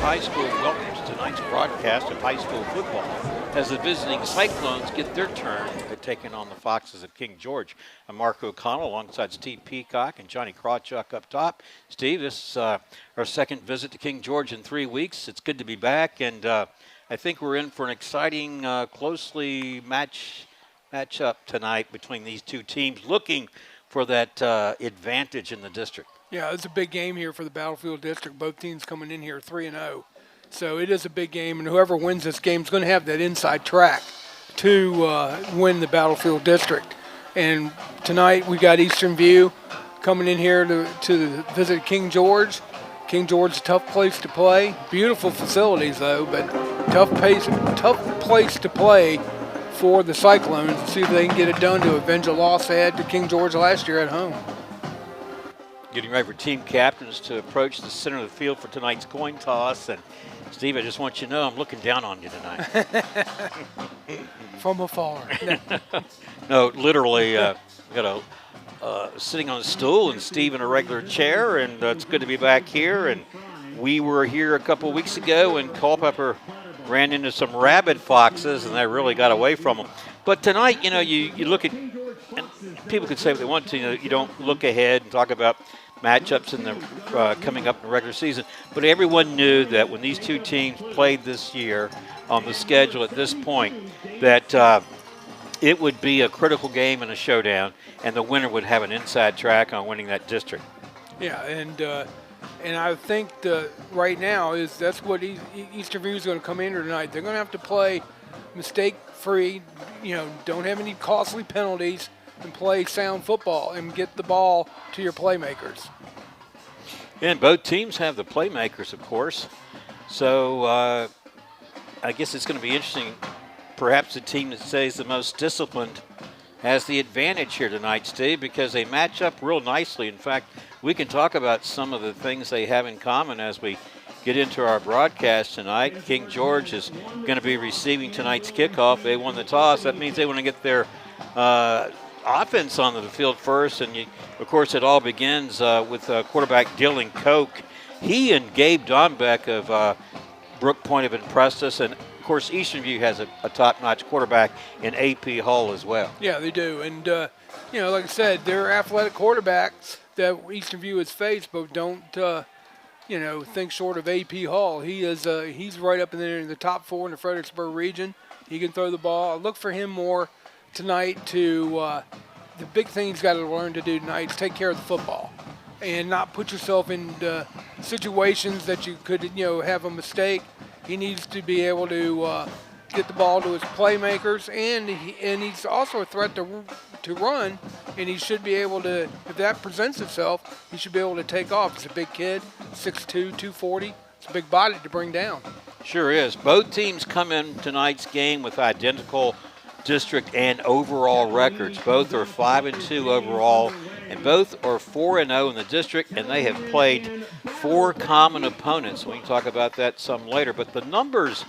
High School welcomes tonight's broadcast of high school football as the visiting Cyclones get their turn at taking on the Foxes of King George. I'm Mark O'Connell alongside Steve Peacock and Johnny Krawchuk up top. Steve, this is our second visit to King George in 3 weeks. It's good to be back, and I think we're in for an exciting, closely match up tonight between these two teams, looking for that advantage in the district. Yeah, it's a big game here for the Battlefield District. Both teams coming in here 3-0. So it is a big game, and whoever wins this game is going to have that inside track to win the Battlefield District. And tonight we got Eastern View coming in here to visit King George. King George is a tough place to play. Beautiful facilities, though, but tough place to play for the Cyclones to see if they can get it done to avenge a loss they had to King George last year at home. Getting ready for team captains to approach the center of the field for tonight's coin toss. And Steve, I just want you to know I'm looking down on you tonight. From afar. No, literally, we got sitting on a stool and Steve in a regular chair, and it's good to be back here. And we were here a couple weeks ago, and Culpepper ran into some rabid foxes, and they really got away from them. But tonight, you look at, and people could say what they want to, you don't look ahead and talk about matchups in the coming up in the regular season. But everyone knew that when these two teams played this year on the schedule at this point, that it would be a critical game and a showdown, and the winner would have an inside track on winning that district. Yeah, and I think right now that's what Eastern View is going to come in here tonight. They're going to have to play mistake-free, don't have any costly penalties, and play sound football and get the ball to your playmakers. And both teams have the playmakers, of course. So I guess it's going to be interesting. Perhaps the team that stays the most disciplined has the advantage here tonight, Steve, because they match up real nicely. In fact, we can talk about some of the things they have in common as we get into our broadcast tonight. King George is going to be receiving tonight's kickoff. They won the toss. That means they want to get their offense onto the field first. And, of course, it all begins with quarterback Dylan Koch. He and Gabe Donbeck of Brook Point have impressed us. And, of course, Eastern View has a top-notch quarterback in A.P. Hall as well. Yeah, they do. And, like I said, they're athletic quarterbacks that Eastern View has faced, but don't think short of A.P. Hall. He's right up in there in the top 4 in the Fredericksburg region. He can throw the ball. I look for him more tonight to the big thing he's got to learn to do tonight is take care of the football and not put yourself in situations that you could have a mistake. He needs to be able to get the ball to his playmakers, and he's also a threat to run, and he should be able to, if that presents itself, he should be able to take off. He's a big kid, 6'2", 240. It's a big body to bring down. Sure is. Both teams come in tonight's game with identical district and overall records. Both are 5-2 overall, and both are 4-0 in the district, and they have played 4 common opponents. We can talk about that some later, but the numbers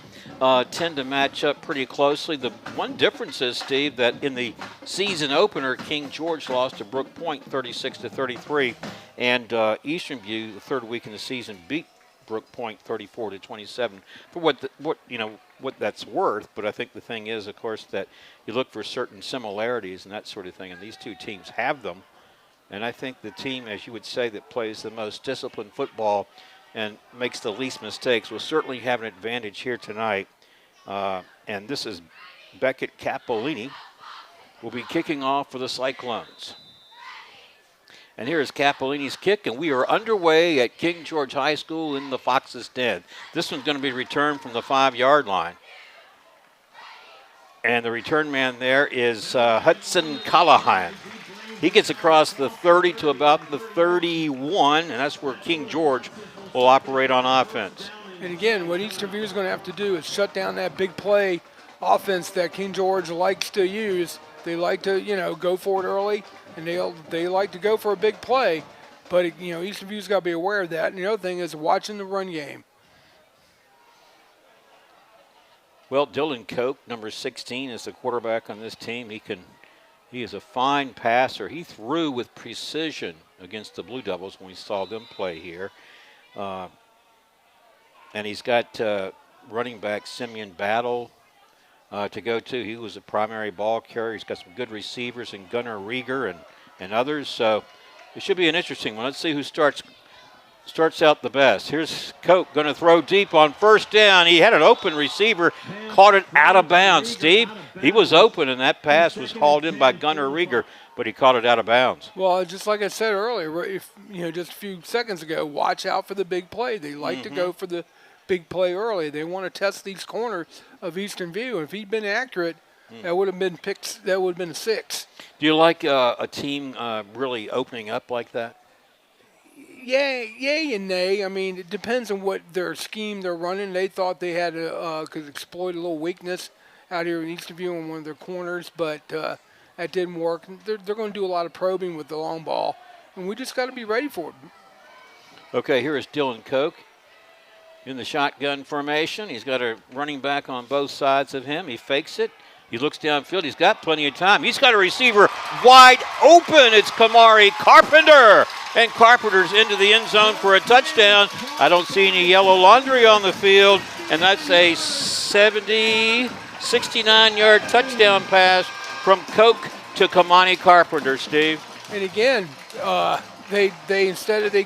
tend to match up pretty closely. The one difference is, Steve, that in the season opener, King George lost to Brook Point 36-33, and Eastern View, the third week in the season, beat Brook Point 34-27 for what that's worth. But I think the thing is, of course, that you look for certain similarities and that sort of thing, and these two teams have them. And I think the team, as you would say, that plays the most disciplined football and makes the least mistakes will certainly have an advantage here tonight. And this is Beckett Capolini will be kicking off for the Cyclones. And here is Capolini's kick, and we are underway at King George High School in the Fox's Den. This one's going to be returned from the 5-yard line. And the return man there is Hudson Callahan. He gets across the 30 to about the 31, and that's where King George will operate on offense. And again, what Eastern View is going to have to do is shut down that big play offense that King George likes to use. They like to, go for it early, and they like to go for a big play. But, Eastern View's got to be aware of that. And the other thing is watching the run game. Well, Dylan Koch, number 16, is the quarterback on this team. He is a fine passer. He threw with precision against the Blue Devils when we saw them play here. and he's got running back Simeon Battle to go to. He was a primary ball carrier. He's got some good receivers in Gunnar Rieger and others. So it should be an interesting one. Let's see who starts out the best. Here's Cope going to throw deep on first down. He had an open receiver, caught it out of bounds. Steve, he was open, and that pass was hauled in by Gunnar Rieger, but he caught it out of bounds. Well, just like I said earlier, if just a few seconds ago, watch out for the big play. They like to go for the big play early. They want to test these corners of Eastern View. And if he'd been accurate, that would have been picks. That would have been a 6. Do you like a team really opening up like that? Yay and nay. I mean, it depends on what their scheme they're running. They thought they had could exploit a little weakness out here in Eastern View on one of their corners, but that didn't work. They're going to do a lot of probing with the long ball, and we just got to be ready for it. Okay, here is Dylan Koch in the shotgun formation. He's got a running back on both sides of him. He fakes it. He looks downfield. He's got plenty of time. He's got a receiver wide open. It's Kamari Carpenter. And Carpenter's into the end zone for a touchdown. I don't see any yellow laundry on the field. And that's a 69-yard touchdown pass from Koch to Kamani Carpenter, Steve. And again, they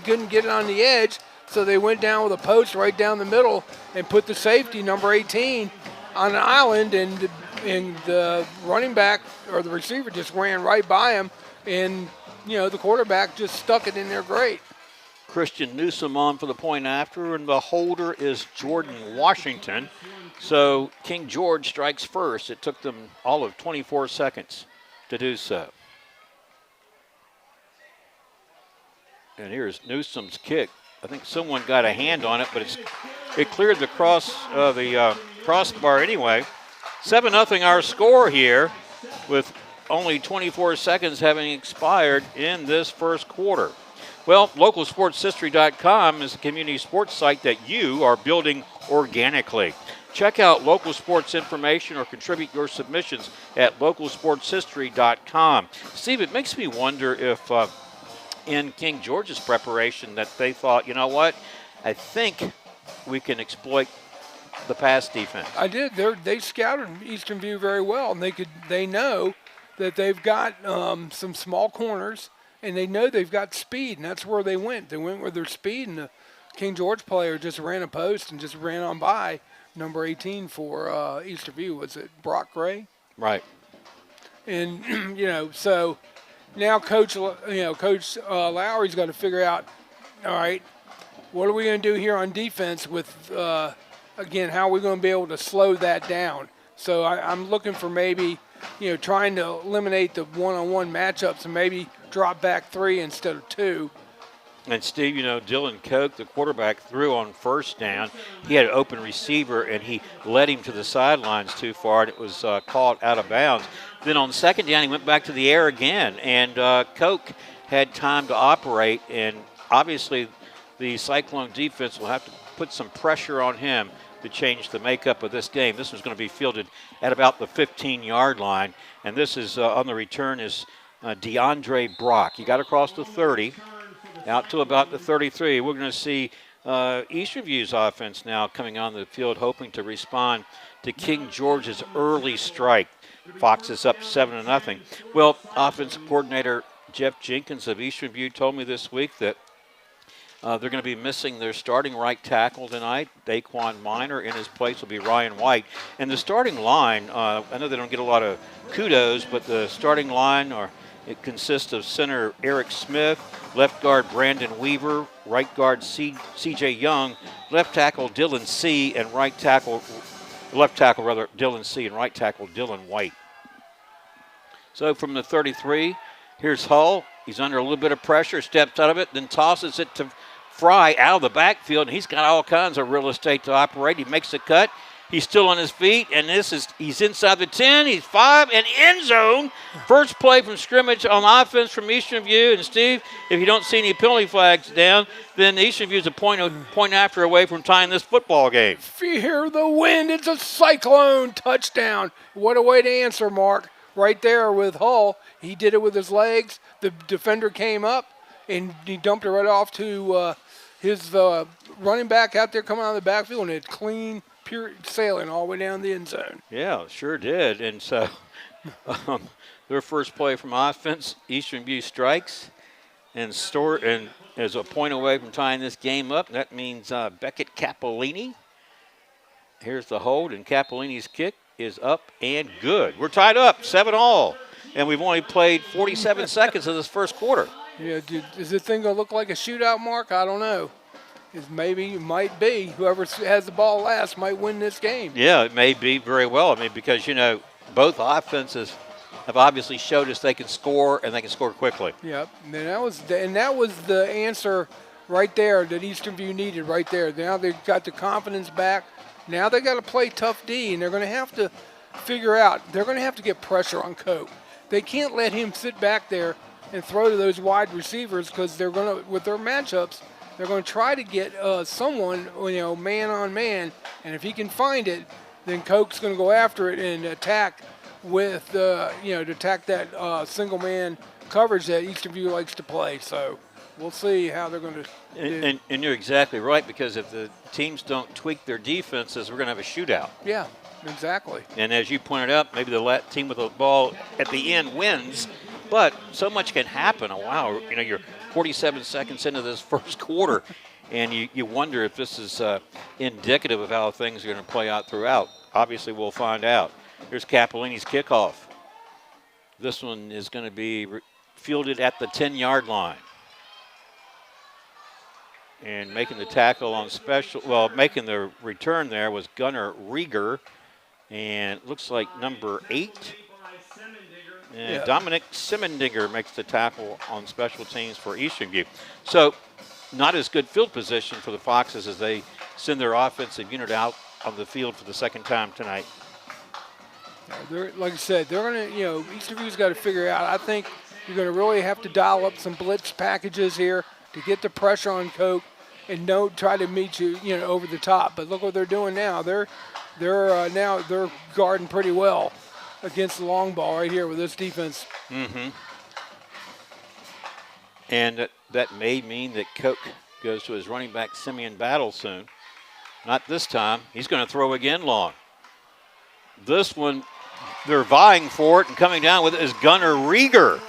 couldn't get it on the edge, so they went down with a post right down the middle and put the safety, number 18, on an island, and the running back or the receiver just ran right by him, and the quarterback just stuck it in there great. Christian Newsom on for the point after, and the holder is Jordan Washington. So King George strikes first. It took them all of 24 seconds to do so. And here's Newsom's kick. I think someone got a hand on it, but it cleared the crossbar anyway. 7-0 our score here, with only 24 seconds having expired in this first quarter. Well, localsportshistory.com is a community sports site that you are building organically. Check out local sports information or contribute your submissions at localsportshistory.com. Steve, it makes me wonder if in King George's preparation that they thought, you know what, I think we can exploit the pass defense. I did. They scouted Eastern View very well, and they know that they've got some small corners, and they know they've got speed, and that's where they went. They went with their speed, and the King George player just ran a post and just ran on by number 18 for Eastern View. Was it Brock Gray? Right. And so now Coach Lowry's got to figure out, all right, what are we going to do here on defense with again, how are we going to be able to slow that down? So I'm looking for maybe, trying to eliminate the one-on-one matchups and maybe drop back 3 instead of 2. And Steve, Dylan Koch, the quarterback, threw on first down. He had an open receiver, and he led him to the sidelines too far, and it was caught out of bounds. Then on second down, he went back to the air again, and Koch had time to operate, and obviously the Cyclone defense will have to put some pressure on him to change the makeup of this game. This was going to be fielded at about the 15-yard line, and this is on the return is DeAndre Brock. He got across the 30, out to about the 33. We're going to see Eastern View's offense now coming on the field, hoping to respond to King George's early strike. Fox is up 7-0. Well, offensive coordinator Jeff Jenkins of Eastern View told me this week that they're going to be missing their starting right tackle tonight, Daquan Minor. In his place will be Ryan White. And the starting line, I know they don't get a lot of kudos, but the starting line, it consists of center Eric Smith, left guard Brandon Weaver, right guard C.J. Young, left tackle Dylan C., and left tackle Dylan C., and right tackle Dylan White. So from the 33, here's Hull. He's under a little bit of pressure, steps out of it, then tosses it to Fry out of the backfield, and he's got all kinds of real estate to operate. He makes a cut. He's still on his feet, and he's inside the 10. He's 5 and end zone. First play from scrimmage on offense from Eastern View. And Steve, if you don't see any penalty flags down, then Eastern View is a point after away from tying this football game. Fear the wind. It's a Cyclone touchdown. What a way to answer, Mark. Right there with Hull. He did it with his legs. The defender came up, and he dumped it right off to his running back out there coming out of the backfield, and it's clean, pure sailing all the way down the end zone. Yeah, sure did. And so their first play from offense, Eastern View strikes and is a point away from tying this game up. That means Beckett Capolini. Here's the hold, and Capolini's kick is up and good. We're tied up 7-all, and we've only played 47 seconds of this first quarter. Yeah, is this thing going to look like a shootout, Mark? I don't know. It might be. Whoever has the ball last might win this game. Yeah, it may be very well. I mean, because, both offenses have obviously showed us they can score, and they can score quickly. Yep, and that was the answer right there that Eastern View needed right there. Now they've got the confidence back. Now they got to play tough D, and they're going to have to figure out. They're going to have to get pressure on Coke. They can't let him sit back there and throw to those wide receivers because they're going to, with their matchups, they're going to try to get someone, man on man, and if he can find it, then Coke's going to go after it and attack with, to attack that single man coverage that Eastern View likes to play. So we'll see how they're going to. And you're exactly right, because if the teams don't tweak their defenses, we're going to have a shootout. Yeah, exactly. And as you pointed out, maybe the team with the ball at the end wins, but so much can happen. Oh, wow, you're 47 seconds into this first quarter, and you wonder if this is indicative of how things are going to play out throughout. Obviously, we'll find out. Here's Capolini's kickoff. This one is going to be fielded at the 10-yard line. And making the tackle on making the return there was Gunnar Rieger. And it looks like number 8. And Yeah. Dominic Simendinger makes the tackle on special teams for Eastern View. So not as good field position for the Foxes as they send their offensive unit out on the field for the second time tonight. Like I said, they're going to, Eastern View's got to figure out. I think you're going to really have to dial up some blitz packages here to get the pressure on Coke and don't try to meet you, over the top. But look what they're doing now. They're guarding pretty well against the long ball right here with this defense. Mm-hmm. And that may mean that Coke goes to his running back, Simeon Battle, soon. Not this time. He's going to throw again long. This one, they're vying for it, and coming down with it is Gunnar Rieger.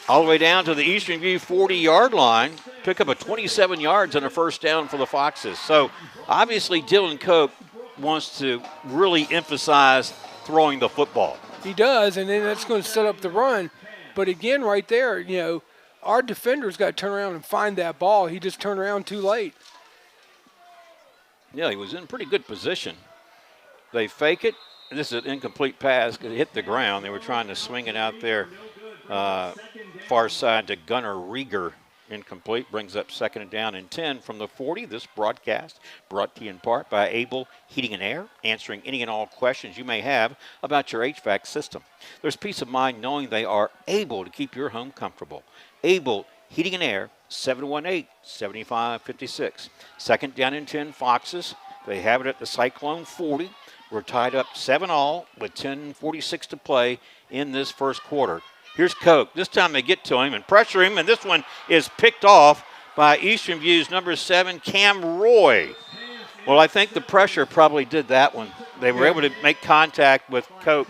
All the way down to the Eastern View 40-yard line. Pick up a 27 yards and a first down for the Foxes. So obviously Dylan Coke wants to really emphasize throwing the football. He does, and then that's going to set up the run. But again, right there, our defender's got to turn around and find that ball. He just turned around too late. Yeah, he was in pretty good position. They fake it. And this is an incomplete pass because it hit the ground. They were trying to swing it out there far side to Gunnar Rieger. Incomplete. Brings up 2nd down and 10 from the 40. This broadcast brought to you in part by Able Heating and Air, answering any and all questions you may have about your HVAC system. There's peace of mind knowing they are able to keep your home comfortable. Able Heating and Air, 718-7556. 2nd down and 10, Foxes. They have it at the Cyclone 40. We're tied up 7-all with 10:46 to play in this first quarter. Here's Coke. This time they get to him and pressure him, and this one is picked off by Eastern View's number 7, Cam Roy. Well, I think the pressure probably did that one. They were able to make contact with Coke,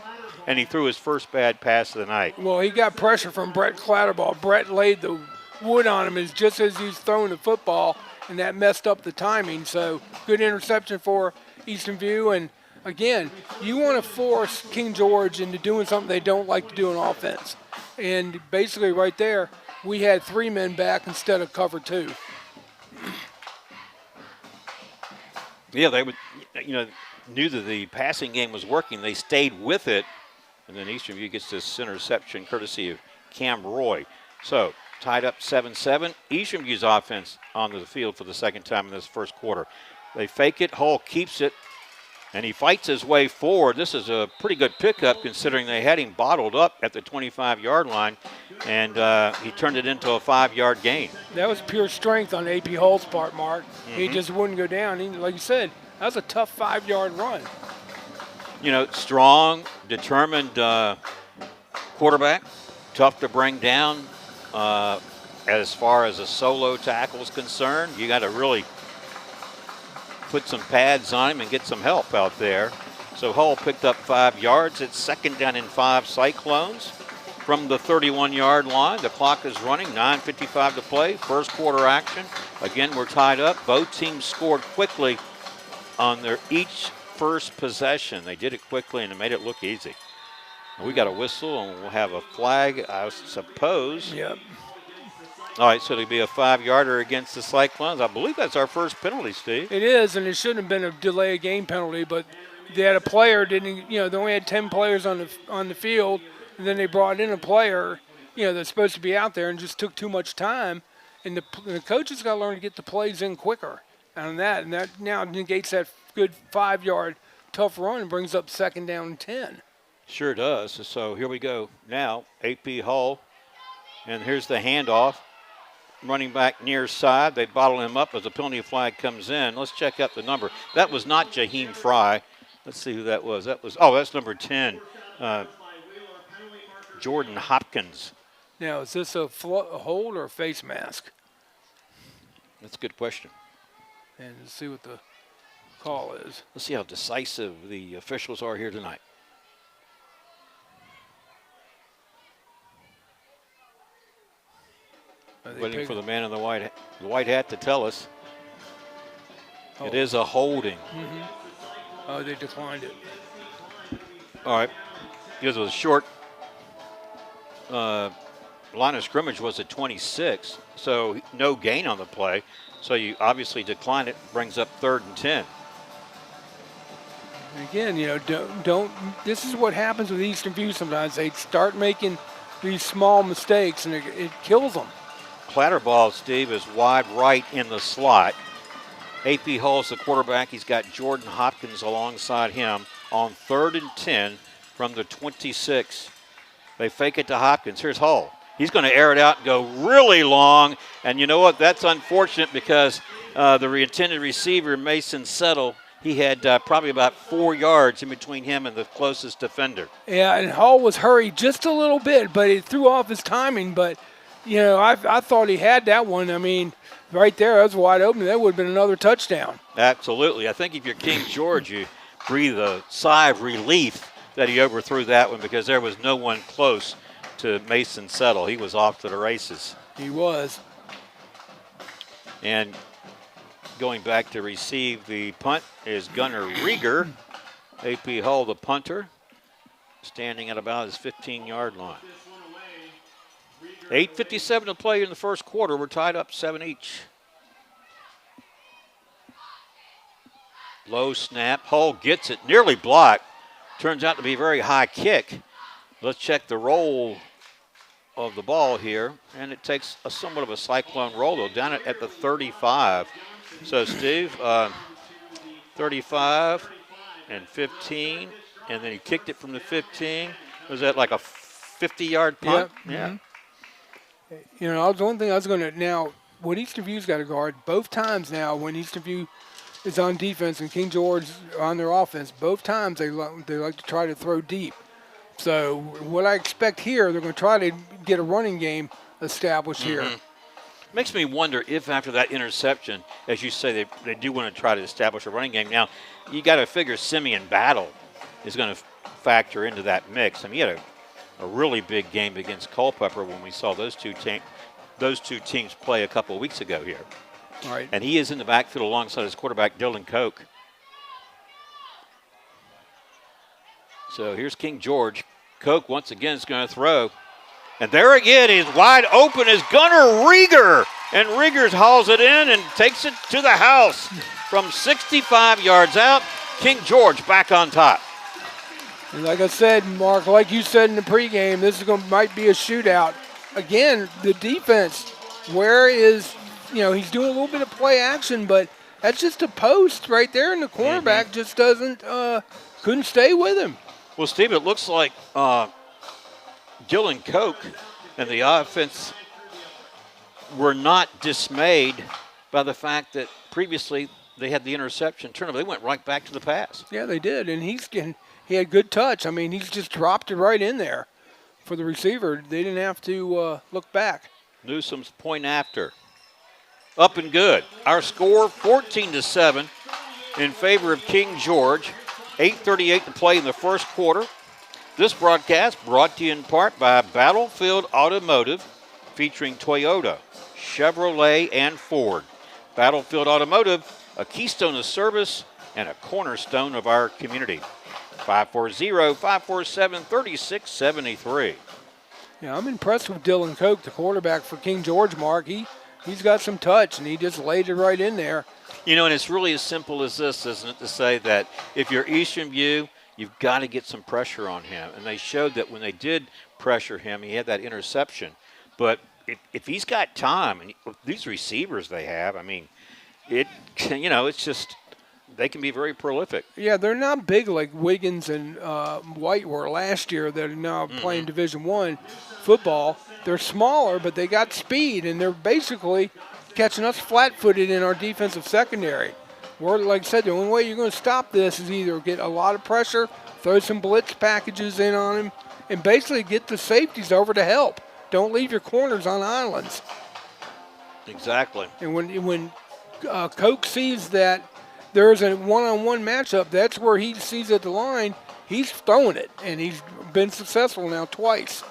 and he threw his first bad pass of the night. Well, he got pressure from Brett Clatterball. Brett laid the wood on him just as he was throwing the football, and that messed up the timing. So good interception for Eastern View. And, again, you want to force King George into doing something they don't like to do on offense. And basically right there, we had 3 men back instead of cover 2. Yeah, they would, knew that the passing game was working. They stayed with it, and then Eastern View gets this interception courtesy of Cam Roy. So tied up 7-7. Eastern View's offense onto the field for the second time in this first quarter. They fake it. Hull keeps it. And he fights his way forward. This is a pretty good pickup considering they had him bottled up at the 25-yard line, and he turned it into a 5-yard gain. That was pure strength on AP Hull's part, Mark. He just wouldn't go down. Like you said, that was a tough 5-yard run. Strong, determined quarterback, tough to bring down. as far as a solo tackle is concerned. You got to really put some pads on him and get some help out there. So Hull picked up 5 yards. It's 2nd down and 5 Cyclones from the 31-yard line. The clock is running, 9:55 to play. First quarter action. Again, we're tied up. Both teams scored quickly on their each first possession. They did it quickly and it made it look easy. We got a whistle and we'll have a flag, I suppose. Yep. All right, so it'll be a 5-yarder against the Cyclones. I believe that's our first penalty, Steve. It is, and it shouldn't have been a delay of game penalty, but they had a player didn't. They only had 10 players on the field, and then they brought in a player, that's supposed to be out there, and just took too much time. And the coaches got to learn to get the plays in quicker on that, and that now negates that good 5-yard tough run and brings up 2nd down and 10. Sure does. So here we go now. AP Hull, and here's the handoff. Running back near side. They bottle him up as a penalty flag comes in. Let's check out the number. That was not Jaheim Fry. Let's see who that was. That's number 10, Jordan Hopkins. Now, is this a hold or a face mask? That's a good question. And let's see what the call is. Let's see how decisive the officials are here tonight. Waiting for the man in the white hat to tell us. Oh. It is a holding. Mm-hmm. Oh, they declined it. All right. Because it was a short line of scrimmage was at 26, so no gain on the play. So you obviously decline it, brings up 3rd and 10. Again, don't. This is what happens with Eastern View sometimes. They start making these small mistakes, and it kills them. Clatterball, Steve, is wide right in the slot. AP Hull's the quarterback. He's got Jordan Hopkins alongside him on 3rd and 10 from the 26. They fake it to Hopkins. Here's Hull. He's going to air it out and go really long. And you know what? That's unfortunate because the intended receiver, Mason Settle, he had probably about 4 yards in between him and the closest defender. Yeah, and Hull was hurried just a little bit, but it threw off his timing. But I thought he had that one. I mean, right there, that was wide open. That would have been another touchdown. Absolutely. I think if you're King George, you breathe a sigh of relief that he overthrew that one because there was no one close to Mason Settle. He was off to the races. He was. And going back to receive the punt is Gunnar Rieger. AP Hull, the punter, standing at about his 15-yard line. 8:57 to play in the first quarter. We're tied up 7 each. Low snap. Hull gets it. Nearly blocked. Turns out to be a very high kick. Let's check the roll of the ball here. And it takes a somewhat of a cyclone roll, though, down at the 35. So, Steve, 35 and 15. And then he kicked it from the 15. Was that like a 50-yard punt? Yep. Yeah. Mm-hmm. The one thing I was going to now, what Eastern View's got to guard, both times now when Eastern View is on defense and King George on their offense, both times they like to try to throw deep. So what I expect here, they're going to try to get a running game established here. Makes me wonder if after that interception, as you say, they do want to try to establish a running game. Now, you got to figure Simeon Battle is going to factor into that mix. I mean, he had a really big game against Culpeper when we saw those two teams play a couple of weeks ago here. All right. And he is in the backfield alongside his quarterback, Dylan Koch. So here's King George. Koch once again is going to throw. And there again, he's wide open is Gunnar Rieger. And Rieger hauls it in and takes it to the house. From 65 yards out, King George back on top. And like I said, Mark, like you said in the pregame, this might be a shootout. Again, the defense, where is, he's doing a little bit of play action, but that's just a post right there, and the cornerback just couldn't stay with him. Well, Steve, it looks like Dylan Koch and the offense were not dismayed by the fact that previously they had the interception turnover. They went right back to the pass. Yeah, they did, and he had good touch. I mean, he's just dropped it right in there for the receiver. They didn't have to look back. Newsom's point after. Up and good. Our score 14-7 in favor of King George. 8:38 to play in the first quarter. This broadcast brought to you in part by Battlefield Automotive, featuring Toyota, Chevrolet, and Ford. Battlefield Automotive, a keystone of service and a cornerstone of our community. 540-547-3673. Yeah, I'm impressed with Dylan Koch, the quarterback for King George, Mark. He's got some touch, and he just laid it right in there. You know, and it's really as simple as this, isn't it, to say that if you're Eastern View, you've got to get some pressure on him. And they showed that when they did pressure him, he had that interception. But if he's got time, and these receivers they have, I mean, it's just they can be very prolific. Yeah, they're not big like Wiggins and White were last year that are now playing Division I football. They're smaller, but they got speed, and they're basically catching us flat-footed in our defensive secondary. We're, like I said, the only way you're going to stop this is either get a lot of pressure, throw some blitz packages in on him, and basically get the safeties over to help. Don't leave your corners on islands. Exactly. And when Koch sees that there's a one-on-one matchup, that's where he sees at the line, he's throwing it, and he's been successful now twice.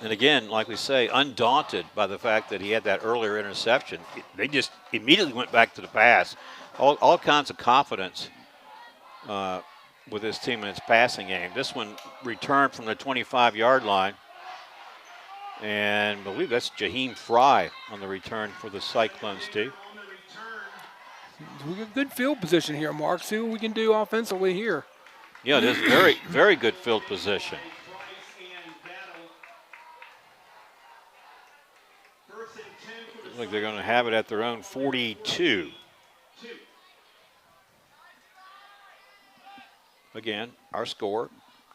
And again, like we say, undaunted by the fact that he had that earlier interception. They just immediately went back to the pass. All kinds of confidence with this team in its passing game. This one returned from the 25-yard line. And I believe that's Jaheim Fry on the return for the Cyclones, Steve. We got good field position here, Mark. See what we can do offensively here. Yeah, it is very, very good field position. Looks like they're going to have it at their own 42. Again, our score,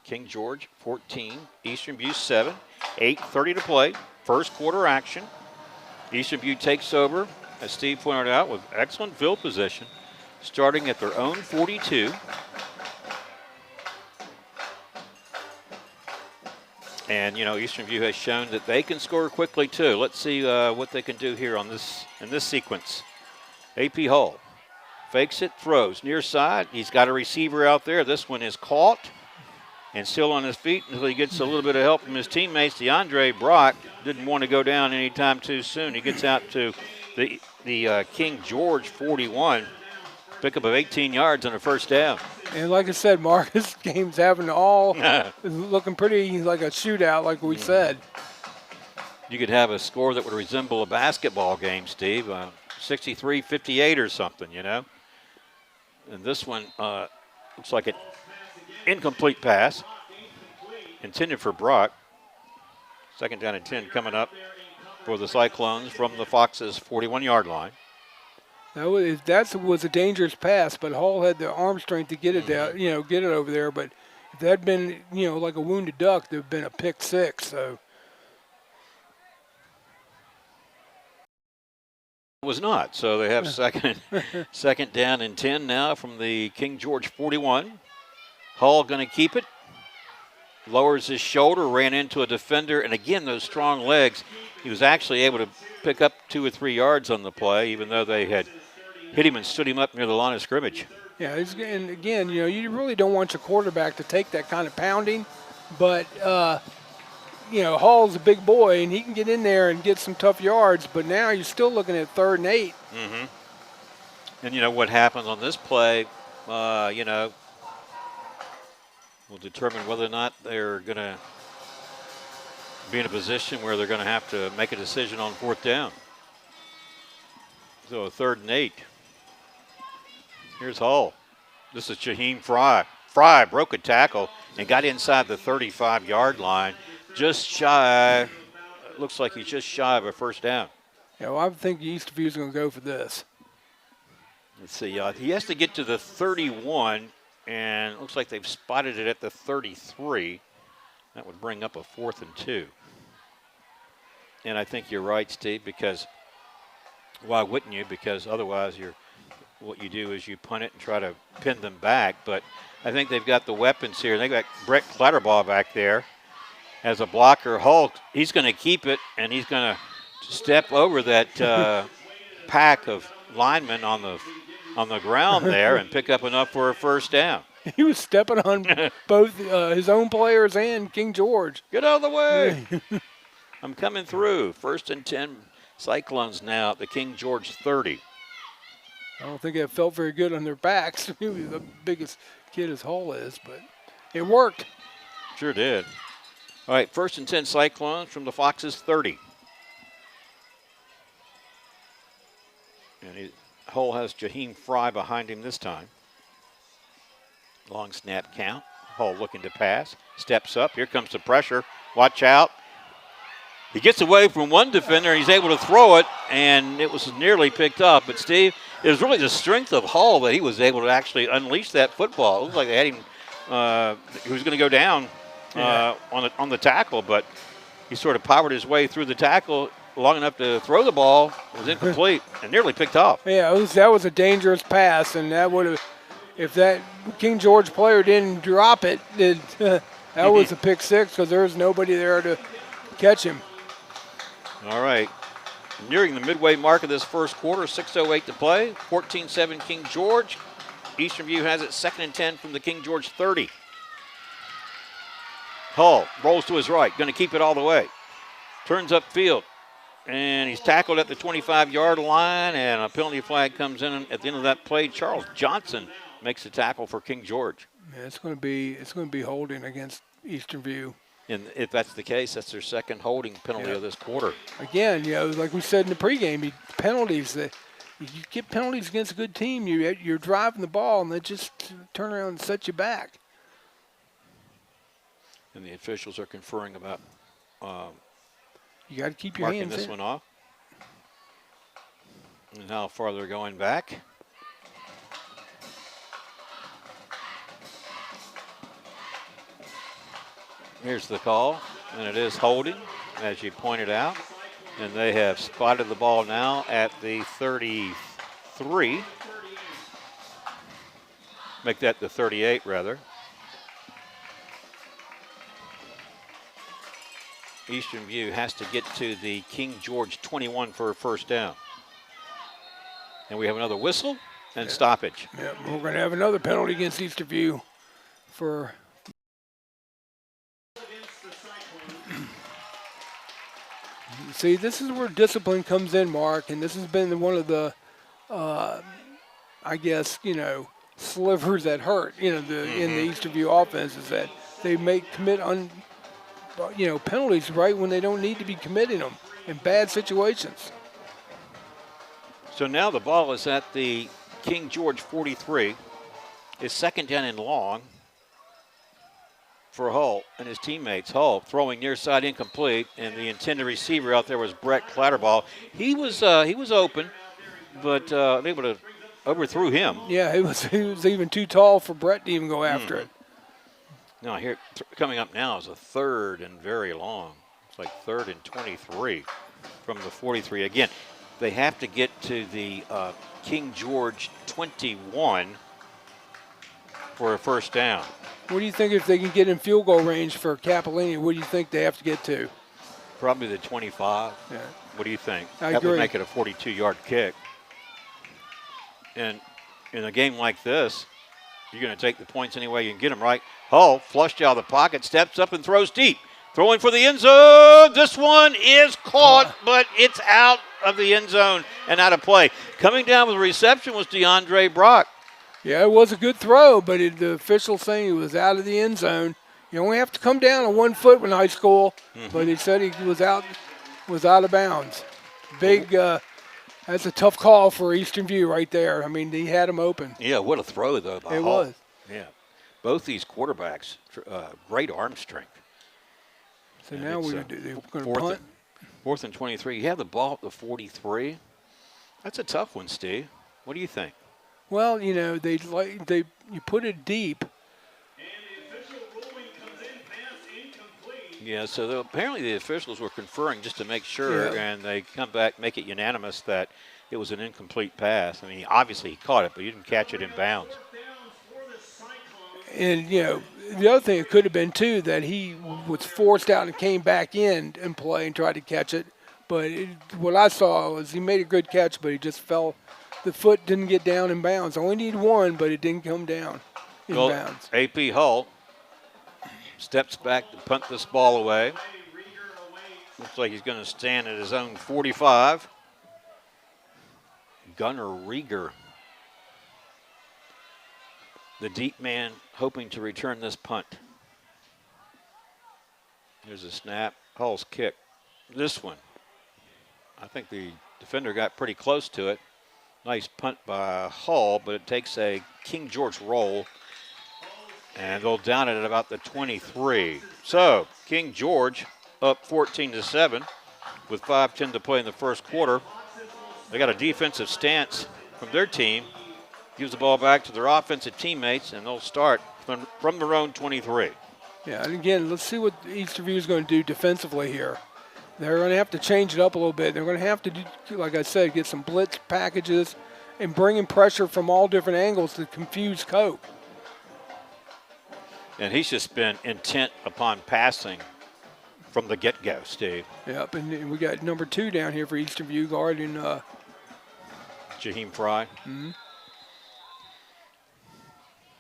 King George 14, Eastern View 7, 8:30 to play, first quarter action. Eastern View takes over, as Steve pointed out, with excellent field position, starting at their own 42. And, you know, Eastern View has shown that they can score quickly, too. Let's see what they can do here in this sequence. A.P. Hall fakes it, throws near side. He's got a receiver out there. This one is caught and still on his feet until he gets a little bit of help from his teammates. DeAndre Brock didn't want to go down anytime too soon. He gets out to the King George 41. Pickup of 18 yards on a first down. And like I said, Mark, this game's having all looking pretty like a shootout, like we said. You could have a score that would resemble a basketball game, Steve, 63-58 or something, you know. And this one looks like an incomplete pass intended for Brock. Second down and 10 coming up for the Cyclones from the Fox's 41-yard line. That was a dangerous pass, but Hall had the arm strength to get it down, get it over there. But if that had been, like a wounded duck, there'd have been a pick six. So it was not. So they have second down and 10 now from the King George 41. Hall going to keep it. Lowers his shoulder, ran into a defender, and again, those strong legs. He was actually able to pick up 2 or 3 yards on the play, even though they had hit him and stood him up near the line of scrimmage. Yeah, and again, you really don't want your quarterback to take that kind of pounding, but Hall's a big boy, and he can get in there and get some tough yards, but now you're still looking at 3rd and 8. Mm-hmm. And what happens on this play, will determine whether or not they're going to be in a position where they're going to have to make a decision on 4th down. So 3rd and 8. Here's Hall. This is Jaheim Fry. Fry broke a tackle and got inside the 35-yard line. Just shy, looks like he's just shy of a first down. Yeah, well, I think Eastern View is going to go for this. Let's see. He has to get to the 31, and it looks like they've spotted it at the 33. That would bring up a 4th and 2. And I think you're right, Steve, because why wouldn't you? Because otherwise what you do is you punt it and try to pin them back. But I think they've got the weapons here. They've got Brett Clatterbaugh back there. as a blocker. Hull, he's going to keep it, and he's going to step over that pack of linemen on the ground there and pick up enough for a first down. He was stepping on both his own players and King George. Get out of the way. I'm coming through. 1st and 10 Cyclones now at the King George 30. I don't think it felt very good on their backs. He was the biggest kid as Hull is, but it worked. Sure did. All right, 1st and 10 Cyclones from the Foxes 30. And Hull has Jaheim Fry behind him this time. Long snap count. Hull looking to pass. Steps up. Here comes the pressure. Watch out. He gets away from one defender. He's able to throw it, and it was nearly picked up. But, Steve, it was really the strength of Hull that he was able to actually unleash that football. It looked like they had him. He was going to go down on the tackle, but he sort of powered his way through the tackle long enough to throw the ball. It was incomplete and nearly picked off. Yeah, that was a dangerous pass, and that would have, if that King George player didn't drop it, that was a pick six because there was nobody there to catch him. All right. Nearing the midway mark of this first quarter, 6:08 to play. 14-7 King George. Eastern View has it 2nd and 10 from the King George 30. Hull rolls to his right, going to keep it all the way. Turns upfield, and he's tackled at the 25-yard line, and a penalty flag comes in at the end of that play. Charles Johnson makes the tackle for King George. Yeah, it's going to be holding against Eastern View. And if that's the case, that's their second holding penalty of this quarter. Again, like we said in the pregame, penalties. You get penalties against a good team, you're driving the ball, and they just turn around and set you back. And the officials are conferring about you got to keep your marking hands this in. one off. And how far they're going back. Here's the call, and it is holding, as you pointed out. And they have spotted the ball now at the 33. Make that the 38, rather. Eastern View has to get to the King George 21 for a first down. And we have another whistle and stoppage. Yeah, we're going to have another penalty against Eastern View for... See, this is where discipline comes in, Mark, and this has been one of the, I guess, slivers that hurt, in the Eastern View offense is that they commit on, penalties right when they don't need to be committing them in bad situations. So now the ball is at the King George 43. It's 2nd down and long for Hull and his teammates. Hull throwing near side incomplete, and the intended receiver out there was Brett Clatterball. He was open, but able to overthrew him. Yeah, he was even too tall for Brett to even go after it. Now here coming up now is a 3rd and very long. It's like 3rd and 23 from the 43. Again, they have to get to the King George 21 for a first down. What do you think if they can get in field goal range for Capellini? What do you think they have to get to? Probably the 25. Yeah. What do you think? I That agree. would make it a 42-yard kick. And in a game like this, you're going to take the points any way you can get them, right? Hull flushed out of the pocket, steps up and throws deep. Throwing for the end zone. This one is caught, but it's out of the end zone and out of play. Coming down with the reception was DeAndre Brock. Yeah, it was a good throw, but the official saying he was out of the end zone. You only have to come down on 1 foot in high school, but he said he was out of bounds. That's a tough call for Eastern View right there. I mean, he had him open. Yeah, what a throw, though, by It Hull. was. Yeah. Both these quarterbacks, great arm strength. So And now it's, they're going to punt. 4th and 23. You have the ball at the 43. That's a tough one, Steve. What do you think? Well, you put it deep. Yeah, so apparently the officials were conferring just to make sure, and they come back, make it unanimous that it was an incomplete pass. I mean, obviously he caught it, but he didn't catch it in bounds. And, the other thing it could have been too that he was forced out and came back in and play and tried to catch it. But what I saw was he made a good catch, but he just fell. The foot didn't get down in bounds. Only need one, but it didn't come down in bounds. AP Hull steps back to punt this ball away. Looks like he's going to stand at his own 45. Gunnar Rieger, the deep man, hoping to return this punt. Here's a snap. Hull's kick. This one, I think the defender got pretty close to it. Nice punt by Hull, but it takes a King George roll, and they'll down it at about the 23. So King George up 14-7 with 5:10 to play in the first quarter. They got a defensive stance from their team. Gives the ball back to their offensive teammates, and they'll start from their own 23. Yeah, and again, let's see what Eastern View is going to do defensively here. They're going to have to change it up a little bit. They're going to have to, do, like I said, get some blitz packages and bring in pressure from all different angles to confuse Coke. And he's just been intent upon passing from the get-go, Steve. Yep, and we got number 2 down here for Eastern View guarding Jaheim Fry. Mm-hmm.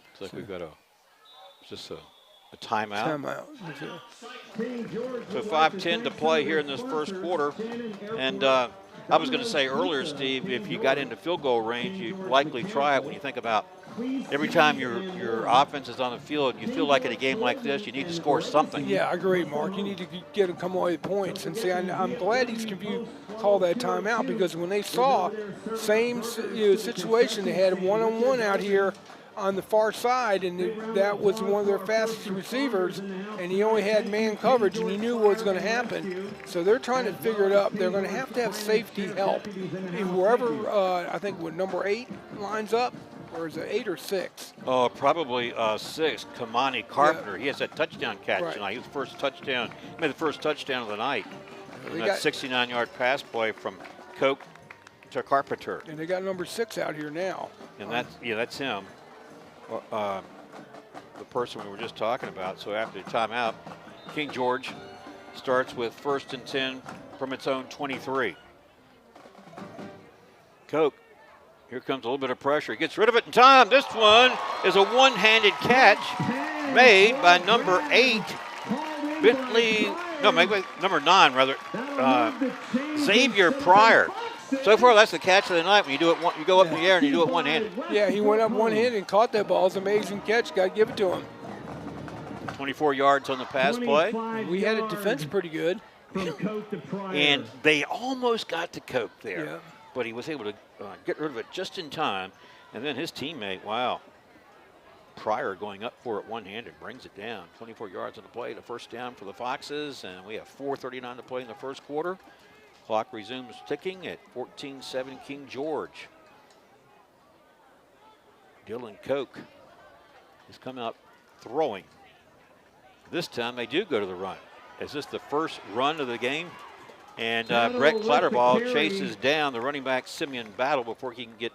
Looks like we've got a timeout. Timeout. So 5:10 to play here in this first quarter. And I was going to say earlier, Steve, if you got into field goal range, you'd likely try it when you think about every time your offense is on the field, you feel like in a game like this, you need to score something. Yeah, I agree, Mark. You need to get them come away with points. And see, I'm glad Eastern View called that timeout because when they saw same situation, they had one-on-one out here on the far side, and that was one of their fastest receivers, and he only had man coverage, and he knew what was going to happen. So they're trying to figure it up. They're going to have safety help. And wherever, I think, what number 8 lines up, or is it 8 or 6? Oh, probably 6. Kamani Carpenter. Yeah. He has that touchdown catch Right. tonight. He was the first touchdown. Made the first touchdown of the night. And that 69-yard pass play from Coke to Carpenter. And they got number 6 out here now. And that's him. The person we were just talking about. So after the timeout, King George starts with 1st and 10 from its own 23. Coke, here comes a little bit of pressure. He gets rid of it in time. This one is a one-handed catch made by number 8, Bentley. No, maybe number 9 rather. Xavier Pryor. So far, that's the catch of the night. When you do it, you go up in the air and you do it one-handed. Yeah, he went up one-handed and caught that ball. It's an amazing catch. Got to give it to him. 24 yards on the pass play. We had a defense pretty good. And they almost got to Coke there. Yeah. But he was able to get rid of it just in time. And then his teammate, wow, Pryor going up for it one-handed, brings it down. 24 yards on the play, the first down for the Foxes. And we have 4:39 to play in the first quarter. Clock resumes ticking at 14-7 King George. Dylan Coke has come out throwing. This time they do go to the run. Is this the first run of the game? And Brett Clatterball chases down the running back Simeon Battle before he can get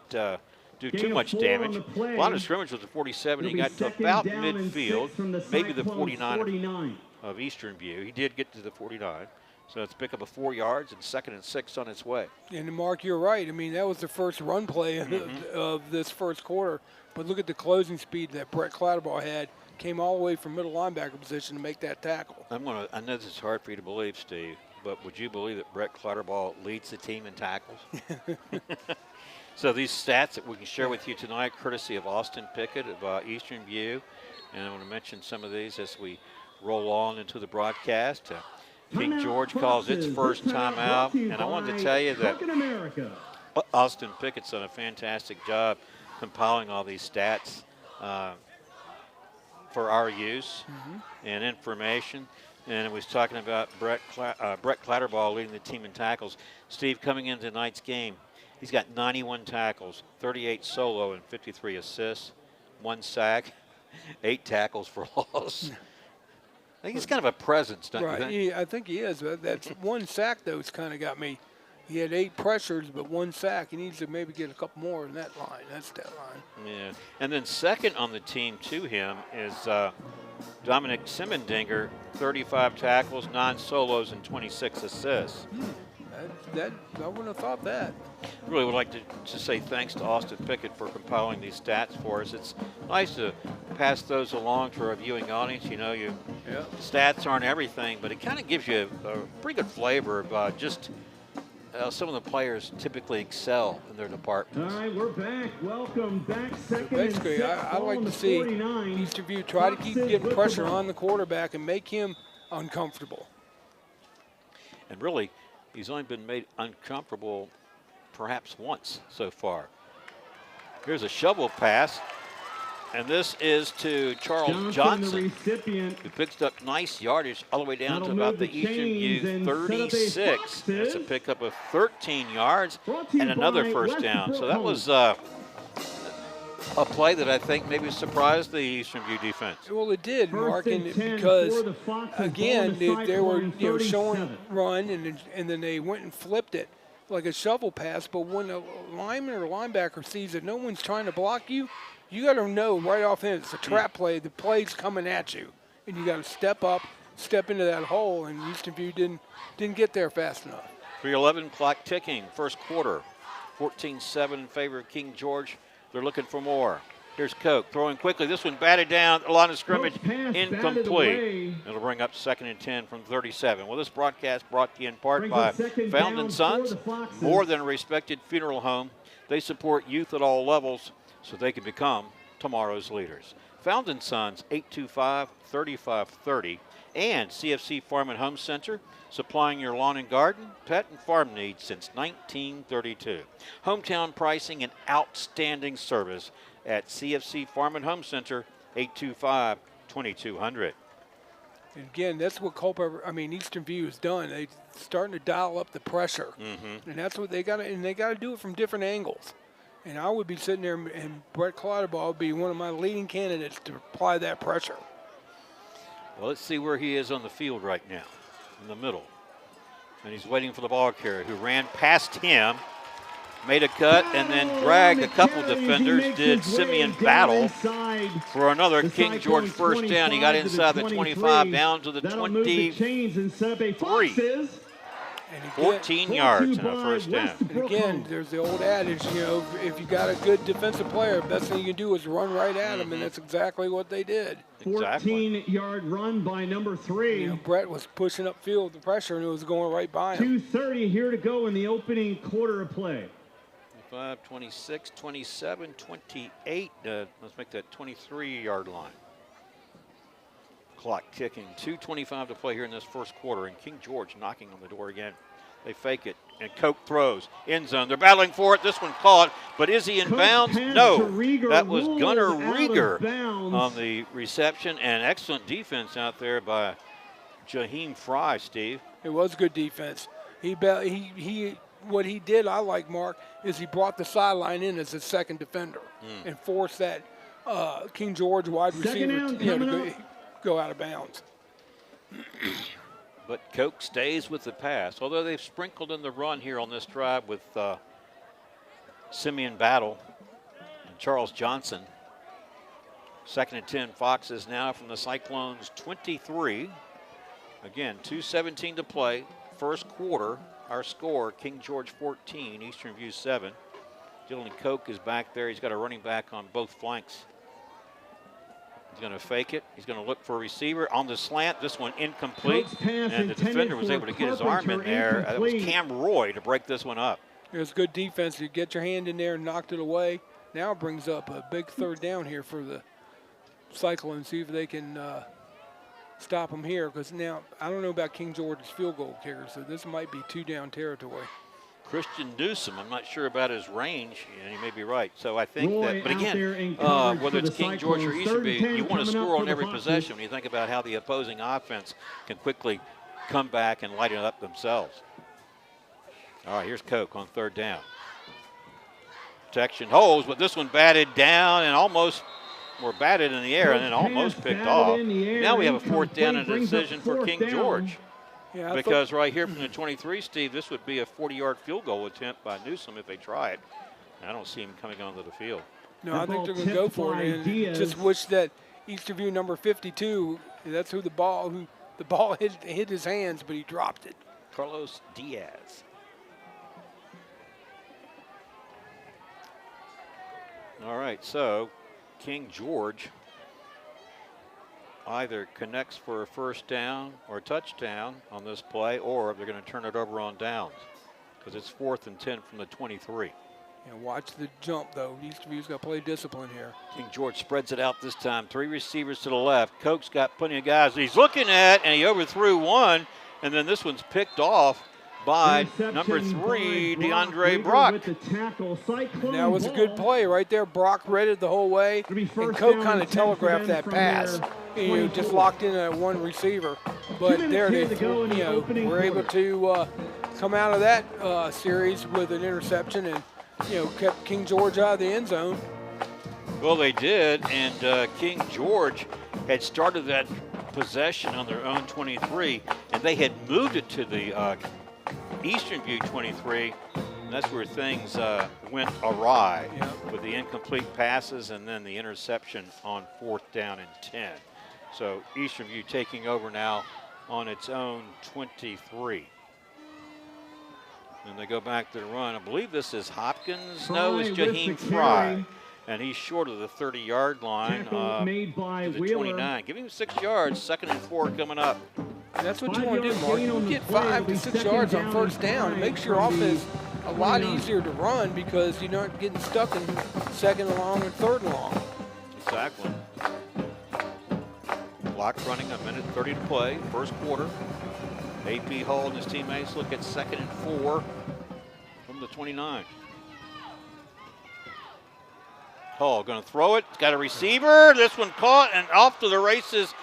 do too much damage. A lot of scrimmage was the 47. He got to about midfield, maybe the 49 of Eastern View. He did get to the 49. So it's pick up a 4 yards and 2nd and 6 on its way. And Mark, you're right. I mean, that was the first run play of this first quarter. But look at the closing speed that Brett Clatterball had. Came all the way from middle linebacker position to make that tackle. I know this is hard for you to believe, Steve, but would you believe that Brett Clatterball leads the team in tackles? So these stats that we can share with you tonight, courtesy of Austin Pickett of Eastern View. And I want to mention some of these as we roll on into the broadcast. King George calls its first timeout, and I wanted to tell you that Austin Pickett's done a fantastic job compiling all these stats for our use and information. And it was talking about Brett Clatterball leading the team in tackles. Steve, coming into tonight's game, he's got 91 tackles, 38 solo, and 53 assists, 1 sack, 8 tackles for loss. I think he's kind of a presence, don't you think? I think he is. That's 1 sack, though, it's kind of got me. He had 8 pressures, but 1 sack. He needs to maybe get a couple more in that line. That's that line. Yeah. And then second on the team to him is Dominic Simendinger, 35 tackles, 9 solos, and 26 assists. I wouldn't have thought that. Really would like to just say thanks to Austin Pickett for compiling these stats for us. It's nice to pass those along to our viewing audience. You know, stats aren't everything, but it kind of gives you a pretty good flavor of just some of the players typically excel in their departments. All right, we're back. Welcome back. Second So basically, I like to see Eastern View try to keep getting pressure on the quarterback and make him uncomfortable. And really, he's only been made uncomfortable perhaps once so far. Here's a shovel pass, and this is to Charles Johnson, who picks up nice yardage all the way down to about the Eastern View 36. That's a pickup of 13 yards and another first down. So that was a play that I think maybe surprised the Eastern View defense. Well, it did, Mark, and because again they were showing run, and then they went and flipped it like a shovel pass. But when a lineman or linebacker sees that no one's trying to block you, you got to know right off in it's a trap play. The play's coming at you, and you got to step up, step into that hole. And Eastern View didn't get there fast enough. 3:11 clock ticking, first quarter, 14-7 in favor of King George. They're looking for more. Here's Koch throwing quickly. This one batted down, a line of scrimmage, incomplete. It'll bring up 2nd and 10 from 37. Well, this broadcast brought to you in part by Found & Sons, more than a respected funeral home. They support youth at all levels so they can become tomorrow's leaders. Found & Sons, 825-3530, and CFC Farm and Home Center, supplying your lawn and garden, pet, and farm needs since 1932. Hometown pricing and outstanding service at CFC Farm and Home Center, 825-2200. And again, that's what Eastern View has done. They're starting to dial up the pressure, and that's what they got. And they got to do it from different angles. And I would be sitting there, and Brett Clodderbaugh would be one of my leading candidates to apply that pressure. Well, let's see where he is on the field right now, in the middle. And he's waiting for the ball carrier, who ran past him, made a cut, and then dragged a couple defenders, did Simeon Battle for another King George first down. He got inside the 25, down to the 23. And again, 14 yards and a first down. And again, there's the old adage, if you got a good defensive player, best thing you can do is run right at him, and that's exactly what they did. 14-yard run by number 3. Brett was pushing upfield the pressure, and it was going right by him. 2:30 here to go in the opening quarter of play. 25, 26, 27, 28. Let's make that 23-yard line. Clock ticking. 2:25 to play here in this first quarter, and King George knocking on the door again. They fake it, and Koch throws. End zone. They're battling for it. This one caught, but is he in bounds? No. That was Gunnar Rieger on the reception, and excellent defense out there by Jaheim Fry, Steve. It was good defense. What he did, I like, Mark, is he brought the sideline in as a second defender and forced that King George wide receiver to go out of bounds. But Koch stays with the pass, although they've sprinkled in the run here on this drive with Simeon Battle and Charles Johnson. 2nd and 10, Foxes now from the Cyclones 23. Again, 2:17 to play, first quarter. Our score, King George 14, Eastern View 7. Dylan Koch is back there. He's got a running back on both flanks. He's going to fake it. He's going to look for a receiver on the slant. This one incomplete, and the defender was able to get his arm in there. It was Cam Roy to break this one up. It was good defense. You get your hand in there and knocked it away. Now it brings up a big third down here for the Cyclones. See if they can stop them here, because now I don't know about King George's field goal kicker, so this might be 2-down territory. Christian Newsom, I'm not sure about his range, and he may be right. So I think that, but again, whether it's King George or Eastern View, you want to score on every possession when you think about how the opposing offense can quickly come back and light it up themselves. All right, here's Koch on third down. Protection holds, but this one batted down and almost batted in the air and then almost picked off. Now we have a fourth down and a decision for King George. Yeah, because right here from the 23, Steve, this would be a 40-yard field goal attempt by Newsom if they try it. I don't see him coming onto the field. No, I think they're going to go for it, and just wish that Eastern View number 52. That's who the ball hit his hands, but he dropped it. Carlos Diaz. All right, so King George either connects for a first down or a touchdown on this play, or they're going to turn it over on downs because it's 4th and 10 from the 23. And watch the jump, though. Eastern View's got to play discipline here. King George spreads it out this time. 3 receivers to the left. Koch's got plenty of guys he's looking at, and he overthrew one, and then this one's picked off by number 3, DeAndre Brock. And that was a good play right there. Brock read it the whole way, and Koch kind of telegraphed that pass. Just locked in at one receiver. But there they were able to come out of that series with an interception and, kept King George out of the end zone. Well, they did, and King George had started that possession on their own 23, and they had moved it to the Eastern View 23, and that's where things went awry with the incomplete passes and then the interception on 4th down and 10. So Eastern View taking over now on its own 23. And they go back to the run. I believe this is Hopkins. No, it's Jaheim Fry. And he's short of the 30-yard line made by to the 29. Give him 6 yards, 2nd and 4 coming up. And that's what you want to do, Mark. You get 5 to 6 yards on first down. It makes your offense a lot easier to run because you're not getting stuck in 2nd and long and 3rd and long. Exactly. Clock running, 1:30 to play, first quarter. AP Hall and his teammates look at 2nd and 4 from the 29. Hall going to throw it. It's got a receiver. This one caught, and off to the races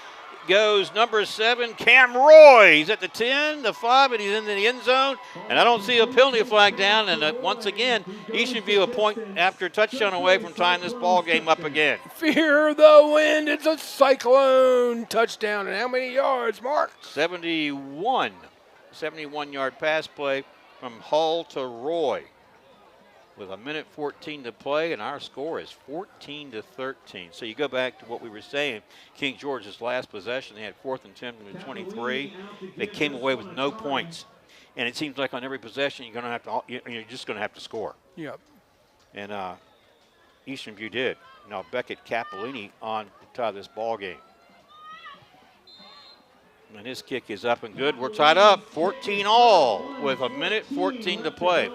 goes number 7, Cam Roy. He's at the 10, the 5, and he's in the end zone. And I don't see a penalty flag down. And once again, Eastern View a point after a touchdown away from tying this ball game up again. Fear the wind. It's a Cyclone touchdown. And how many yards, Mark? 71. 71-yard pass play from Hall to Roy. With 1:14 to play, and our score is 14-13. So you go back to what we were saying. King George's last possession, they had 4th and 10 from the 23. They came away with no points, and it seems like on every possession you're just going to have to score. Yep. And Eastern View did. Now Beckett Capolini on to tie this ball game. And his kick is up and good. We're tied up 14 all with 1:14 to play.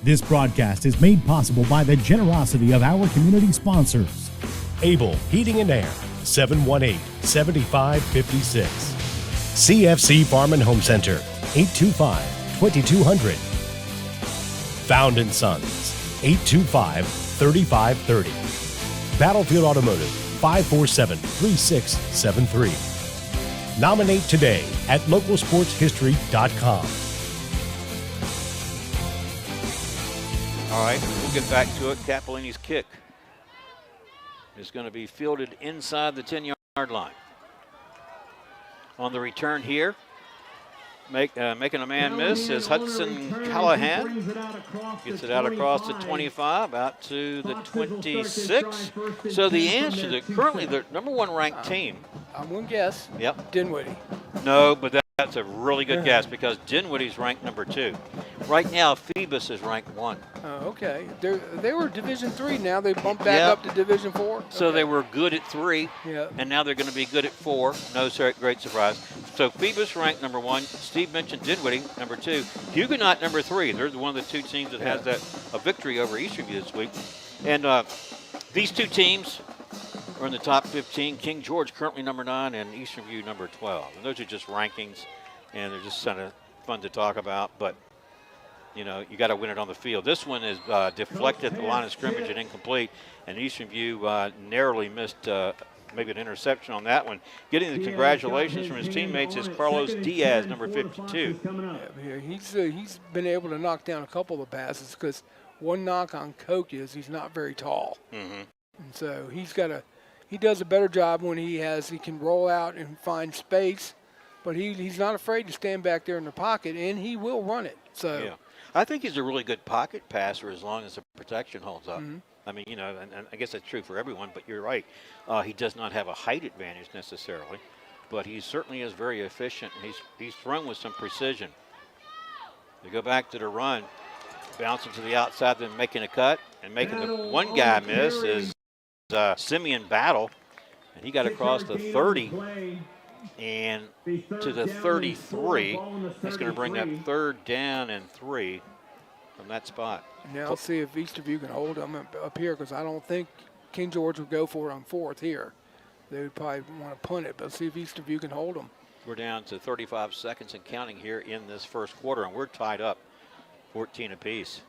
This broadcast is made possible by the generosity of our community sponsors. Able Heating and Air, 718-7556. CFC Farm and Home Center, 825-2200. Found & Sons, 825-3530. Battlefield Automotive, 547-3673. Nominate today at localsportshistory.com. All right, we'll get back to it. Capolini's kick is going to be fielded inside the 10-yard line. On the return here, making a man miss is Hudson Callahan. Gets it out across the 25, out to the 26. So the answer that currently the number 1 ranked team. I'm going to guess. Yep. Dinwiddie. No, but that's a really good guess because Dinwiddie's ranked number 2. Right now, Phoebus is ranked 1. Oh, okay. They were Division III. Now they bumped back up to Division IV. So they were good at 3, and now they're going to be good at 4. No great surprise. So Phoebus ranked number 1. Steve mentioned Dinwiddie, number 2. Huguenot, number 3. They're one of the 2 teams that has a victory over Eastern View this week. And these 2 teams are in the top 15. King George currently number 9 and Eastern View number 12. And those are just rankings, and they're just kind of fun to talk about. But you got to win it on the field. This one is deflected at the line of scrimmage and incomplete, and Eastern View narrowly missed maybe an interception on that one. Getting the congratulations from his teammates is Carlos Diaz, number 52. Yeah, he's been able to knock down a couple of passes because one knock on Koch is he's not very tall. Mm-hmm. And so he does a better job when he can roll out and find space, but he's not afraid to stand back there in the pocket, and he will run it. So. Yeah. I think he's a really good pocket passer as long as the protection holds up. Mm-hmm. I mean, you know, and I guess that's true for everyone, but you're right. He does not have a height advantage necessarily, but he certainly is very efficient. He's thrown with some precision. They go back to the run, bouncing to the outside, then making a cut, and making the one guy miss is Simeon Battle, and he got across the 30 and to the 33. That's going to bring up 3rd down and 3 from that spot. Now let's see if Eastern View can hold them up here, because I don't think King George would go for it on 4th here. They would probably want to punt it, but see if Eastern View can hold them. We're down to 35 seconds and counting here in this first quarter, and we're tied up 14 apiece.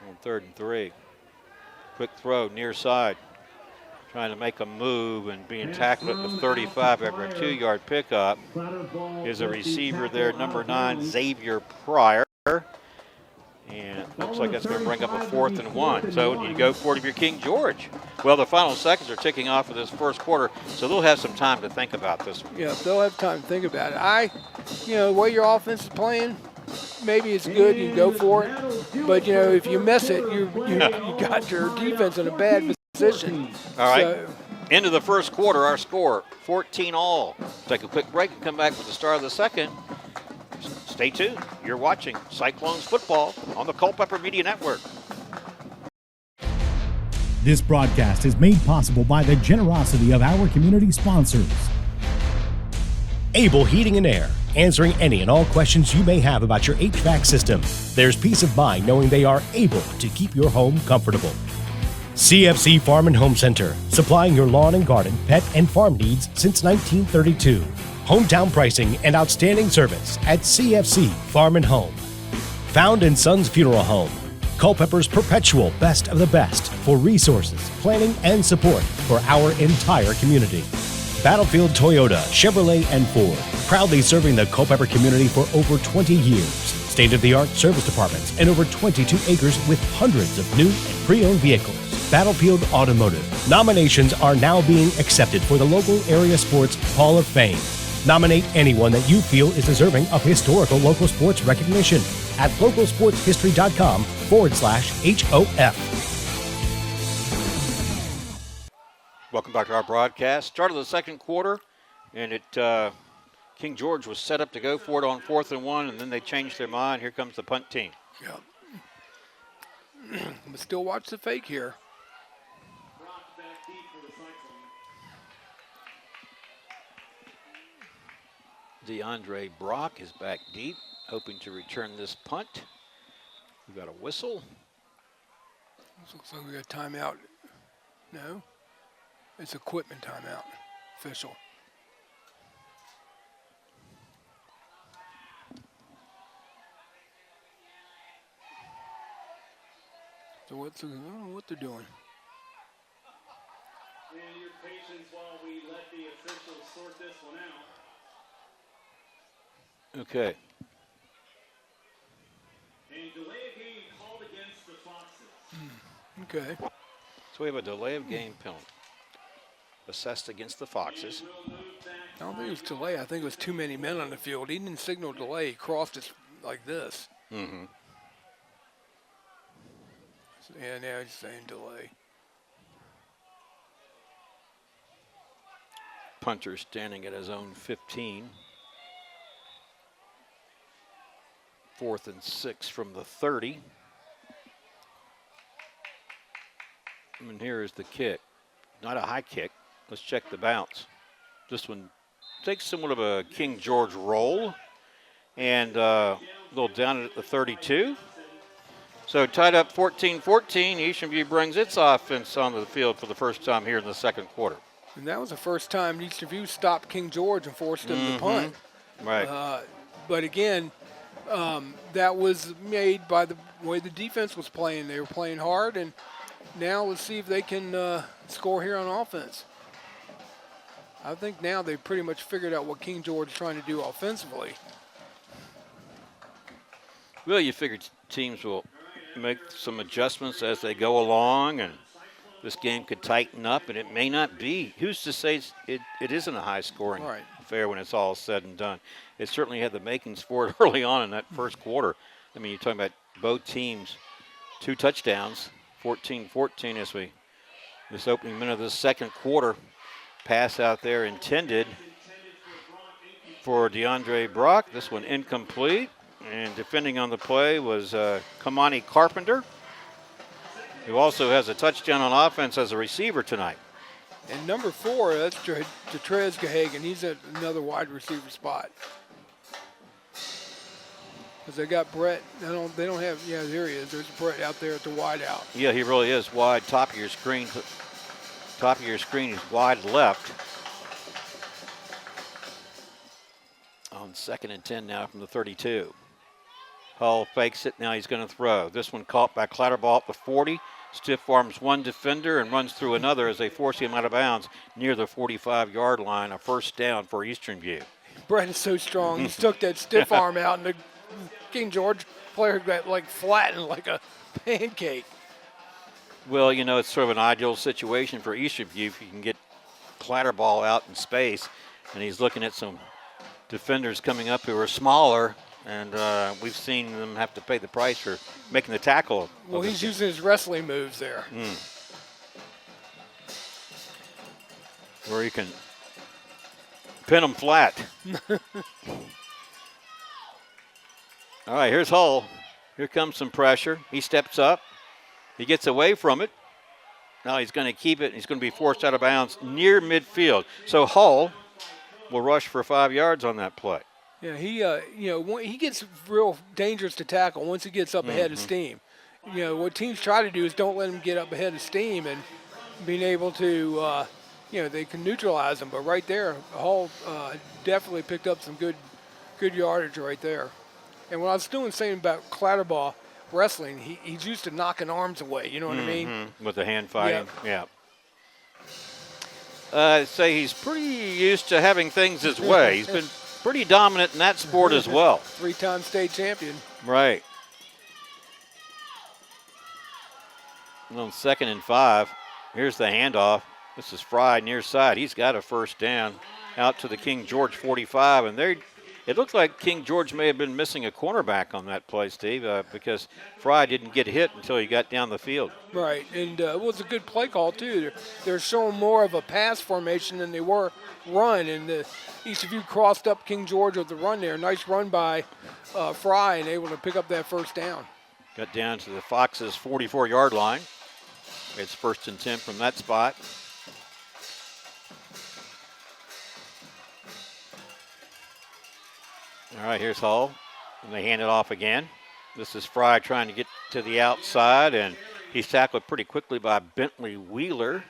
On 3rd and 3. Quick throw near side. Trying to make a move and being tackled at the 35 after a 2-yard pickup is a receiver there, number 9, Xavier Pryor. And it looks like that's going to bring up a 4th and 1. So you go for it if you're King George. Well, the final seconds are ticking off of this first quarter, so they'll have some time to think about this one. Yeah, they'll have time to think about it. The way your offense is playing, maybe it's good, you can go for it. But, if you miss it, you got your defense in a bad position. All right. End of the first quarter, our score, 14-all. Take a quick break and come back with the start of the second. Stay tuned. You're watching Cyclones football on the Culpeper Media Network. This broadcast is made possible by the generosity of our community sponsors. Able Heating and Air, answering any and all questions you may have about your HVAC system. There's peace of mind knowing they are able to keep your home comfortable. CFC Farm and Home Center, supplying your lawn and garden, pet, and farm needs since 1932. Hometown pricing and outstanding service at CFC Farm and Home. Found in Sons Funeral Home, Culpeper's perpetual best of the best for resources, planning, and support for our entire community. Battlefield Toyota, Chevrolet, and Ford, proudly serving the Culpeper community for over 20 years. State-of-the-art service departments and over 22 acres with hundreds of new and pre-owned vehicles. Battlefield Automotive. Nominations are now being accepted for the local area sports Hall of Fame. Nominate anyone that you feel is deserving of historical local sports recognition at localsportshistory.com/HOF. Welcome back to our broadcast. Start of the second quarter, and King George was set up to go for it on 4th and 1, and then they changed their mind. Here comes the punt team. Yeah. But still watch the fake here. DeAndre Brock is back deep, hoping to return this punt. We got a whistle. This looks like we got a timeout. No, it's equipment timeout. Official. So I don't know what they're doing. And your patience while we let the officials sort this one out. Okay. And delay of game called against the Foxes. Okay. So we have a delay of game penalty assessed against the Foxes. I don't think it was delay. I think it was too many men on the field. He didn't signal delay. He crossed it like this. Mm-hmm. Yeah, now he's saying delay. Punter standing at his own 15. 4th and 6 from the 30. And here is the kick. Not a high kick. Let's check the bounce. This one takes somewhat of a King George roll. And a little down at the 32. So tied up 14-14. Eastern View brings its offense onto the field for the first time here in the second quarter. And that was the first time Eastern View stopped King George and forced him to punt. Right. But again, that was made by the way the defense was playing. They were playing hard, and now let's see if they can score here on offense. I think now they've pretty much figured out what King George is trying to do offensively. Well, you figured teams will make some adjustments as they go along, and this game could tighten up, and it may not be. Who's to say it isn't a high-scoring affair when it's all said and done? It certainly had the makings for it early on in that first quarter. I mean, you're talking about both teams, 2 touchdowns, 14-14 as we this opening minute of the second quarter. Pass out there intended for DeAndre Brock. This one incomplete. And defending on the play was Kamani Carpenter, who also has a touchdown on offense as a receiver tonight. And number 4, that's Detrez Gahagan. He's at another wide receiver spot. Because they got Brett. They don't have, yeah, there he is. There's Brett out there at the wide out. Yeah, he really is wide. Top of your screen is wide left. On 2nd and 10 now from the 32. Hull fakes it. Now he's going to throw. This one caught by Clatterball at the 40. Stiff arms one defender and runs through another as they force him out of bounds near the 45-yard line. A first down for Eastern View. Brett is so strong. He took that stiff arm out, and the King George player got like flattened like a pancake. Well, you know, it's sort of an ideal situation for Eastern View if you can get Clatterball out in space, and he's looking at some defenders coming up who are smaller, and we've seen them have to pay the price for making the tackle. Well, he's using his wrestling moves there. Where you can pin them flat. All right, here's Hull. Here comes some pressure. He steps up. He gets away from it. Now he's going to keep it. He's going to be forced out of bounds near midfield. So Hull will rush for 5 yards on that play. Yeah, he gets real dangerous to tackle once he gets up ahead of steam. You know, what teams try to do is don't let him get up ahead of steam and being able to, they can neutralize him. But right there, Hull definitely picked up some good yardage right there. And what I was saying about Clatterball wrestling, he's used to knocking arms away. You know what I mean? With the hand fighting, yeah. I'd say he's pretty used to having things his way. He's been pretty dominant in that sport as well. 3-time state champion. Right. And on 2nd and 5, here's the handoff. This is Fry near side. He's got a first down out to the King George 45, and it looks like King George may have been missing a cornerback on that play, Steve, because Fry didn't get hit until he got down the field. Right, and it was a good play call, too. They're showing more of a pass formation than they were run, and the Eastern View crossed up King George with the run there. Nice run by Fry and able to pick up that first down. Got down to the Fox's 44-yard line. It's 1st and 10 from that spot. All right, here's Hull, and they hand it off again. This is Fry trying to get to the outside, and he's tackled pretty quickly by Bentley Wheeler.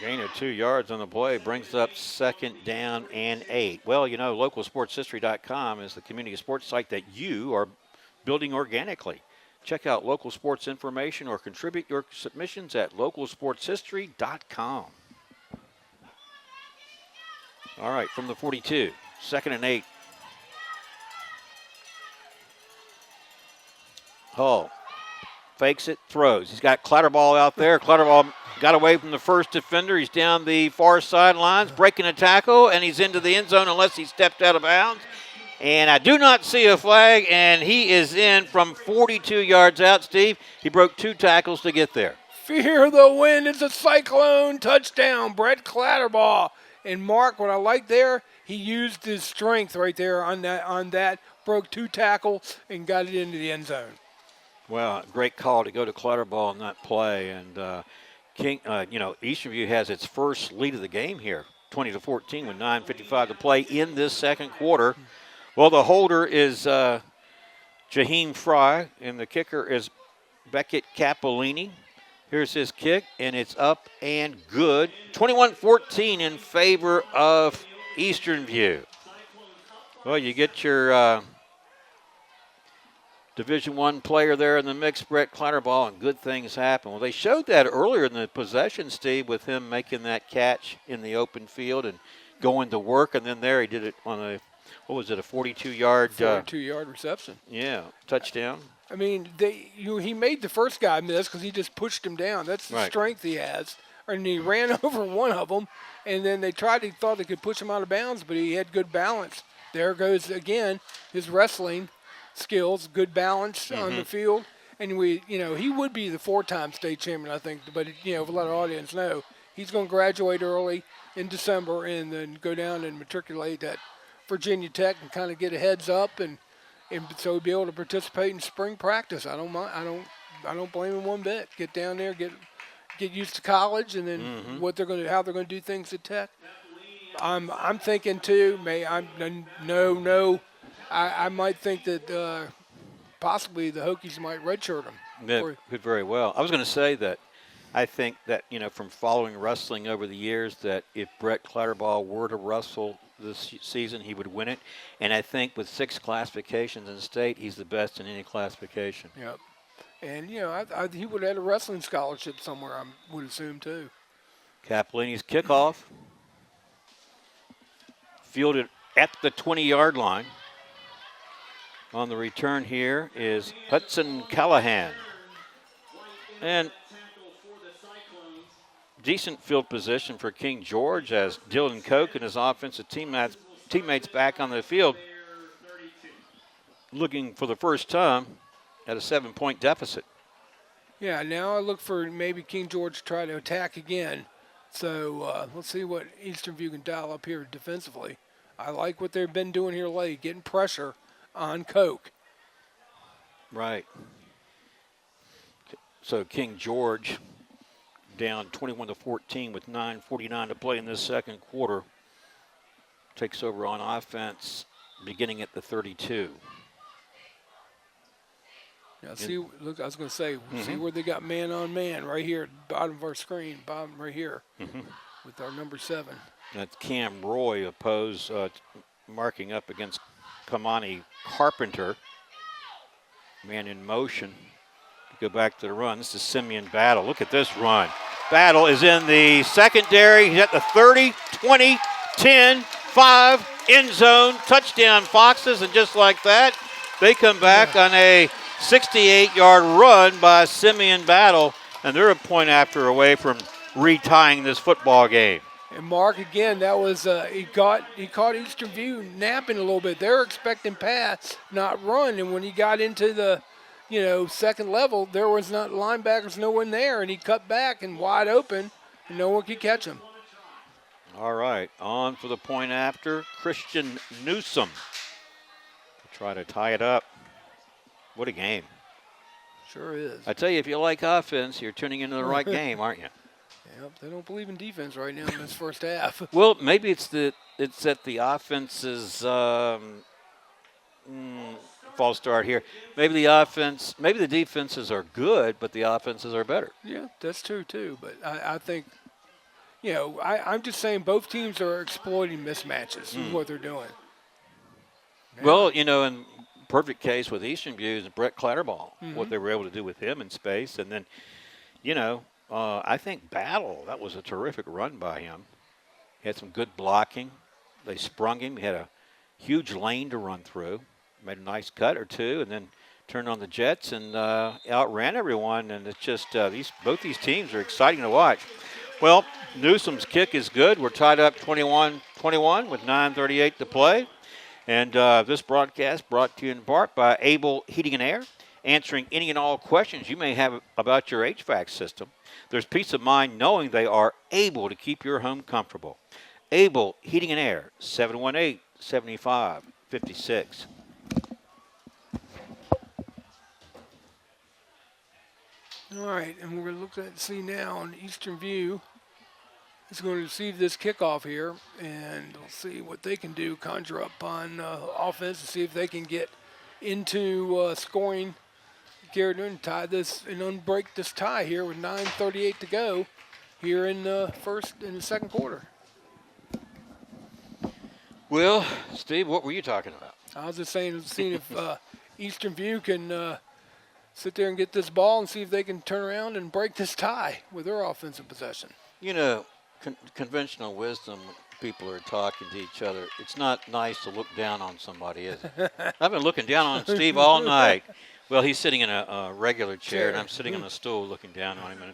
Gain of 2 yards on the play brings up 2nd down and 8. Well, you know, localsportshistory.com is the community sports site that you are building organically. Check out local sports information or contribute your submissions at localsportshistory.com. All right, from the 42, 2nd and 8. Hull fakes it, throws. He's got Clatterball out there. Clatterball got away from the first defender. He's down the far sidelines, breaking a tackle, and he's into the end zone unless he stepped out of bounds. And I do not see a flag, and he is in from 42 yards out, Steve. He broke 2 tackles to get there. Fear the wind. It's a Cyclone touchdown. Brett Clatterball. And Mark, what I like there, he used his strength right there on that, broke 2 tackles and got it into the end zone. Well, great call to go to Clatterball on that play. And Eastern View has its first lead of the game here, 20-14 with 9:55 to play in this second quarter. Well, the holder is Jaheim Fry, and the kicker is Beckett Capolini. Here's his kick, and it's up and good. 21-14 in favor of Eastern View. Well, you get your Division I player there in the mix, Brett Clatterball, and good things happen. Well, they showed that earlier in the possession, Steve, with him making that catch in the open field and going to work, and then there he did it on a 42-yard 42-yard reception. Yeah, touchdown. I mean, he made the first guy miss because he just pushed him down. That's the strength he has. And he ran over one of them, and then they thought they could push him out of bounds, but he had good balance. There goes, again, his wrestling skills, good balance on the field. And he would be the 4-time state champion, I think, but, let our audience know. He's going to graduate early in December and then go down and matriculate at Virginia Tech and kind of get a heads up and so be able to participate in spring practice. I don't mind. I don't blame him one bit. Get down there, get used to college, and then how they're going to do things at Tech. I'm thinking too. I might think that possibly the Hokies might redshirt him. Yeah, could very well. I was going to say that I think that from following wrestling over the years, that if Brett Clatterball were to wrestle this season, he would win it. And I think with 6 classifications in state, he's the best in any classification. Yep. And, he would have had a wrestling scholarship somewhere, I would assume, too. Cappellini's kickoff. Fielded at the 20-yard line. On the return here is Hudson Callahan. And decent field position for King George as Dylan Koch and his offensive teammates back on the field, looking for the first time at a 7-point deficit. Yeah, now I look for maybe King George to try to attack again. So let's see what Eastern View can dial up here defensively. I like what they've been doing here late, getting pressure on Koch. Right. So King George down 21-14 with 9:49 to play in this second quarter. Takes over on offense beginning at the 32. Now look, I was going to say, see where they got man-on-man right here at the bottom of our screen, bottom right here with our number 7. That's Cam Roy opposed, marking up against Kamani Carpenter. Man in motion. Go back to the run. This is Simeon Battle. Look at this run. Battle is in the secondary. He's at the 30, 20, 10, 5, end zone, touchdown Foxes, and just like that, they come back on a 68-yard run by Simeon Battle, and they're a point after away from retying this football game. And Mark, again, that was he caught Eastern View napping a little bit. They're expecting pass, not run, and when he got into the second level, there was not linebackers, no one there, and he cut back and wide open, and no one could catch him. All right, on for the point after, Christian Newsom. Try to tie it up. What a game. Sure is. I tell you, if you like offense, you're tuning into the right game, aren't you? Yep, they don't believe in defense right now in this first half. Well, maybe it's at the offense's false start here. Maybe the defenses are good, but the offenses are better. Yeah, that's true too. But I think, I'm just saying both teams are exploiting mismatches is what they're doing. Yeah. Well, in perfect case with Eastern View is Brett Clatterball, what they were able to do with him in space. And then, I think Battle, that was a terrific run by him. He had some good blocking. They sprung him. He had a huge lane to run through. Made a nice cut or two, and then turned on the jets and outran everyone. And it's just both these teams are exciting to watch. Well, Newsom's kick is good. We're tied up 21-21 with 9:38 to play. And this broadcast brought to you in part by Able Heating and Air, answering any and all questions you may have about your HVAC system. There's peace of mind knowing they are able to keep your home comfortable. Able Heating and Air, 718-7556. All right, and we're going to see now on Eastern View is going to receive this kickoff here, and we'll see what they can do, conjure up on offense, and see if they can get into scoring character and tie this and unbreak this tie here with 9:38 to go here in the second quarter. Well, Steve, what were you talking about? I was just seeing if Eastern View can sit there and get this ball and see if they can turn around and break this tie with their offensive possession. Conventional wisdom, people are talking to each other. It's not nice to look down on somebody, is it? I've been looking down on Steve all night. Well, he's sitting in a regular chair, and I'm sitting on a stool looking down on him. And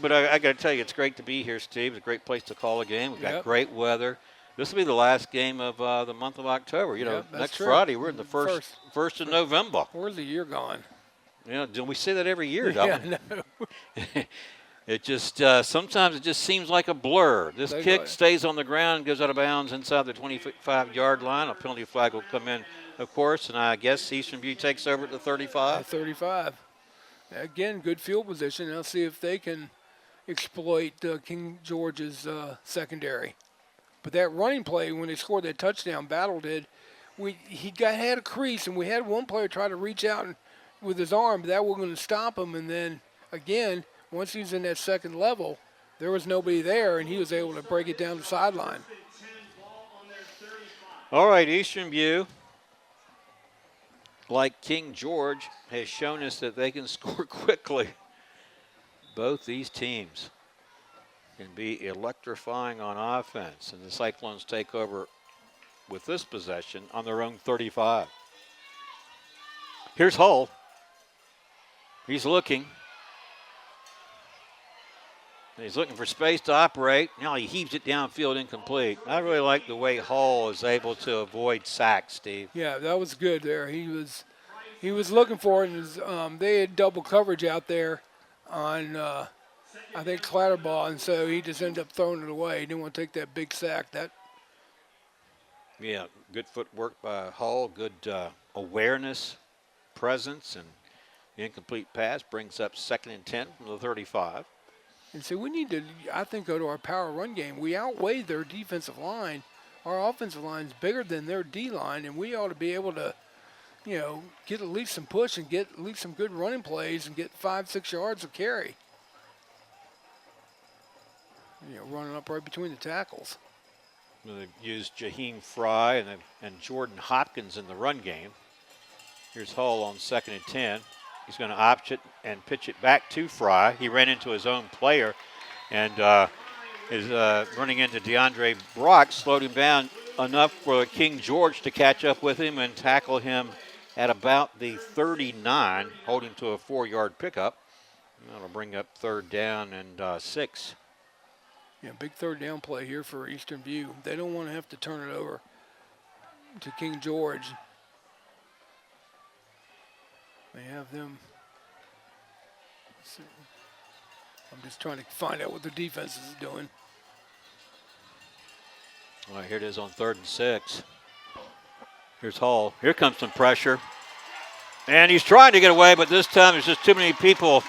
but I got to tell you, it's great to be here, Steve. It's a great place to call a game. We've got great weather. This will be the last game of the month of October. You know, next Friday we're in the first of November. Where's the year gone? Yeah, do we say that every year, don't we? No. It just sometimes it just seems like a blur. This kick stays on the ground, goes out of bounds inside the 25-yard line. A penalty flag will come in, of course, and I guess Eastern View takes over at the 35. 35. Again, good field position. I'll see if they can exploit King George's secondary. But that running play, when they scored that touchdown, Battle did, had a crease, and we had one player try to reach out with his arm, but that wasn't going to stop him. And then, again, once he was in that second level, there was nobody there, and he was able to break it down the sideline. All right, Eastern View, like King George, has shown us that they can score quickly. Both these teams can be electrifying on offense, and the Cyclones take over with this possession on their own 35. Here's Hull. He's looking. He's looking for space to operate. Now he heaves it downfield incomplete. I really like the way Hull is able to avoid sacks, Steve. Yeah, that was good there. He was looking for it. And they had double coverage out there on, I think, Clatterball, and so he just ended up throwing it away. He didn't want to take that big sack. Yeah, good footwork by Hull, good awareness, presence, and the incomplete pass brings up 2nd and 10 from the 35. And so we need to, I think, go to our power run game. We outweigh their defensive line. Our offensive line is bigger than their D-line, and we ought to be able to, get at least some push and get at least some good running plays and get 5-6 yards of carry. Running up right between the tackles. They've used Jaheim Fry and Jordan Hopkins in the run game. Here's Hull on 2nd and 10. He's going to opt it and pitch it back to Fry. He ran into his own player and is running into DeAndre Brock, slowed him down enough for King George to catch up with him and tackle him at about the 39, holding to a 4-yard pickup. That'll bring up 3rd down and 6. Yeah, big 3rd down play here for Eastern View. They don't want to have to turn it over to King George. They have them. I'm just trying to find out what the defense is doing. All right, here it is on 3rd and 6. Here's Hull. Here comes some pressure. And he's trying to get away, but this time there's just too many people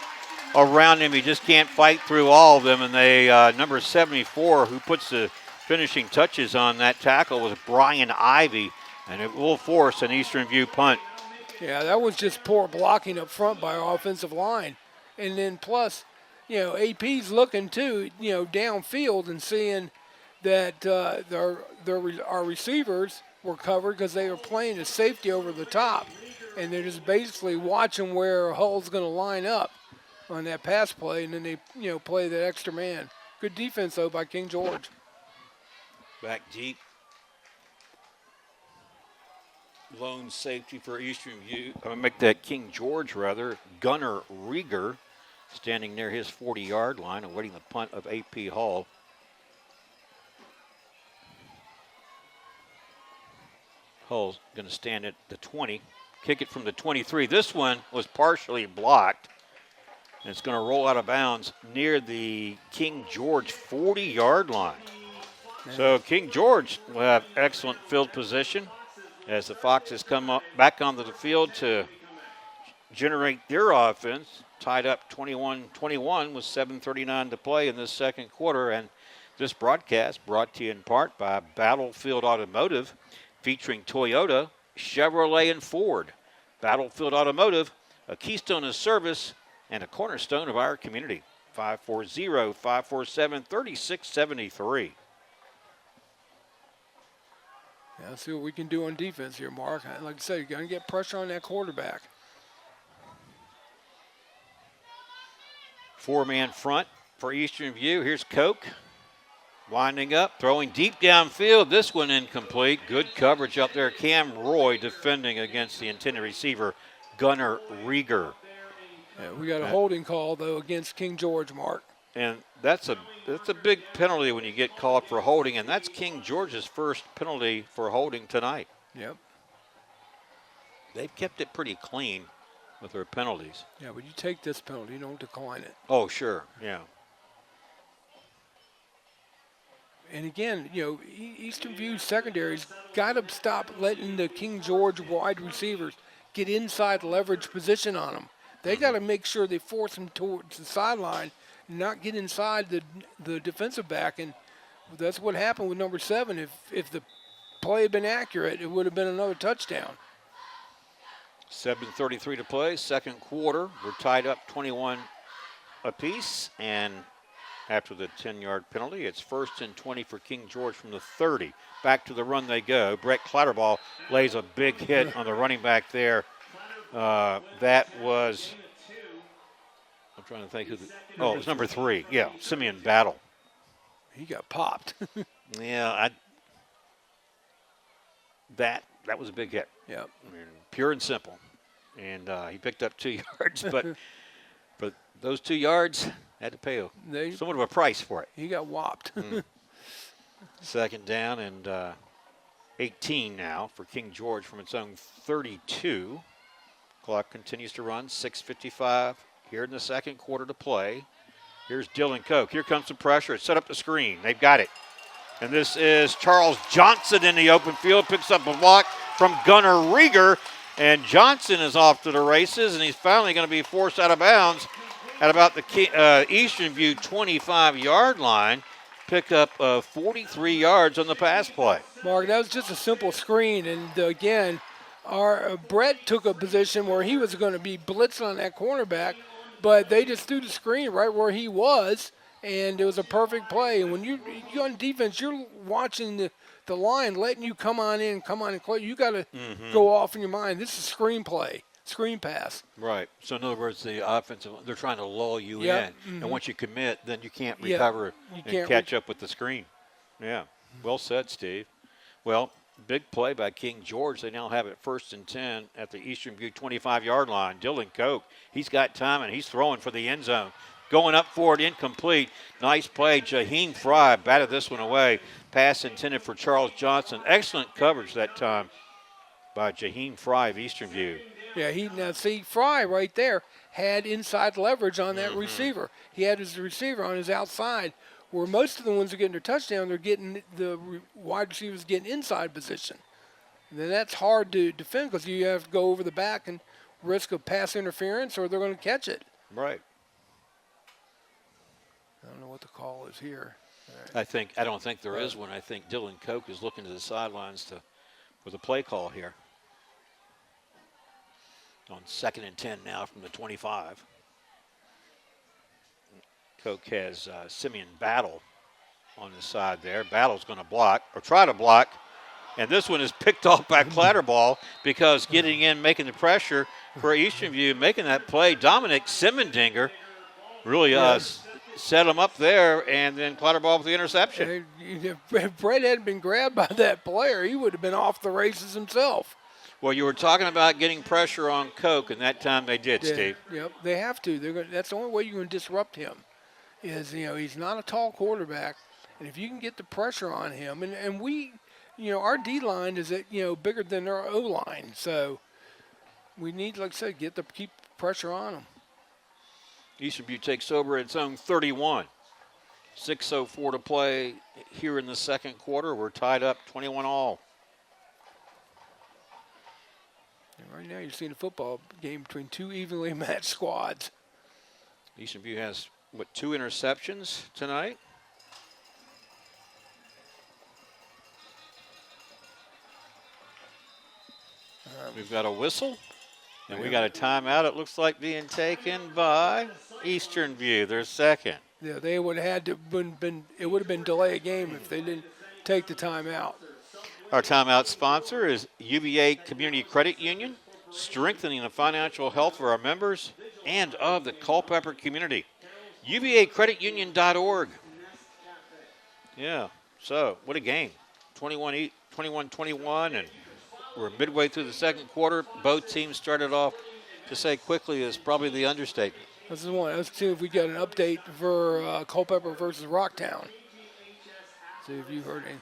around him. He just can't fight through all of them. And they, number 74, who puts the finishing touches on that tackle, was Brian Ivy. And it will force an Eastern View punt. Yeah, that was just poor blocking up front by our offensive line. And then plus, AP's looking too, downfield and seeing that our receivers were covered because they were playing a safety over the top. And they're just basically watching where Hull's going to line up on that pass play, and then they, play that extra man. Good defense, though, by King George. Back deep. Lone safety for Eastern View. I'm going to make that King George, rather. Gunnar Rieger standing near his 40-yard line, awaiting the punt of AP Hull. Hull's going to stand at the 20. Kick it from the 23. This one was partially blocked. And it's going to roll out of bounds near the King George 40-yard line. So King George will have excellent field position as the Foxes come up back onto the field to generate their offense. Tied up 21-21 with 7:39 to play in this second quarter. And this broadcast brought to you in part by Battlefield Automotive, featuring Toyota, Chevrolet, and Ford. Battlefield Automotive, a keystone of service and a cornerstone of our community. 540-547-3673. Yeah, let's see what we can do on defense here, Mark. Like I said, you're going to get pressure on that quarterback. 4-man front for Eastern View. Here's Koch. Winding up, throwing deep downfield. This one incomplete. Good coverage up there. Cam Roy defending against the intended receiver, Gunnar Rieger. Yeah, we got a holding call, though, against King George, Mark. And that's a big penalty when you get called for holding, and that's King George's first penalty for holding tonight. Yep. They've kept it pretty clean with their penalties. Yeah, but you take this penalty, you don't decline it. Oh, sure, yeah. And again, Eastern View secondary's got to stop letting the King George wide receivers get inside leverage position on them. They got to make sure they force them towards the sideline and not get inside the defensive back. And that's what happened with number 7. If the play had been accurate, it would have been another touchdown. 7:33 to play, second quarter. We're tied up 21 apiece, and after the 10-yard penalty, it's 1st and 20 for King George from the 30. Back to the run they go. Brett Clatterball lays a big hit on the running back there. That was, I'm trying to think who it was number 3. Yeah, Simeon Battle. He got popped. Yeah, that was a big hit. Yep. I mean, pure and simple. And he picked up 2 yards, but those 2 yards had to pay somewhat of a price for it. He got whopped. Second down and 18 now for King George from its own 32. Clock continues to run, 6:55 here in the second quarter to play. Here's Dylan Koch. Here comes some pressure. It's set up the screen. They've got it. And this is Charles Johnson in the open field. Picks up a block from Gunnar Rieger. And Johnson is off to the races, and he's finally going to be forced out of bounds at about the Eastern View 25-yard line. Pick up 43 yards on the pass play. Mark, that was just a simple screen. And again, our Brett took a position where he was going to be blitzing on that cornerback, but they just threw the screen right where he was, and it was a perfect play. And when you're on defense, you're watching the line letting you come on in, close. You got to go off in your mind. This is screen pass. Right. So in other words, the offensive, they're trying to lull you in, and once you commit, then you can't recover and catch up with the screen. Yeah. Well said, Steve. Well, big play by King George. They now have it 1st and 10 at the Eastern View 25-yard line. Dylan Koch, he's got time, and he's throwing for the end zone. Going up for it, incomplete. Nice play. Jaheim Fry batted this one away. Pass intended for Charles Johnson. Excellent coverage that time by Jaheim Fry of Eastern View. Yeah, Fry right there had inside leverage on that receiver. He had his receiver on his outside, where most of the ones are getting their touchdown, they're getting the wide receivers getting inside position. And then that's hard to defend because you have to go over the back and risk of pass interference, or they're going to catch it. Right. I don't know what the call is here. Right. I don't think there is one. I think Dylan Koch is looking to the sidelines with a play call here. On 2nd and 10 now from the 25. Koch has Simeon Battle on the side there. Battle's going to block, or try to block. And this one is picked off by Clatterball because getting in, making the pressure for Eastern View, making that play. Dominic Simmendinger really set him up there, and then Clatterball with the interception. If Brett hadn't been grabbed by that player, he would have been off the races himself. Well, you were talking about getting pressure on Koch, and that time they did, Steve. Yep, they have to. That's the only way you're going to disrupt him. He's not a tall quarterback, and if you can get the pressure on him, and we, our D line is bigger than our O line, so we need, like I said, keep pressure on him. Eastern View takes over its own 31. 6:04 to play here in the second quarter. We're tied up 21-all. Right now, you're seeing a football game between two evenly matched squads. Eastern View has, 2 interceptions tonight? We've got a whistle, and we got a timeout. It looks like being taken by Eastern View, their second. Yeah, they would have had to been. It would have been delay a game if they didn't take the timeout. Our timeout sponsor is UVA Community Credit Union, strengthening the financial health of our members and of the Culpeper community. UVAcreditunion.org. Yeah, so what a game. 21-21, and we're midway through the second quarter. Both teams started off to say quickly is probably the understatement. This is one. Let's see if we got an update for Culpeper versus Rocktown. See if you've heard any.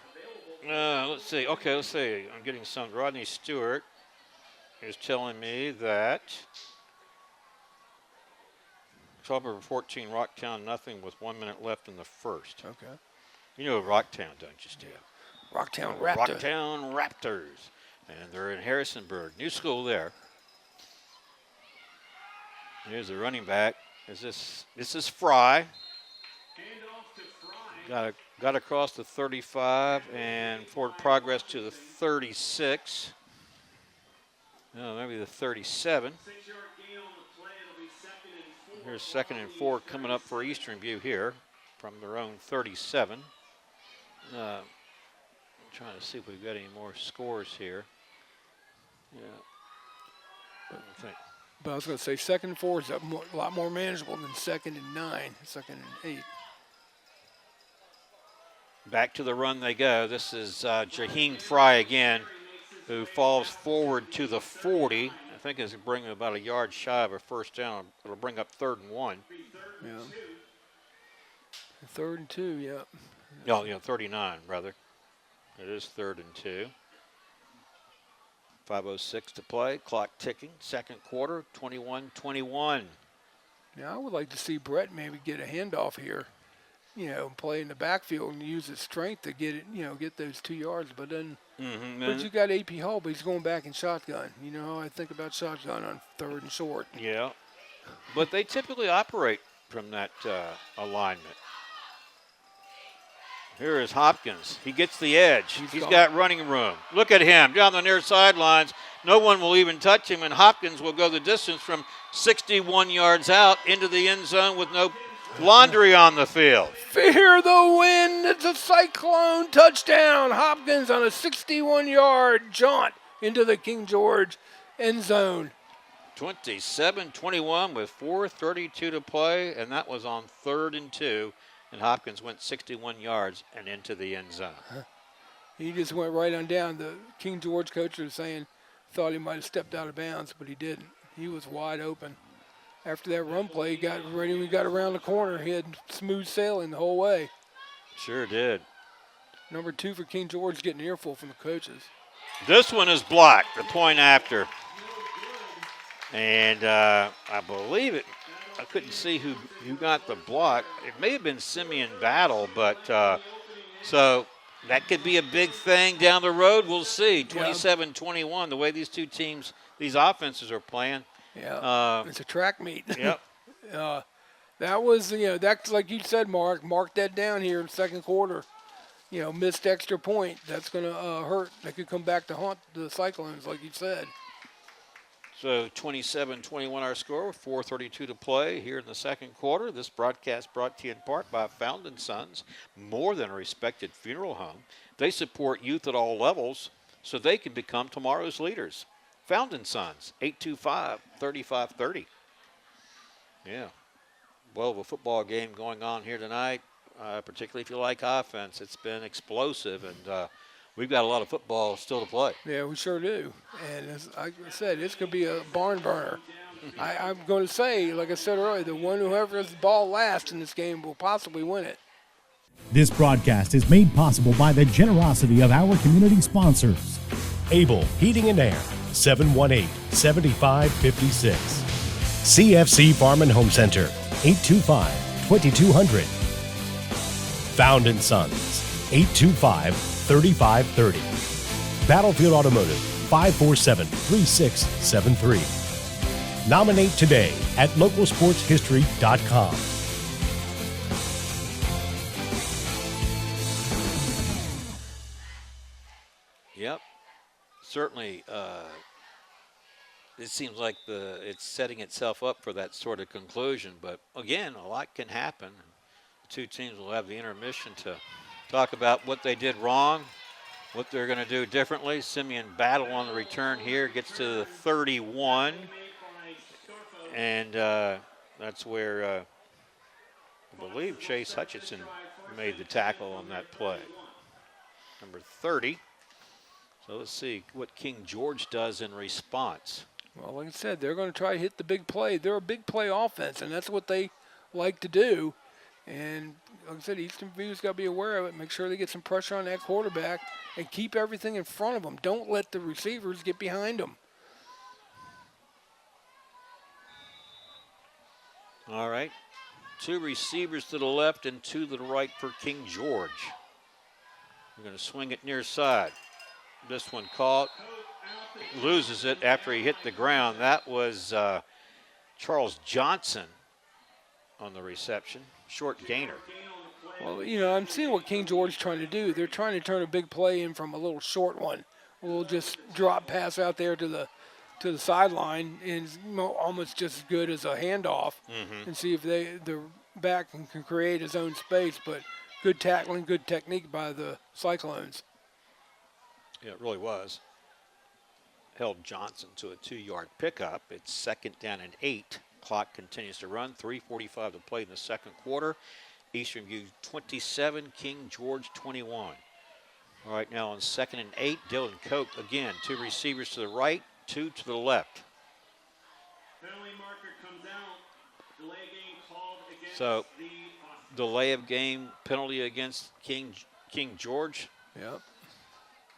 Let's see. Okay, let's see. I'm getting some. Rodney Stewart is telling me that Culpeper 14, Rocktown nothing with 1 minute left in the first. Okay. You know Rocktown, don't you, Steve? Rocktown Raptors. Rocktown Raptors. And they're in Harrisonburg. New school there. Here's the running back. This is Fry. Got across the 35 and forward progress to the 36. No, maybe the 37. Here's 2nd and 4 coming up for Eastern View here from their own 37. I'm trying to see if we've got any more scores here. Yeah. What do you think? But I was going to say 2nd and 4 is a lot more manageable than 2nd and 9, 2nd and 8. Back to the run they go. This is Jaheim Fry again, who falls forward to the 40. I think it's bringing about a yard shy of a first down. It'll bring up 3rd and 1. Yeah. 3rd and 2, yeah. No, 39, rather. It is 3rd and 2. 5:06 to play. Clock ticking. 2nd quarter, 21-21. Now, I would like to see Brett maybe get a handoff here, play in the backfield and use his strength to get it, get those 2 yards. But then, but you got AP Hall, but he's going back in shotgun. You know how I think about shotgun on 3rd and short. Yeah, but they typically operate from that alignment. Here is Hopkins. He gets the edge. He's got running room. Look at him down the near sidelines. No one will even touch him, and Hopkins will go the distance from 61 yards out into the end zone with no laundry on the field. Fear the wind. It's a Cyclone touchdown. Hopkins on a 61-yard jaunt into the King George end zone. 27-21 with 4:32 to play, and that was on 3rd and 2. And Hopkins went 61 yards and into the end zone. He just went right on down. The King George coach was saying, thought he might have stepped out of bounds, but he didn't. He was wide open. After that run play, he got ready. We got around the corner. He had smooth sailing the whole way. Sure did. Number 2 for King George getting an earful from the coaches. This one is blocked, the point after. And I believe it. I couldn't see who got the block. It may have been Simeon Battle, but so that could be a big thing down the road. We'll see. 27-21, the way these two teams, these offenses are playing. Yeah, it's a track meet. Yep. That was, that's like you said, mark that down here in 2nd quarter. Missed extra point. That's going to hurt. That could come back to haunt the Cyclones, like you said. So 27-21 our score, 4:32 to play here in the 2nd quarter. This broadcast brought to you in part by Found & Sons, more than a respected funeral home. They support youth at all levels so they can become tomorrow's leaders. Found & Sons, 825-3530. Yeah, well, of a football game going on here tonight, particularly if you like offense. It's been explosive, and we've got a lot of football still to play. Yeah, we sure do. And as I said, it's going to be a barn burner. I'm going to say, like I said earlier, whoever has the ball last in this game will possibly win it. This broadcast is made possible by the generosity of our community sponsors. Able Heating and Air, 718-7556. CFC Farm and Home Center, 825-2200. Found & Sons, 825-3530. Battlefield Automotive, 547-3673. Nominate today at localsportshistory.com. Yep, certainly. It seems like it's setting itself up for that sort of conclusion. But again, a lot can happen. The two teams will have the intermission to talk about what they did wrong, what they're going to do differently. Simeon Battle on the return here gets to the 31, and that's where I believe Chase Hutchinson made the tackle on that play. Number 30. So let's see what King George does in response. Well, like I said, they're going to try to hit the big play. They're a big play offense, and that's what they like to do. And like I said, Eastern View's got to be aware of it. Make sure they get some pressure on that quarterback and keep everything in front of them. Don't let the receivers get behind them. All right. 2 receivers to the left and 2 to the right for King George. We're going to swing it near side. This one caught. Loses it after he hit the ground. That was Charles Johnson on the reception. Short gainer. Well, you know, I'm seeing what King George is trying to do. They're trying to turn a big play in from a little short one. We'll just drop pass out there to the sideline, and it's almost just as good as a handoff, and see if the back can create his own space. But good tackling, good technique by the Cyclones. Yeah, it really was. Held Johnson to a 2-yard pickup. It's 2nd down and 8. Clock continues to run. 3:45 to play in the second quarter. Eastern View 27, King George 21. All right, now on 2nd and 8, Dylan Koch again. 2 receivers to the right, 2 to the left. Penalty marker comes out. Delay game called against So, the delay of game penalty against King George. Yep.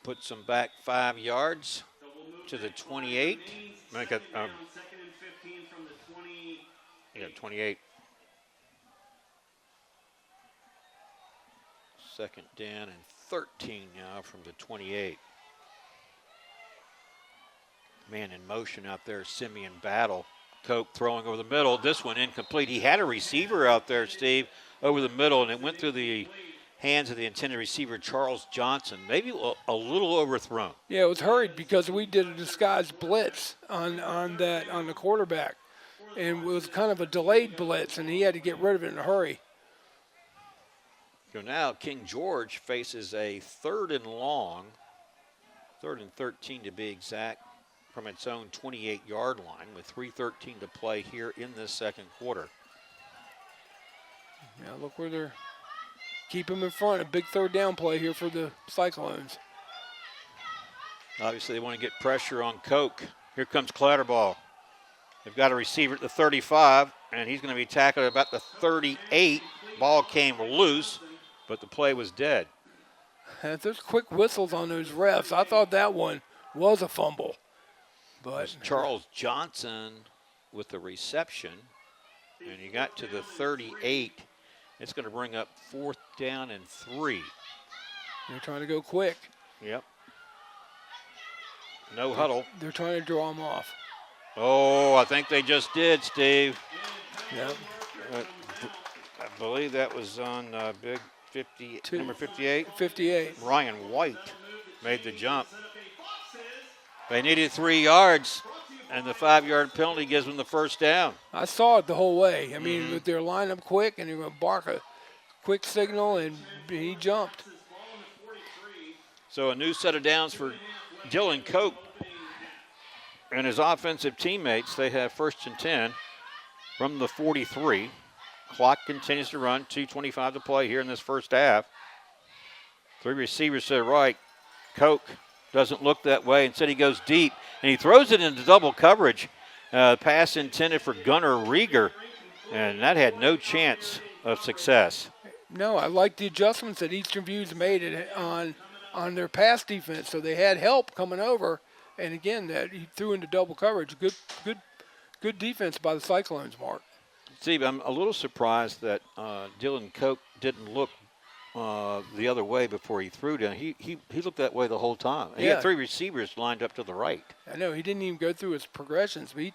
Puts them back 5 yards to the 28. Make it, 2nd and 15 from the 20. yeah, 28. 2nd down and 13 now from the 28. Man in motion out there, Simeon Battle. Koch throwing over the middle. This one incomplete. He had a receiver out there, Steve, over the middle, and it went through the hands of the intended receiver, Charles Johnson. Maybe a little overthrown. Yeah, it was hurried because we did a disguised blitz on the quarterback, and it was kind of a delayed blitz, and he had to get rid of it in a hurry. So now King George faces a 3rd and long, 3rd and 13 to be exact, from its own 28-yard line with 3:13 to play here in this second quarter. Yeah, look where they're keep him in front. A big 3rd down play here for the Cyclones. Obviously, they want to get pressure on Koch. Here comes Clatterball. They've got a receiver at the 35, and he's going to be tackled about the 38. Ball came loose, but the play was dead. And there's quick whistles on those refs. I thought that one was a fumble. But Charles Johnson with the reception, and he got to the 38. It's going to bring up 4th down and 3. they're trying to go quick. Yep. No huddle. They're trying to draw him off. Oh, I think they just did, Steve. Yep. I believe that was on big 50, number 58. 58. Ryan White made the jump. They needed 3 yards, and the 5-yard penalty gives them the 1st down. I saw it the whole way. I mean, with their lineup quick, and they're going to bark a quick signal, and he jumped. So a new set of downs for Dylan Koch and his offensive teammates. They have 1st and 10 from the 43. Clock continues to run. 2:25 to play here in this first half. 3 receivers to the right. Koch doesn't look that way. Instead, he goes deep, and he throws it into double coverage. Pass intended for Gunnar Rieger, and that had no chance of success. No, I like the adjustments that Eastern View's made it on their pass defense. So they had help coming over, and again, that he threw into double coverage. Good defense by the Cyclones, Mark. Steve, I'm a little surprised that Dylan Koch didn't look the other way before he threw down. He looked that way the whole time. He had 3 receivers lined up to the right. I know he didn't even go through his progressions, but he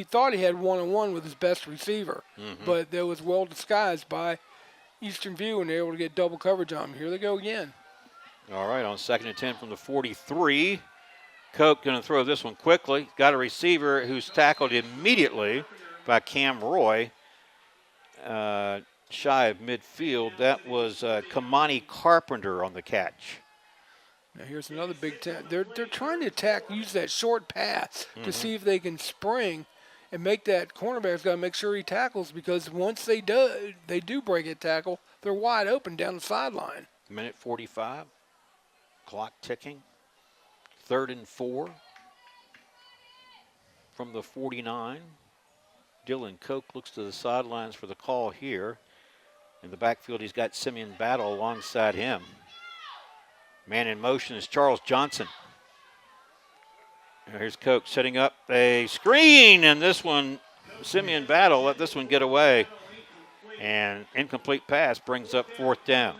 thought he had one-on-one with his best receiver, but that was well disguised by Eastern View, and they were able to get double coverage on him. Here they go again. All right, on 2nd and 10 from the 43. Koch going to throw this one quickly. Got a receiver who's tackled immediately by Cam Roy. Shy of midfield. That was Kamani Carpenter on the catch. Now here's another big they're trying to use that short pass to see if they can spring and make that cornerback's got to make sure he tackles, because once they do break a tackle, they're wide open down the sideline. Minute 45. Clock ticking. 3rd and 4. from the 49. Dylan Koch looks to the sidelines for the call here. In the backfield, he's got Simeon Battle alongside him. Man in motion is Charles Johnson. Here's Koch setting up a screen, and this one, Simeon Battle let this one get away. And incomplete pass brings up 4th down.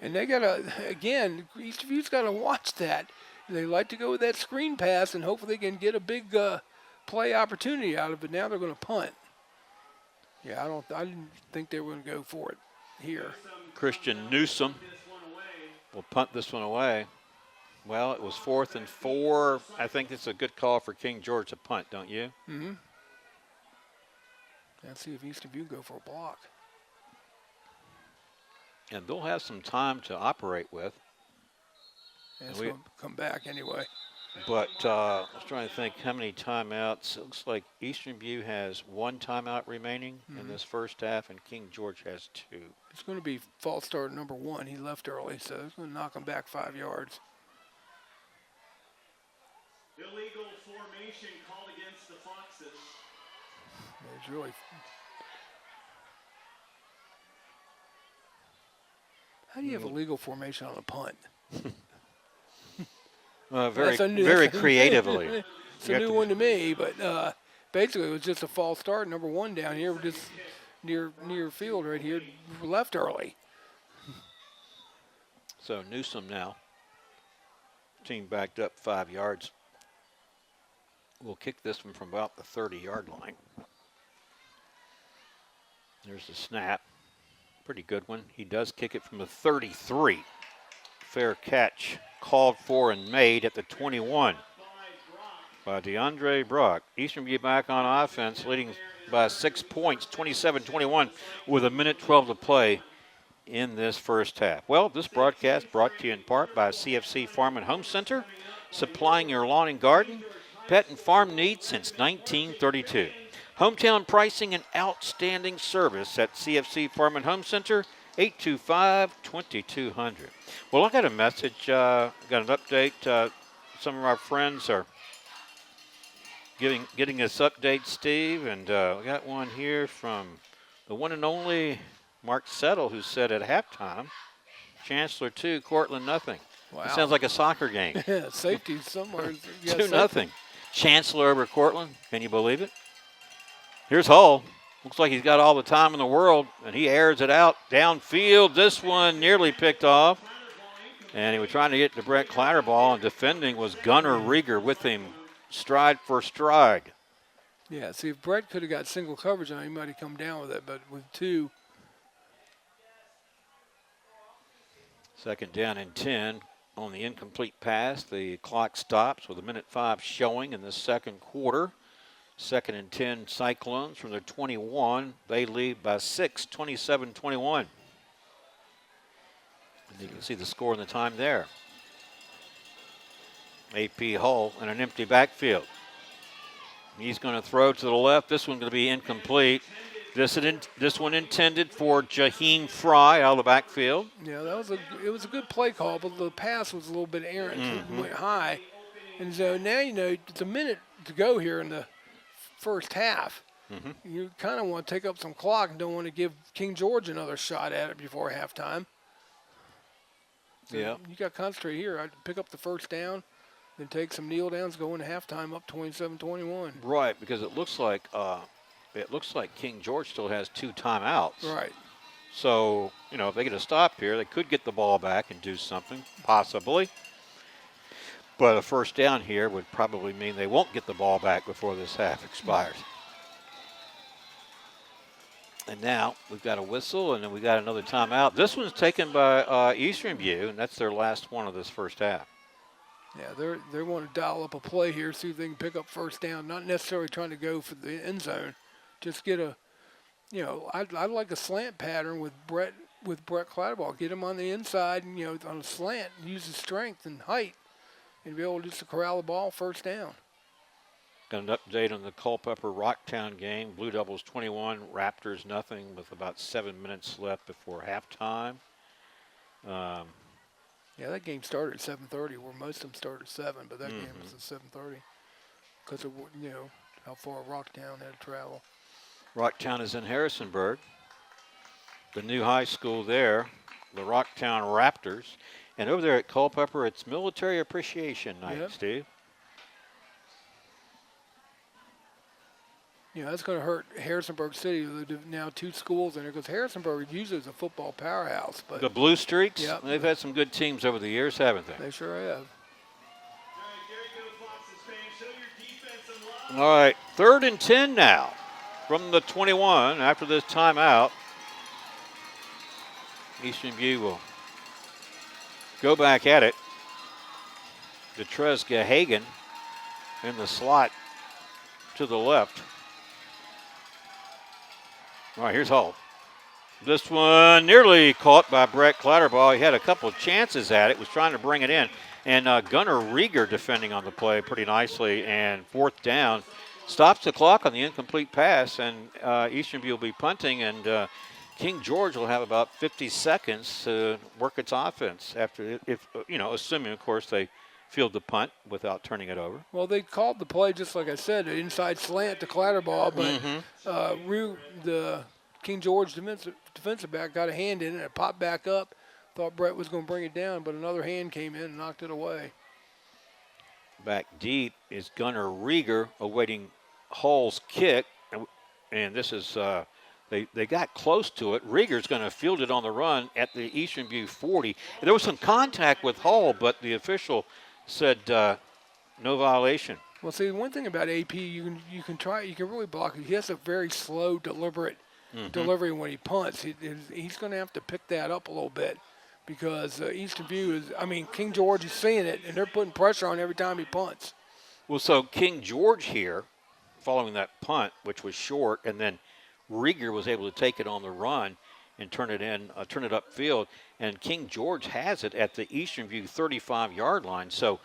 And they got to, again, Eastern View's got to watch that. They like to go with that screen pass and hopefully they can get a big play opportunity out of it. Now they're going to punt. Yeah, I didn't think they were going to go for it here. Christian Newsom will punt this one away. Well, it was 4th and 4. I think it's a good call for King George to punt, don't you? Mm-hmm. Let's see if Eastern View go for a block. And they'll have some time to operate with. And it's going to come back anyway. But I was trying to think how many timeouts. It looks like Eastern View has 1 timeout remaining in this first half, and King George has 2. It's going to be false start number 1. He left early, so it's going to knock him back 5 yards. Illegal formation called against the Foxes. It's really. How do you have a legal formation on a punt? Very creatively. It's a new one to me, but basically it was just a false start. Number 1 down here, just near field right here, left early. So Newsom now. Team backed up 5 yards. We'll kick this one from about the 30-yard line. There's the snap. Pretty good one. He does kick it from the 33. Fair catch called for and made at the 21 by DeAndre Brock. Eastern View back on offense, leading by 6 points, 27-21, with 1:12 to play in this first half. Well, this broadcast brought to you in part by CFC Farm and Home Center, supplying your lawn and garden, pet and farm needs since 1932. Hometown pricing and outstanding service at CFC Farm and Home Center, 825-2200. Well, I got a message, got an update. Some of our friends are getting us updates, Steve, and we got one here from the one and only Mark Settle, who said at halftime, Chancellor 2, Cortland nothing. Wow. It sounds like a soccer game. Yeah, safety somewhere. 2-0. Chancellor over Cortland. Can you believe it? Here's Hull. Looks like he's got all the time in the world, and he airs it out downfield. This one nearly picked off. And he was trying to get to Brett Clatterball, and defending was Gunnar Rieger with him stride for stride. Yeah, see, if Brett could have got single coverage on him, he might have come down with it, but with 2. 2nd down and 10 on the incomplete pass. The clock stops with 1:05 showing in the second quarter. 2nd and 10 Cyclones from their 21. They lead by 6, 27-21. And you can see the score and the time there. AP Hull in an empty backfield. He's going to throw to the left. This one's going to be incomplete. This one intended for Jaheim Fry out of the backfield. Yeah, it was a good play call, but the pass was a little bit errant. It went high. And so now, it's a minute to go here in the first half. You kind of want to take up some clock and don't want to give King George another shot at it before halftime. So yeah. You got to concentrate here. I'd pick up the first down, then take some kneel downs, go into halftime up 27-21. Right, because it looks like King George still has 2 timeouts. Right. So, if they get a stop here, they could get the ball back and do something, possibly. But a first down here would probably mean they won't get the ball back before this half expires. And now we've got a whistle, and then we got another timeout. This one's taken by Eastern View, and that's their last one of this first half. Yeah, they want to dial up a play here, see if they can pick up first down. Not necessarily trying to go for the end zone. Just get I'd like a slant pattern with Brett Clatterball. Get him on the inside, and on a slant, use his strength and height, and be able to just corral the ball first down. Got an update on the Culpeper Rocktown game. Blue Devils 21, Raptors nothing, with about 7 minutes left before halftime. Yeah, that game started at 7:30, where most of them start at 7, but that game was at 7:30 because of how far Rocktown had to travel. Rocktown is in Harrisonburg. The new high school there, the Rocktown Raptors. And over there at Culpeper, it's Military Appreciation Night, Yep. Steve. You know, that's going to hurt Harrisonburg City. There's now 2 schools in there because Harrisonburg usually is a football powerhouse. But The Blue Streaks, Yep. they've had some good teams over the years, haven't they? they sure have. All right, there you go, Foxes fans. Show your defense some love. All right, 3rd and 10 now from the 21 after this timeout. Eastern View will go back at it. Detreska Hagen in the slot to the left. All right, here's Hull. This one nearly caught by Brett Clatterball. He had a couple of chances at it, was trying to bring it in. And Gunnar Rieger defending on the play pretty nicely. And 4th down, stops the clock on the incomplete pass. And Eastern View will be punting. And King George will have about 50 seconds to work its offense after, assuming, of course, they field the punt without turning it over. Well, they called the play just like I said, an inside slant to Clatterball, but the King George defensive back got a hand in it. It popped back up. Thought Brett was going to bring it down, but another hand came in and knocked it away. Back deep is Gunnar Rieger awaiting Hull's kick, and this is they got close to it. Rieger's going to field it on the run at the Eastern View 40. There was some contact with Hull, but the official said no violation. Well, see, one thing about AP, you can really block it. He has a very slow, deliberate delivery when he punts. He's going to have to pick that up a little bit because Eastern View King George is seeing it, and they're putting pressure on every time he punts. Well, so King George here, following that punt, which was short, and then Rieger was able to take it on the run and turn it upfield. And King George has it at the Eastern View 35-yard line. So,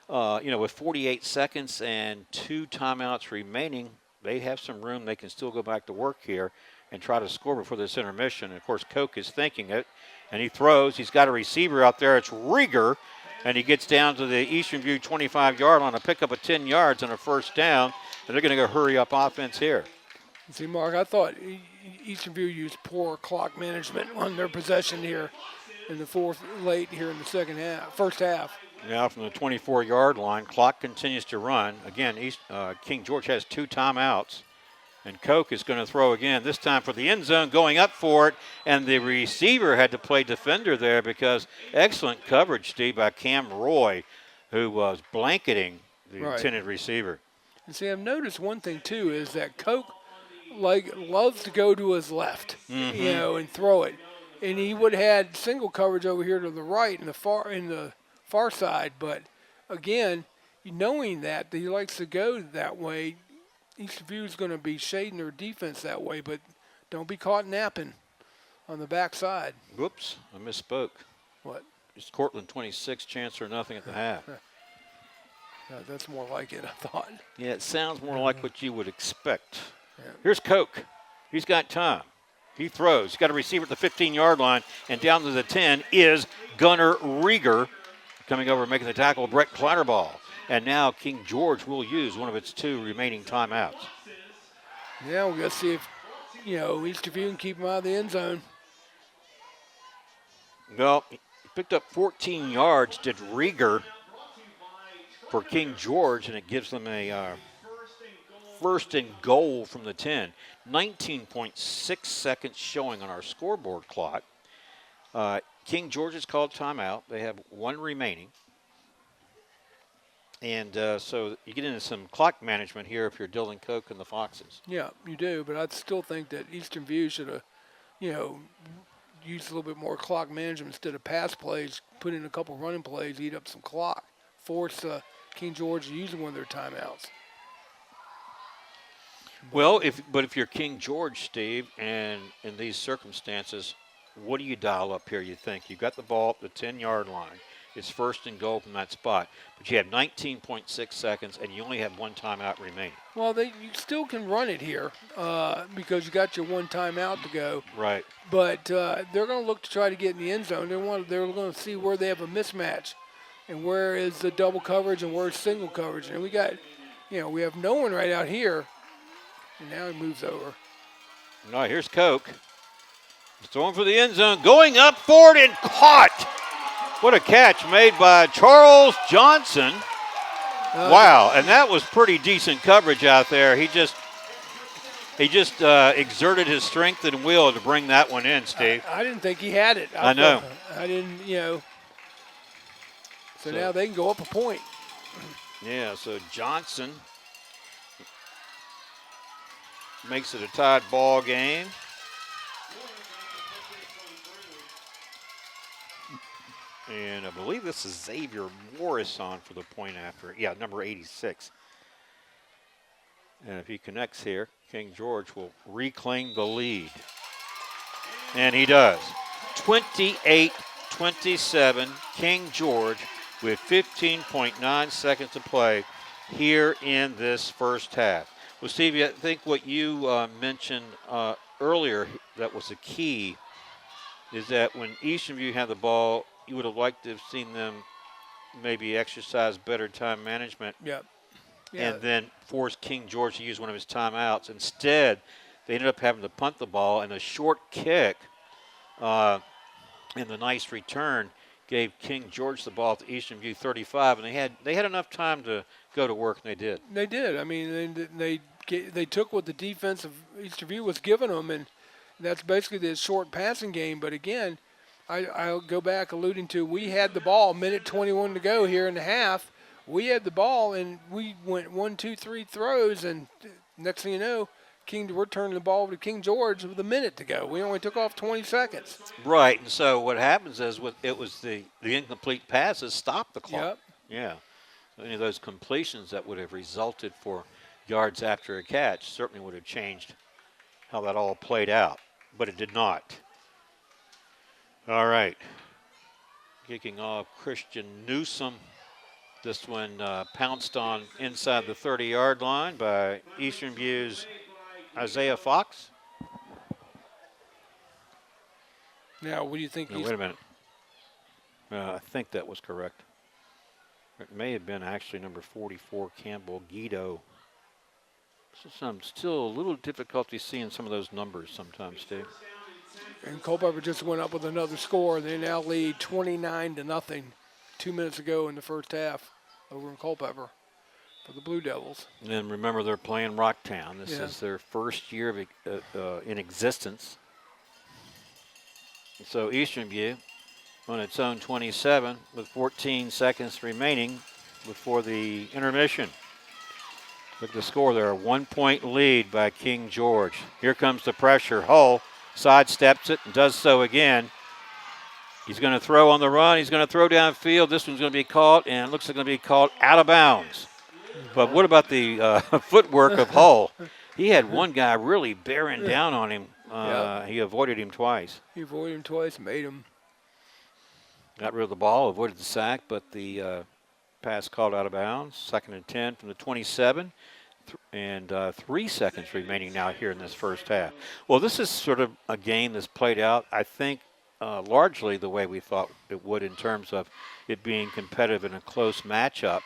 with 48 seconds and 2 timeouts remaining, they have some room. They can still go back to work here and try to score before this intermission. And, of course, Koch is thinking it, and he throws. He's got a receiver out there. It's Rieger, and he gets down to the Eastern View 25-yard line to pick up a 10 yards and a 1st down. And they're going to go hurry-up offense here. See, Mark, I thought Eastern View used poor clock management on their possession here in the late here in the first half. Now from the 24-yard line, clock continues to run. Again, King George has 2 timeouts, and Koch is going to throw again, this time for the end zone, going up for it, and the receiver had to play defender there because excellent coverage, Steve, by Cam Roy, who was blanketing the intended receiver. And see, I've noticed one thing, too, is that Koch loves to go to his left, and throw it. And he would have had single coverage over here to the right in the far side. But again, knowing that he likes to go that way, Eastern View is going to be shading their defense that way. But don't be caught napping on the backside. Whoops, I misspoke. What? It's Cortland 26, Chancellor nothing at the half. That's more like it, I thought. Yeah, it sounds more like what you would expect. Yeah. Here's Koch. He's got time. He throws. He's got a receiver at the 15-yard line, and down to the 10 is Gunnar Rieger coming over and making the tackle, Brett Clatterball. And now King George will use one of its 2 remaining timeouts. Yeah, we're going to see if, Eastern View can keep him out of the end zone. Well, he picked up 14 yards, did Rieger, for King George, and it gives them a 1st and goal from the 10. 19.6 seconds showing on our scoreboard clock. King George has called timeout. They have 1 remaining. And so you get into some clock management here if you're Dylan Koch and the Foxes. Yeah, you do, but I still think that Eastern View should have, used a little bit more clock management instead of pass plays, put in a couple running plays, eat up some clock, force King George to use one of their timeouts. Well, if you're King George, Steve, and in these circumstances, what do you dial up here, you think? You've got the ball at the 10-yard line. It's 1st and goal from that spot. But you have 19.6 seconds, and you only have 1 timeout remaining. Well, you still can run it here because you got your 1 timeout to go. Right. But they're going to look to try to get in the end zone. They're going to see where they have a mismatch and where is the double coverage and where is single coverage. And we got we have no one right out here. And now he moves over. All right, here's Koch. He's throwing for the end zone, going up for it and caught. What a catch made by Charles Johnson. Wow, and that was pretty decent coverage out there. He just exerted his strength and will to bring that one in, Steve. I didn't think he had it. I know. I didn't, So now they can go up a point. Yeah, so Johnson makes it a tied ball game. And I believe this is Xavier Morris on for the point after. Yeah, number 86. And if he connects here, King George will reclaim the lead. And he does. 28-27, King George with 15.9 seconds to play here in this first half. Well, Stevie, I think what you mentioned earlier that was the key is that when Eastern View had the ball, you would have liked to have seen them maybe exercise better time management. Yeah. And then force King George to use one of his timeouts. Instead, they ended up having to punt the ball, and a short kick and the nice return gave King George the ball to Eastern View 35, and they had enough time to go to work, and they did. They did. I mean, they took what the defense of Eastern View was giving them, and that's basically the short passing game. But again, I'll go back alluding to we had the ball, minute 21 to go here in the half. We had the ball, and we went 1, 2, 3 throws, and next thing you know, we're turning the ball over to King George with a minute to go. We only took off 20 seconds. Right, and so what happens is it was the incomplete passes stopped the clock. Yep. Yeah. Any of those completions that would have resulted for yards after a catch certainly would have changed how that all played out, but it did not. All right. Kicking off Christian Newsom. This one pounced on inside the 30-yard line by Eastern View's Isaiah Fox. Now, what do you think? No, wait a minute. I think that was correct. It may have been actually number 44, Campbell Guido. So still a little difficulty seeing some of those numbers sometimes, Steve. And Culpeper just went up with another score. They now lead 29-0 2 minutes ago in the first half over in Culpeper for the Blue Devils. And then remember, they're playing Rocktown. This is their first year in existence. So Eastern View on its own 27 with 14 seconds remaining before the intermission. Look at the score there, a 1-point lead by King George. Here comes the pressure. Hull sidesteps it and does so again. He's going to throw on the run. He's going to throw downfield. This one's going to be caught, and it looks like it's going to be called out of bounds. But what about the footwork of Hull? He had one guy really bearing down on him. He avoided him twice. He avoided him twice, made him. Got rid of the ball, avoided the sack, but the pass called out of bounds. 2nd and 10 from the 27. And 3 seconds remaining now here in this first half. Well, this is sort of a game that's played out, I think, largely the way we thought it would in terms of it being competitive in a close matchup.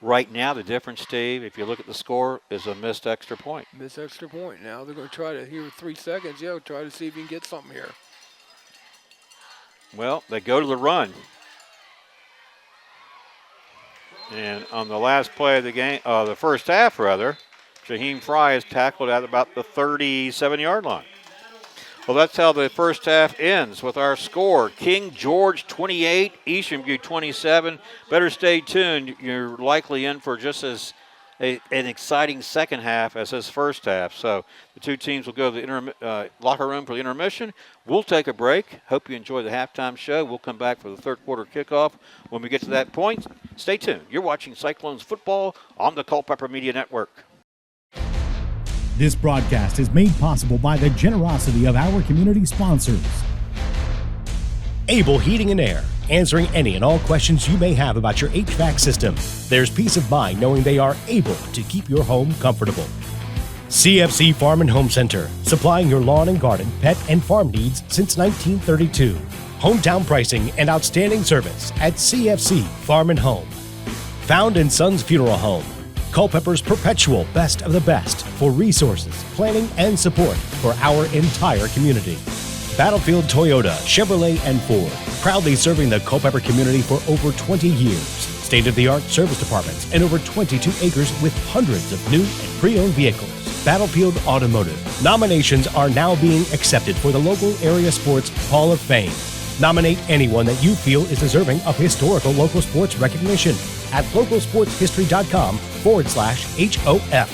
Right now, the difference, Steve, if you look at the score, is a missed extra point. Missed extra point. Now they're going to try to, here with 3 seconds, try to see if you can get something here. Well, they go to the run. And on the last play of the game, the first half, rather, Shaheem Fry is tackled at about the 37-yard line. Well, that's how the first half ends with our score. King George 28, Eastern View 27. Better stay tuned. You're likely in for just as an exciting second half as this first half. So the two teams will go to the locker room for the intermission. We'll take a break. Hope you enjoy the halftime show. We'll come back for the third quarter kickoff. When we get to that point, stay tuned. You're watching Cyclones football on the Culpeper Media Network. This broadcast is made possible by the generosity of our community sponsors. Able Heating and Air, answering any and all questions you may have about your HVAC system. There's peace of mind knowing they are able to keep your home comfortable. CFC Farm and Home Center, supplying your lawn and garden, pet, and farm needs since 1932. Hometown pricing and outstanding service at CFC Farm and Home. Found in Sons Funeral Home. Culpeper's perpetual best of the best for resources, planning, and support for our entire community. Battlefield Toyota, Chevrolet, and Ford, proudly serving the Culpeper community for over 20 years. State-of-the-art service departments and over 22 acres with hundreds of new and pre-owned vehicles. Battlefield Automotive. Nominations are now being accepted for the local area sports Hall of Fame. Nominate anyone that you feel is deserving of historical local sports recognition at localsportshistory.com/HOF.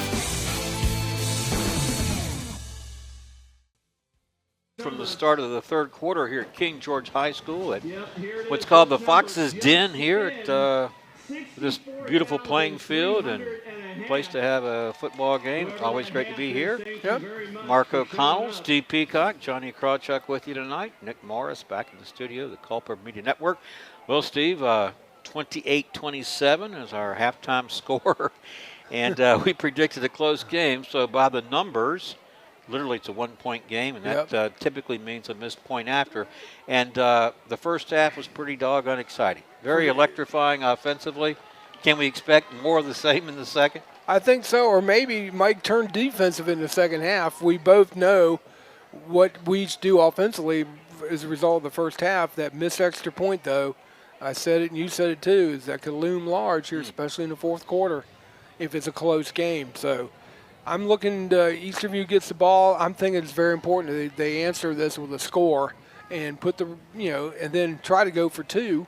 From the start of the third quarter here at King George High School at what's called the Fox's Den here at this beautiful playing field and place to have a football game. It's always great to be here. Yep. Mark O'Connell, Steve Peacock, Johnny Krawchuk with you tonight. Nick Morris back in the studio, the Culper Media Network. Well, Steve, 28-27 is our halftime score. And we predicted a close game. So by the numbers, literally it's a one-point game, and that typically means a missed point after. And the first half was pretty doggone exciting. Very electrifying offensively. Can we expect more of the same in the second? I think so, or maybe Mike turned defensive in the second half. We both know what we do offensively as a result of the first half. That missed extra point, though, I said it and you said it too, is that could loom large here, especially in the fourth quarter if it's a close game. So I'm looking Eastern View gets the ball. I'm thinking it's very important that they answer this with a score and put the, and then try to go for two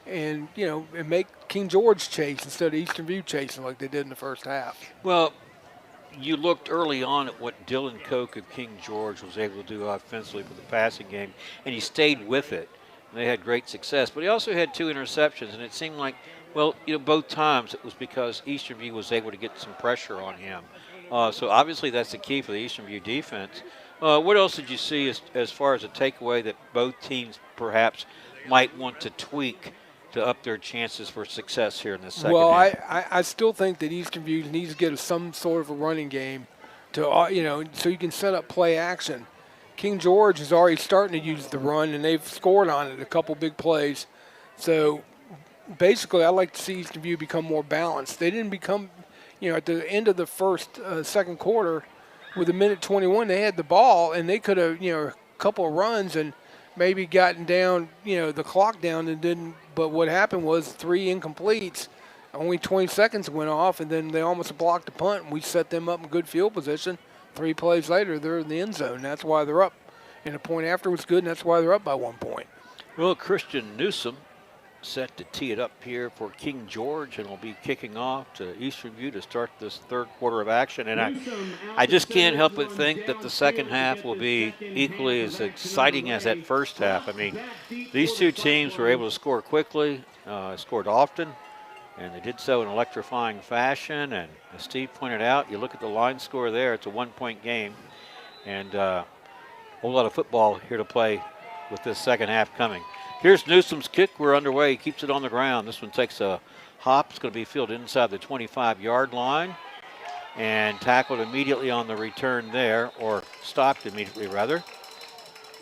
and, and make King George chase instead of Eastern View chasing like they did in the first half. Well, you looked early on at what Dylan Koch of King George was able to do offensively for the passing game, and he stayed with it. And they had great success. But he also had 2 interceptions, and it seemed like, well, both times it was because Eastern View was able to get some pressure on him. So obviously that's the key for the Eastern View defense. What else did you see as far as a takeaway that both teams perhaps might want to tweak to up their chances for success here in the second half? I still think that Eastern View needs to get some sort of a running game to, so you can set up play action. King George is already starting to use the run, and they've scored on it a couple big plays. So basically I'd like to see Eastern View become more balanced. They didn't become, at the end of the second quarter with a minute 21, they had the ball, and they could have, a couple of runs and maybe gotten down, the clock down and didn't. But what happened was 3 incompletes, only 20 seconds went off, and then they almost blocked the punt, and we set them up in good field position. 3 plays later, they're in the end zone. That's why they're up. And the point after was good, and that's why they're up by 1 point. Well, Christian Newsom set to tee it up here for King George, and will be kicking off to Eastern View to start this third quarter of action. And I just can't help but think that the second half will be equally as exciting as that first half. I mean, these two teams were able to score quickly, scored often, and they did so in electrifying fashion. And as Steve pointed out, you look at the line score there, it's a 1-point game. And a whole lot of football here to play with this second half coming. Here's Newsom's kick. We're underway. He keeps it on the ground. This one takes a hop. It's going to be fielded inside the 25-yard line and tackled immediately on the return there, or stopped immediately, rather.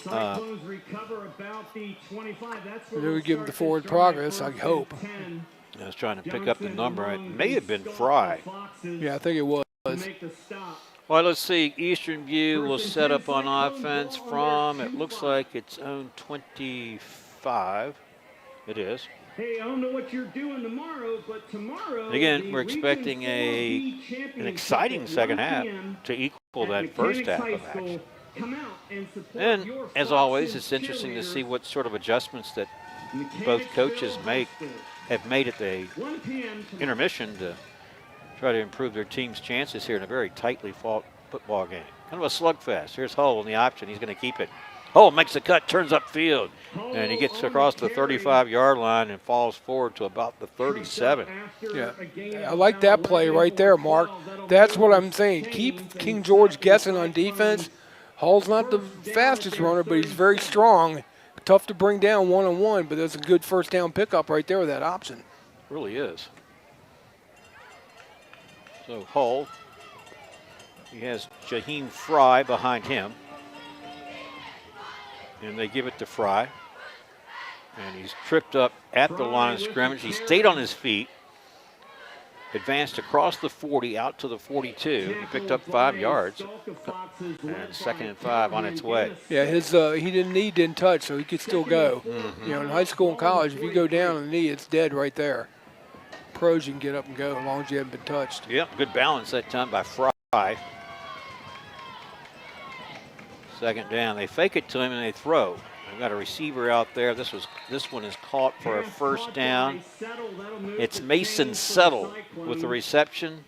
Cyclones recover about the 25. That's where They're we'll give them the start forward this progress, drive. I hope. 10. I was trying to pick up the number. It may have been Fry. Yeah, I think it was. Make the stop. Well, let's see. Eastern View will set up on offense from, it looks like its own 25. It is. Hey, I don't know what you're doing tomorrow, but tomorrow. Again, the we're Region expecting 4B championship an exciting at second 1 half p.m. to equal at that first Mechanics half High of School. action. Come out and support And your as always, Foxes it's interesting to see cheerleaders. what sort of adjustments that Mechanicsville both coaches High School. have made at the 1 p.m. tomorrow. intermission to try to improve their team's chances here in a very tightly fought football game. Kind of a slugfest. Here's Hull in the option. He's going to keep it. Hull makes a cut, turns upfield, and he gets across the 35-yard line and falls forward to about the 37. Yeah, I like that play right there, Mark. That's what I'm saying. Keep King George guessing on defense. Hull's not the fastest runner, but he's very strong. Tough to bring down one-on-one, but that's a good first down pickup right there with that option. Really is. So Hull, he has Jaheim Fry behind him. And they give it to Fry. And he's tripped up at the line of scrimmage. He stayed on his feet. advanced across the 40 out to the 42. He picked up 5 yards. And 2nd and 5 on its way. Yeah, his he didn't touch, so he could still go. You know, in high school and college, if you go down on the knee, it's dead right there. Pros, you can get up and go as long as you haven't been touched. Yep, good balance that time by Fry. 2nd down. They fake it to him and they throw. They've got a receiver out there. This one is caught for a 1st down. It's Mason Settle with the reception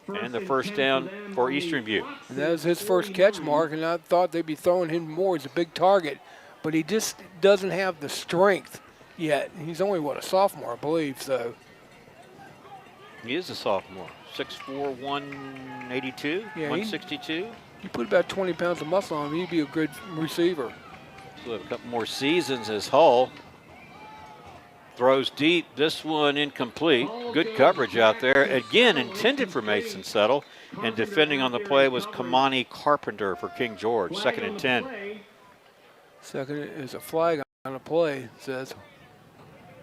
and the 1st down for Eastern View. And that was his first catch, Mark, and I thought they'd be throwing him more. He's a big target, but he just doesn't have the strength yet. He's only, what, a sophomore, I believe, so. He is a sophomore. 6'4", 182, Yeah, 162. You put about 20 pounds of muscle on him, he'd be a good receiver. So a couple more seasons as Hull throws deep. This one incomplete. Good coverage out there. Again, intended for Mason Settle. And defending on the play was Kamani Carpenter for King George. 2nd and 10. Second is a flag on the play. It says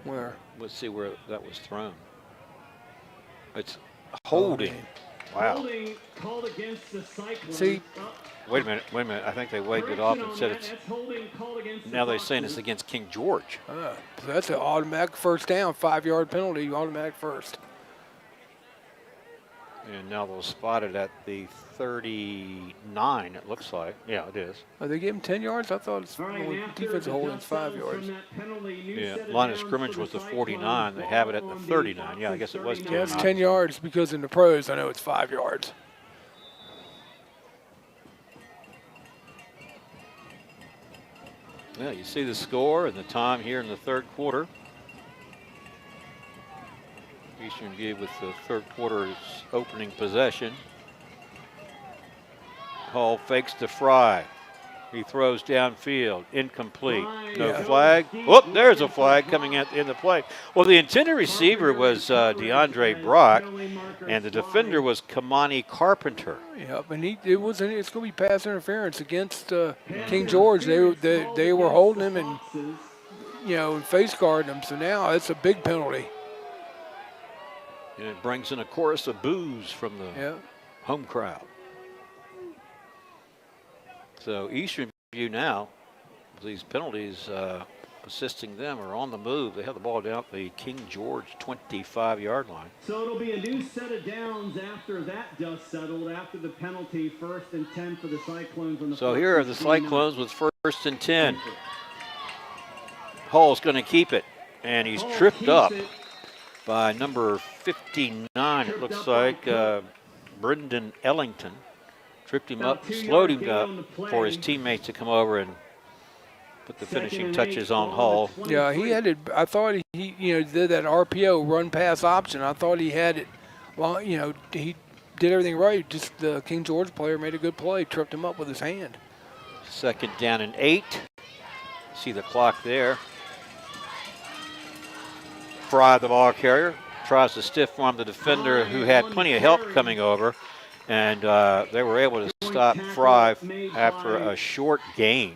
where? Let's see where that was thrown. It's holding. Wow. Called against the Cyclones. See, Wait a minute. I think they waved it off and said it's. Now they're saying it's against King George. so that's an automatic 1st down, 5-yard penalty, automatic first. And now they'll spot it at the 39, it looks like. Yeah, it is. Oh, they gave him 10 yards? I thought it's defensive holding's 5 yards. Yeah, line of scrimmage was the 49. They have it at the 39. Yeah, I guess it was 10. Yeah, it's 10 yards because in the pros, I know it's 5 yards. Yeah, you see the score and the time here in the 3rd quarter. Eastern View with the 3rd quarter's opening possession. Hall fakes to Fry. He throws downfield, incomplete. No flag. Whoop, there's a flag coming in the play. Well, the intended receiver was DeAndre Brock, and the defender was Kamani Carpenter. Yep, and it's going to be pass interference against King George. They were holding him and face guarding him. So now it's a big penalty. And it brings in a chorus of boos from the home crowd. So Eastern View now, these penalties assisting them are on the move. They have the ball down at the King George 25-yard line. So it'll be a new set of downs after that dust settled, after the penalty, 1st and 10 for the Cyclones. On the so here are the Cyclones with 1st and 10. Hall's going to keep it, and he's tripped up by number 59, it looks like, Brendan Ellington. Tripped him up, slowed him up for his teammates to come over and put the finishing touches on Hall. Yeah, he had it. I thought he did that RPO run pass option. I thought he had it. Well, he did everything right. Just the King George player made a good play, tripped him up with his hand. 2nd down and 8. See the clock there. Fry, the ball carrier, tries to stiff arm the defender who had plenty of help coming over. And they were able to stop Fry after a short gain,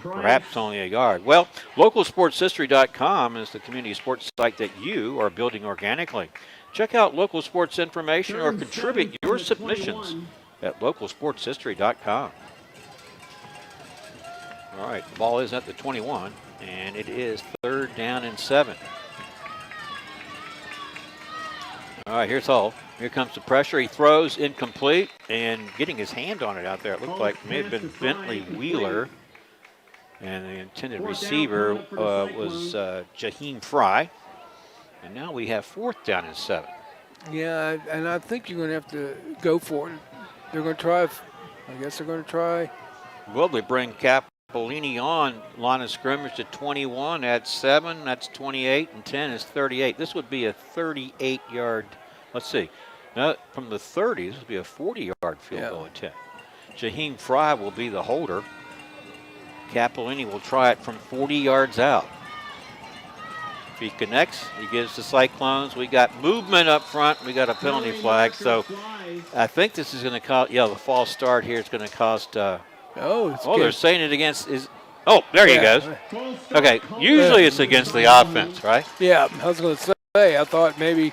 perhaps only a yard. Well, localsportshistory.com is the community sports site that you are building organically. Check out local sports information or contribute your submissions at localsportshistory.com. All right, the ball is at the 21, and it is 3rd down and 7. All right, here's Hull. Here comes the pressure. He throws incomplete and getting his hand on it out there. It looked like it may have been Bentley Wheeler. And the intended receiver was Jaheim Fry. And now we have 4th down and 7. Yeah, and I think you're going to have to go for it. They're going to try. I guess they're going to try. Well, they bring Capolini on line of scrimmage to 21 at 7. That's 28, and 10 is 38. This would be a 38-yard. Let's see. Now, from the 30s, this would be a 40-yard field goal attempt. Jaheim Fry will be the holder. Capolini will try it from 40 yards out. If he connects, he gives the Cyclones. We got movement up front. We got a penalty flag. So I think this is going to cost, the false start here is going to cost. They're saying it against is. Oh, there he goes. Okay, usually it's against the offense, right? Yeah, I was going to say, I thought maybe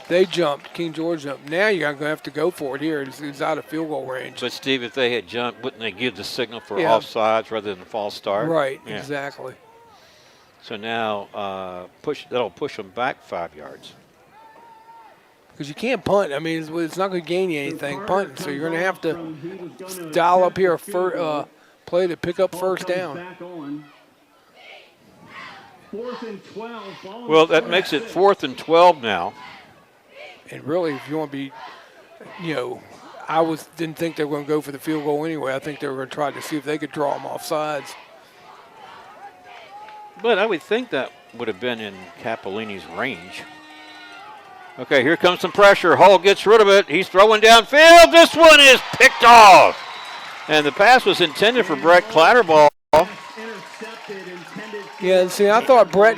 They jumped. King George jumped. Now you're going to have to go for it here. It's out of field goal range. But, Steve, if they had jumped, wouldn't they give the signal for Yeah. offsides rather than a false start? Right, Yeah. exactly. So now that'll push them back 5 yards. Because you can't punt. I mean, it's not going to gain you anything punting. So you're going to have to dial up here a play to pick up first down. Back on. 4th and 12. Well, that makes it 4th and 12 now. And really, if you want to be, I didn't think they were going to go for the field goal anyway. I think they were going to try to see if they could draw them off sides. But I would think that would have been in Capolini's range. Okay, here comes some pressure. Hull gets rid of it. He's throwing downfield. This one is picked off. And the pass was intended for Brett Clatterball. Yeah, see, I thought Brett,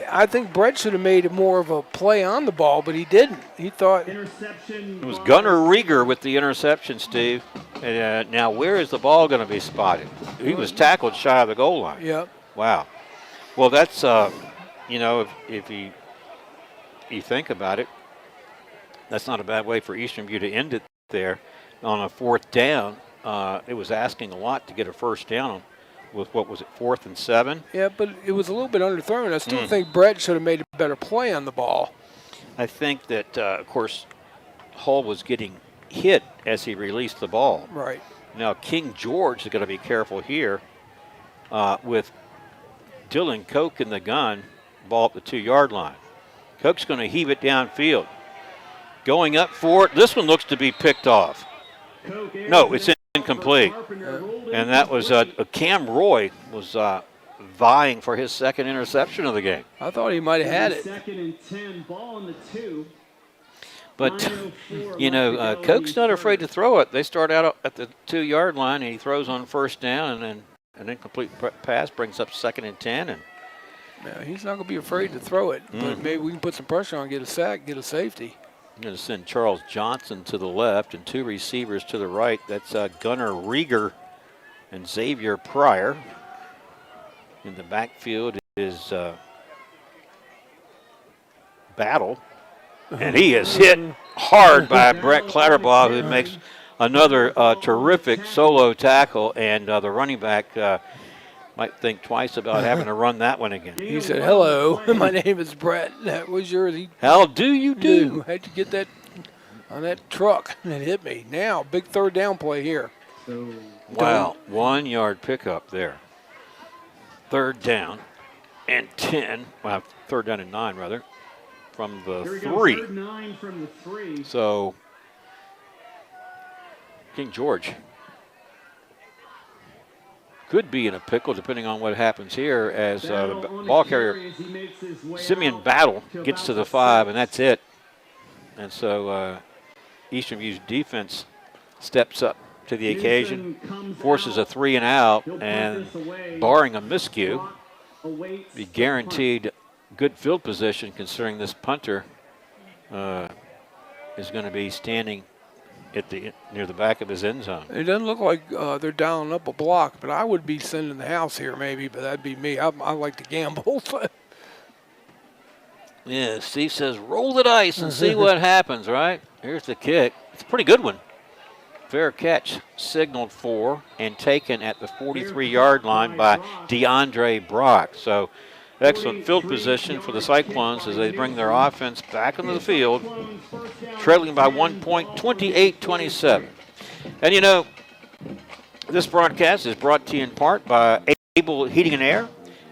I think Brett should have made more of a play on the ball, but he didn't. He thought it was Gunnar Rieger with the interception, Steve. And, now, where is the ball going to be spotted? He was tackled shy of the goal line. Yep. Wow. Well, that's, if you think about it, that's not a bad way for Eastern View to end it there. On a 4th down, it was asking a lot to get a first down with, what was it, 4th and 7? Yeah, but it was a little bit underthrown. I still think Brett should have made a better play on the ball. I think that, of course, Hull was getting hit as he released the ball. Right. Now, King George is going to be careful here with Dylan Koch in the gun, ball up the 2-yard line. Koch's going to heave it downfield. Going up for it. This one looks to be picked off. No, it's incomplete. And that was Cam Roy was vying for his 2nd interception of the game. I thought he might have had it. 2nd and 10, ball on the 2. But, Koch's not afraid to throw it. They start out at the 2-yard line, and he throws on first down, and then an incomplete pass brings up 2nd and 10. And yeah, he's not going to be afraid to throw it, but maybe we can put some pressure on, get a sack, get a safety. I'm going to send Charles Johnson to the left and 2 receivers to the right. That's Gunnar Rieger and Xavier Pryor. In the backfield is Battle. And he is hit hard by Brett Clatterbaugh, who makes another terrific solo tackle. And the running back might think twice about having to run that one again. He said, "Hello, my name is Brett. That was yours." How do you do? How'd you get that on that truck that hit me? Now, big 3rd down play here. Wow, 1-yard pickup there. 3rd down and 10. Well, 3rd down and 9, rather, from the 3. 3rd 9 from the 3. So, King George could be in a pickle depending on what happens here as the ball carrier, Simeon Battle, gets to the 5, and that's it. And so Eastern View's defense steps up to the occasion, forces a 3 and out, and barring a miscue, be guaranteed good field position considering this punter is going to be standing near the back of his end zone. It doesn't look like they're dialing up a block, but I would be sending the house here maybe, but that'd be me. I like to gamble. Yeah, Steve says roll the dice and see what happens, right? Here's the kick. It's a pretty good one. Fair catch signaled for and taken at the 43-yard line by DeAndre Brock. So excellent field position for the Cyclones as they bring their offense back into the field, trailing by 1 point, 28-27. And this broadcast is brought to you in part by Able Heating and Air,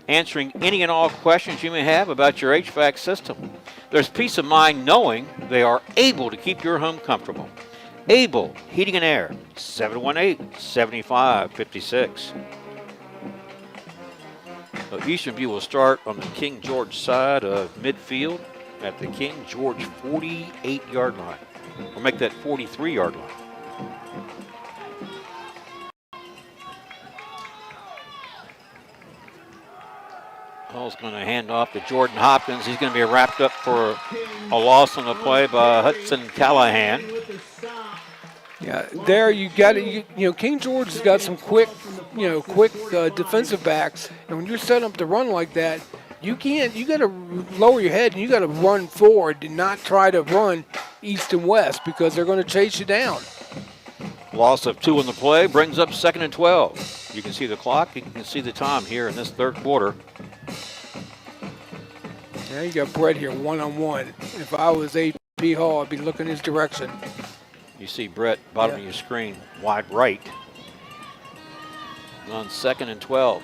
answering any and all questions you may have about your HVAC system. There's peace of mind knowing they are able to keep your home comfortable. Able Heating and Air, 718-7556. Eastern View will start on the King George side of midfield at the King George 48-yard line. Or make that 43-yard line. Hall's going to hand off to Jordan Hopkins. He's going to be wrapped up for a loss on the play by Hudson Callahan. Yeah, there you got it. King George has got some quick defensive backs, and when you're setting up to run like that, You can't. You got to lower your head and you got to run forward and not try to run east and west because they're going to chase you down. Loss of 2 on the play brings up 2nd and 12. You can see the clock. You can see the time here in this third quarter. Now you got Brett here one-on-one. If I was A.P. Hall, I'd be looking his direction. You see Brett, bottom of your screen, wide right. On 2nd and 12.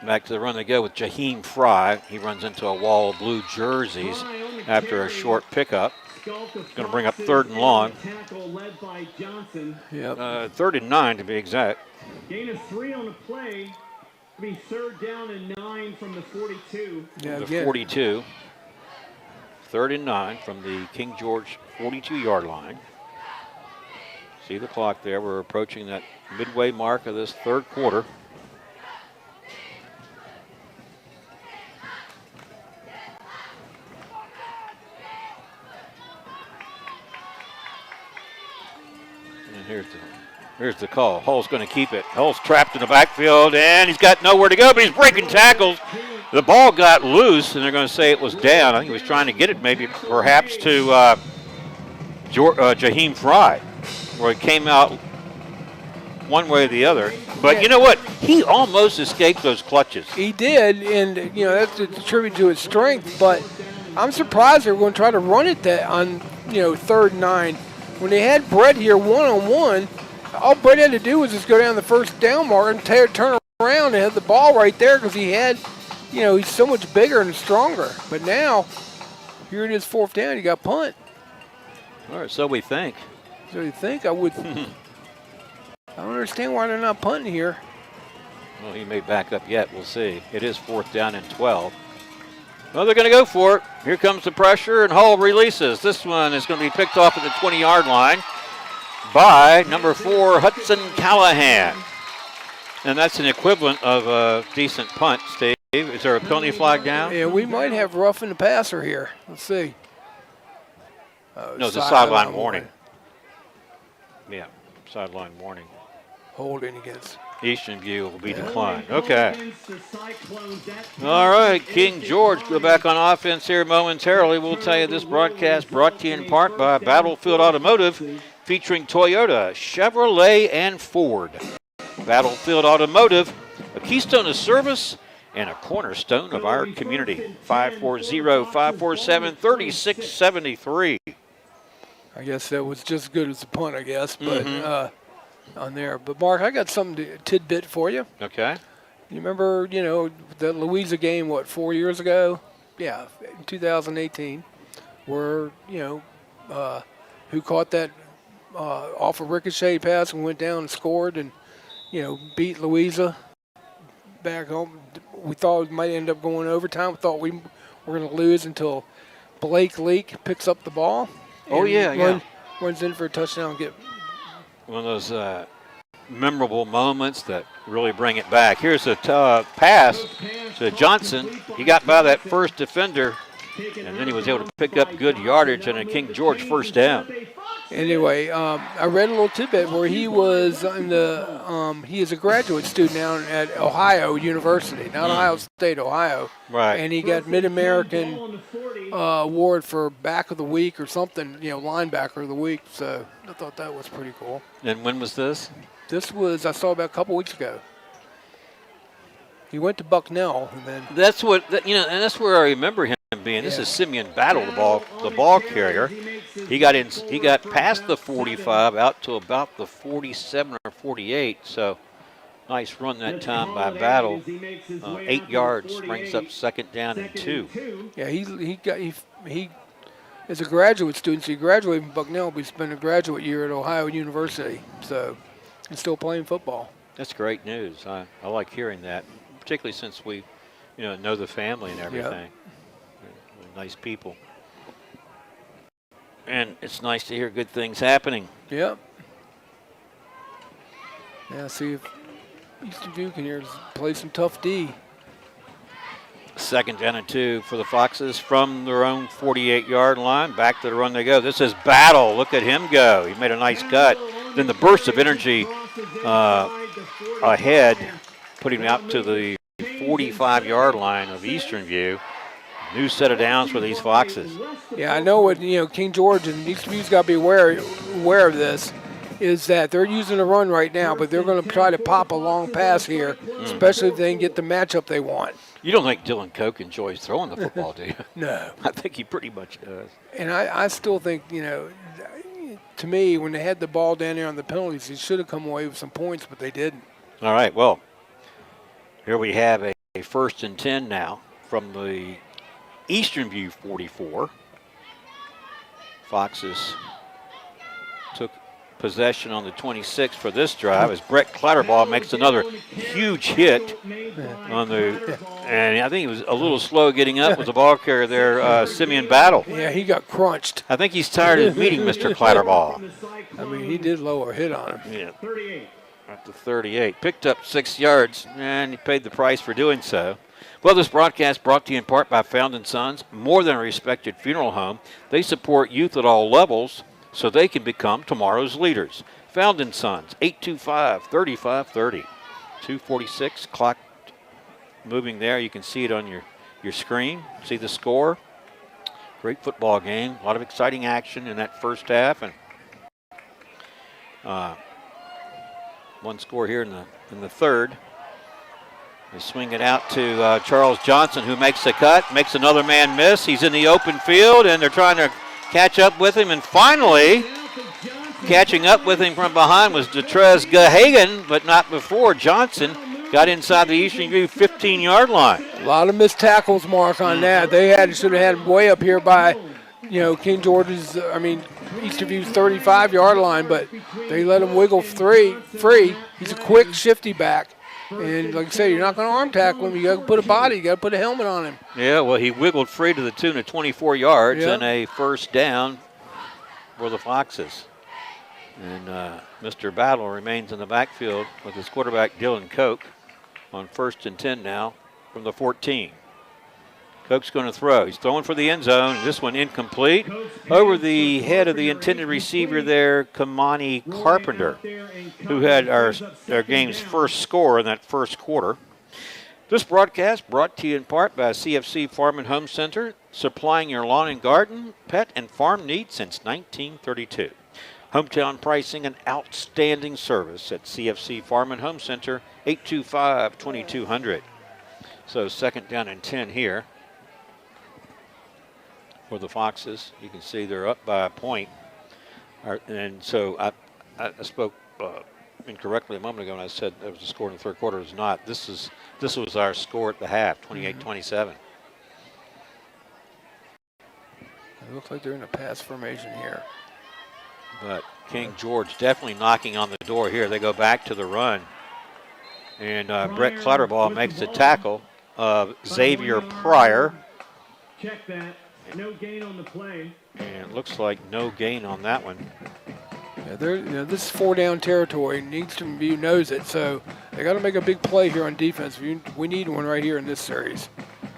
Back to the run they go with Jaheim Fry. He runs into a wall of blue jerseys after a short pickup. Going to bring up 3rd and long. Yep. 3rd and 9 to be exact. Gain of 3 on the play. Be 3rd down and 9 from the 42. Yeah, The again. 42. 3rd and 9 from the King George 42-yard line. See the clock there. We're approaching that midway mark of this third quarter. And here's the call. Hull's going to keep it. Hull's trapped in the backfield, and he's got nowhere to go, but he's breaking tackles. The ball got loose, and they're going to say it was down. I think he was trying to get it maybe perhaps to Jaheim Fry, where it came out one way or the other. But you know what? He almost escaped those clutches. He did, and that's a tribute to his strength. But I'm surprised they're going to try to run it that on 3rd and 9 when they had Brett here one-on-one. All Brett had to do was just go down the first down mark and turn around and have the ball right there because he had, he's so much bigger and stronger. But now, here it is 4th down. You got punt. All right, so we think. So you think I would? I don't understand why they're not punting here. Well, he may back up yet. We'll see. It is 4th down and 12. Well, they're going to go for it. Here comes the pressure, and Hull releases. This one is going to be picked off at the 20-yard line by number 4, Hudson Callahan. And that's an equivalent of a decent punt, Steve. Is there a penalty flag down? Yeah, we might have roughing the passer here. Let's see. No, it's a sideline warning. Yeah, sideline warning. Holding against. Eastern View will be declined. Okay. All right, King George, go back on offense here momentarily. We'll tell you this broadcast brought to you in part by Battlefield Automotive, featuring Toyota, Chevrolet, and Ford. Battlefield Automotive, a keystone of service and a cornerstone of our community. 540-547-3673. I guess that was just as good as the punt, I guess, but on there. But, Mark, I got some tidbit for you. Okay. You remember, the Louisa game, 4 years ago? Yeah, in 2018, where, who caught that off a ricochet pass and went down and scored and, beat Louisa back home. We thought we might end up going overtime. We thought we were going to lose until Blake Leak picks up the ball. Oh, yeah. Runs in for a touchdown. Get one of those memorable moments that really bring it back. Here's a pass to Johnson. He got by that first defender, and then he was able to pick up good yardage and a King George 1st down. Anyway, I read a little tidbit where he was in the he is a graduate student now at Ohio University, not Ohio State, Ohio. Right. And he got Mid-American award for back of the week or something, linebacker of the week. So I thought that was pretty cool. And when was this? This was, I saw about a couple weeks ago. He went to Bucknell, and then That's what and that's where I remember him being. This is Simeon Battle, the ball carrier. He got past the 45 out to about the 47 or 48. So nice run that time by Battle. 8 yards brings up 2nd down and 2. yeah, he is a graduate student. So he graduated from Bucknell, but he spent a graduate year at Ohio University. So he's still playing football. That's great news. I like hearing that, particularly since we know the family and everything. They're nice people. And it's nice to hear good things happening. Yep. Yeah, see if Eastern View can here play some tough D. 2nd down and 2 for the Foxes from their own 48-yard line. Back to the run they go. This is Battle. Look at him go. He made a nice cut. Then the burst of energy ahead, putting him out to the 45-yard line of Eastern View. New set of downs for these Foxes. Yeah, I know what King George and Eastern View's got to be aware of this. Is that they're using a run right now, but they're going to try to pop a long pass here, especially if they can get the matchup they want. You don't think Dylan Koch enjoys throwing the football, do you? No. I think he pretty much does. And I still think, to me, when they had the ball down there on the penalties, they should have come away with some points, but they didn't. All right, well, here we have a 1st and 10 now from the Eastern View 44. Foxes took possession on the 26 for this drive as Brett Clatterbaugh makes another huge hit on the, and I think he was a little slow getting up with the ball carrier there, Simeon Battle. Yeah, he got crunched. I think he's tired of meeting Mr. Clatterbaugh. I mean, he did low a hit on him. Yeah. 38. At the 38. Picked up 6 yards, and he paid the price for doing so. Well, this broadcast brought to you in part by Found & Sons, more than a respected funeral home. They support youth at all levels so they can become tomorrow's leaders. Found & Sons, 825-3530. 2:46, clock moving there. You can see it on your screen. See the score. Great football game. A lot of exciting action in that first half. And one score here in the third. They swing it out to Charles Johnson, who makes the cut, makes another man miss. He's in the open field, and they're trying to catch up with him. And finally, catching up with him from behind was Detrez Gahagan, but not before. Johnson got inside the Eastern View 15-yard line. A lot of missed tackles, Mark, on that. They should have had him way up here by, King George's, Eastern View's 35-yard line, but they let him wiggle free. He's a quick, shifty back. And like I say, you're not going to arm tackle him. You got to put a body. You got to put a helmet on him. Yeah, well, he wiggled free to the tune of 24 yards and a first down for the Foxes. And Mr. Battle remains in the backfield with his quarterback Dylan Koch on 1st and 10 now from the 14. Koch's going to throw. He's throwing for the end zone. This one incomplete. Over the head of the intended receiver there, Kamani Carpenter, who had our game's first score in that first quarter. This broadcast brought to you in part by CFC Farm and Home Center, supplying your lawn and garden, pet, and farm needs since 1932. Hometown pricing and outstanding service at CFC Farm and Home Center, 825-2200. So 2nd down and 10 here for the Foxes. You can see they're up by a point. And so I spoke incorrectly a moment ago when I said there was a score in the third quarter. It was not. This was our score at the half, 28-27. It looks like they're in a pass formation here. But King George definitely knocking on the door here. They go back to the run. And Brett Clatterbaugh makes the tackle of Xavier Pryor. Check that. No gain on the play. And it looks like no gain on that one. Yeah, this is 4-down territory. Eastern View knows it, so they got to make a big play here on defense. We need one right here in this series.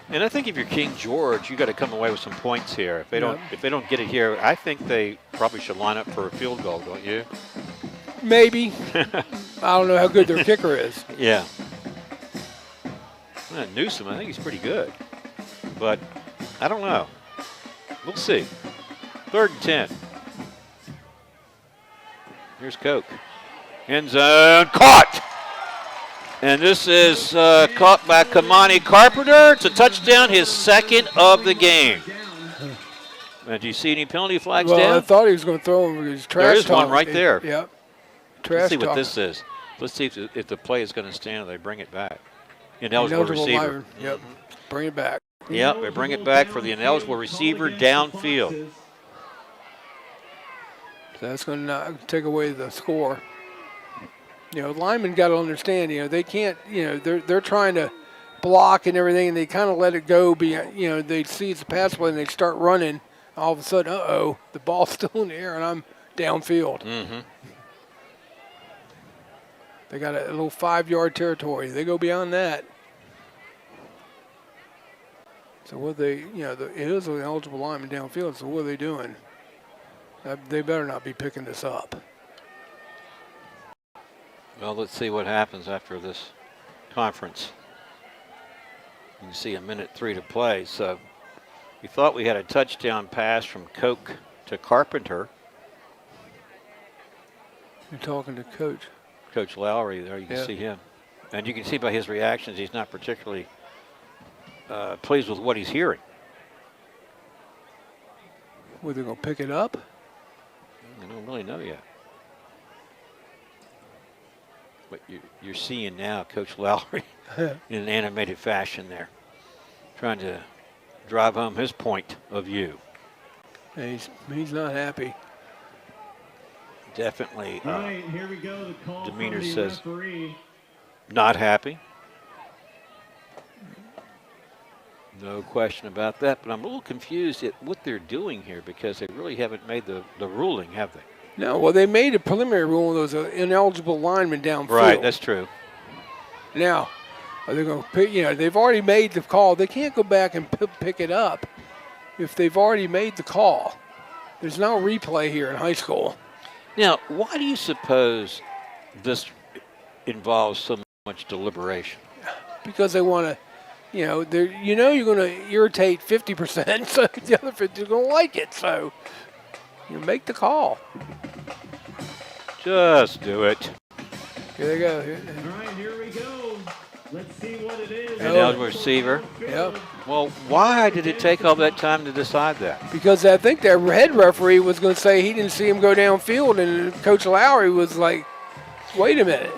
And I think if you're King George, you got to come away with some points here. If they don't get it here, I think they probably should line up for a field goal, don't you? Maybe. I don't know how good their kicker is. Yeah. Newsom, I think he's pretty good, but I don't know. We'll see. 3rd and 10. Here's Koch. End zone, caught! And this is caught by Kamani Carpenter. It's a touchdown, his 2nd of the game. And do you see any penalty flags down? I thought he was going to throw him with his trash There is talk. one right there. Yep. Let's see what this is. Let's see if the play is going to stand or they bring it back. Ineligible receiver. Yep. Bring it back. Yep, they bring it back for the ineligible receiver downfield. So that's going to take away the score. Linemen got to understand, they can't, they're trying to block and everything, and they kind of let it go. They see it's a pass play, and they start running. All of a sudden, the ball's still in the air, and I'm downfield. Mm-hmm. They got a little 5-yard territory. They go beyond that. So what it is an eligible lineman downfield, so what are they doing? They better not be picking this up. Well, let's see what happens after this conference. You can see 1:03 to play. So we thought we had a touchdown pass from Koch to Carpenter. You're talking to Coach. Coach Lowry there, you can see him. And you can see by his reactions he's not particularly pleased with what he's hearing. Were they going to pick it up? I don't really know yet. But you're seeing now Coach Lowry in an animated fashion there, trying to drive home his point of view. He's not happy. Definitely. All right, here we go. The call demeanor from the says referee. not happy. No question about that, but I'm a little confused at what they're doing here because they really haven't made the ruling, have they? No, well, they made a preliminary rule on those ineligible linemen downfield. Right, that's true. Now, are they going to pick, they've already made the call. They can't go back and pick it up if they've already made the call. There's no replay here in high school. Now, why do you suppose this involves so much deliberation? Because they want to, you're going to irritate 50%, so the other 50 are going to like it. So you make the call. Just do it. Here they go. All right, here we go. Let's see what it is. And now the receiver. Yep. Well, why did it take all that time to decide that? Because I think their head referee was going to say he didn't see him go downfield, and Coach Lowry was like, wait a minute.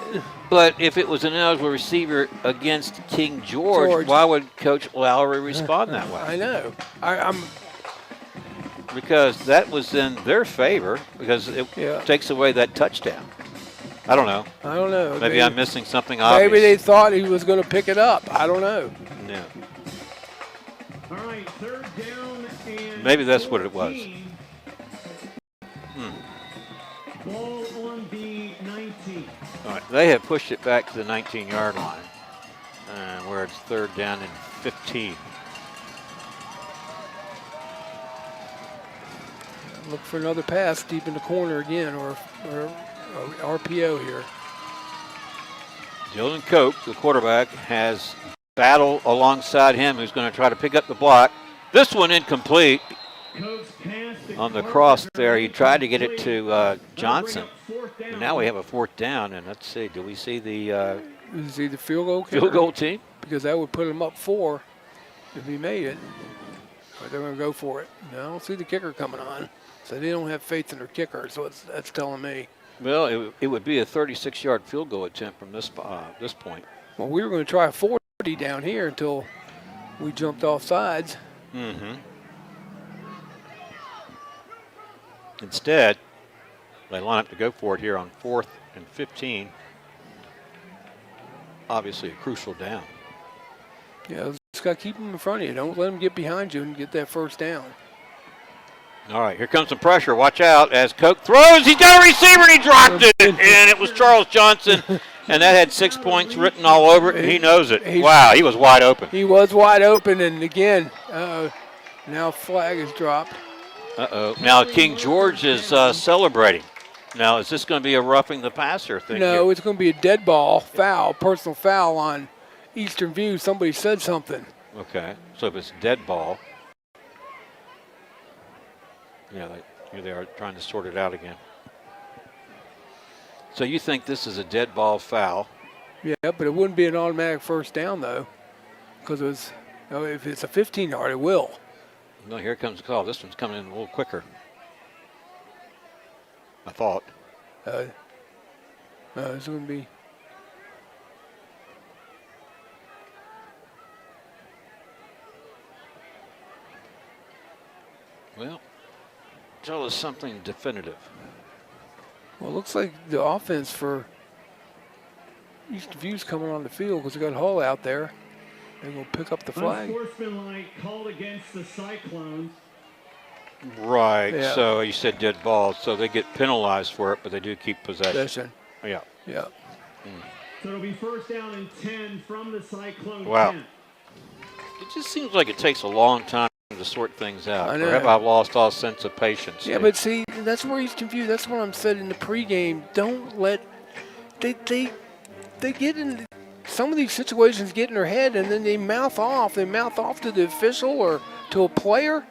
But if it was an eligible receiver against King George, why would Coach Lowry respond that way? I know. Because that was in their favor because it takes away that touchdown. I don't know. Maybe I'm missing something obvious. Maybe they thought he was going to pick it up. I don't know. Yeah. All right, 3rd down and maybe that's what it was. Ball on the 19. All right, they have pushed it back to the 19-yard line, where it's 3rd down and 15. Look for another pass deep in the corner again, or RPO here. Dylan Koch, the quarterback, has battle alongside him who's going to try to pick up the block. This one incomplete. On the cross there, he tried to get it to Johnson. And now we have a 4th down, and let's see, do we see the field goal kicker? Field goal team? Because that would put him up 4 if he made it. But they're going to go for it. I don't see the kicker coming on. So they don't have faith in their kicker, so that's telling me. Well, it would be a 36-yard field goal attempt from this point. Well, we were going to try a 40 down here until we jumped off sides. Mm-hmm. Instead, they line up to go for it here on 4th and 15. Obviously a crucial down. Yeah, just got to keep them in front of you. Don't let them get behind you and get that 1st down. All right, here comes some pressure. Watch out as Koch throws. He's got a receiver, and he dropped it. And it was Charles Johnson, and that had 6 points written all over it, and he knows it. Wow, he was wide open. He was wide open, and again, now flag is dropped. Now King George is celebrating. Now, is this going to be a roughing the passer thing? No, here? it's going to be a dead ball foul, personal foul on Eastern View. Somebody said something. Okay, so if it's dead ball. Yeah, here they are trying to sort it out again. So you think this is a dead ball foul? Yeah, but it wouldn't be an automatic 1st down, though, because if it's a 15-yard, it will. No, here comes the call. This one's coming in a little quicker. I thought. No, it's going to be. Well, tell us something definitive. Well, it looks like the offense for Eastern View's coming on the field because they got Hull out there. They're going to pick up the flag. Unsportsmanlike called against the Cyclones. Right. Yeah. So you said dead ball, so they get penalized for it, but they do keep possession. Yeah. Yeah. So it'll be 1st down and 10 from the Cyclone. Wow. 10. It just seems like it takes a long time to sort things out. I know. Or have I lost all sense of patience? Yeah, but see, that's where Eastern View. That's what I'm said in the pregame. Don't let they get in. some of these situations get in their head, and then they mouth off. They mouth off to the official or to a player.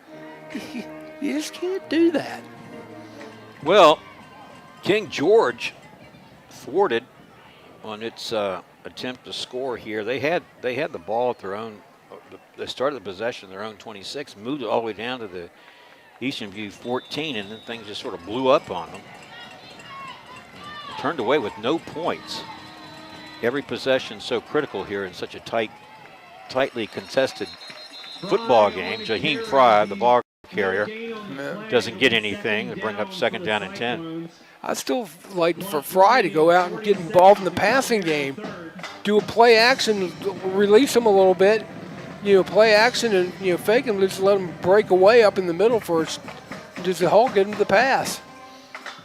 You just can't do that. Well, King George thwarted on its attempt to score here. They had the ball at their own. They started the possession at their own 26, moved it all the way down to the Eastern View 14, and then things just sort of blew up on them. Turned away with no points. Every possession so critical here in such a tightly contested football game. Jaheim Fry, the ball carrier, doesn't get anything to bring up 2nd down and 10. I'd still like for Fry to go out and get involved in the passing game. Do a play action, release him a little bit. Play action and, fake him, just let him break away up in the middle first. Just the Hall get him the pass.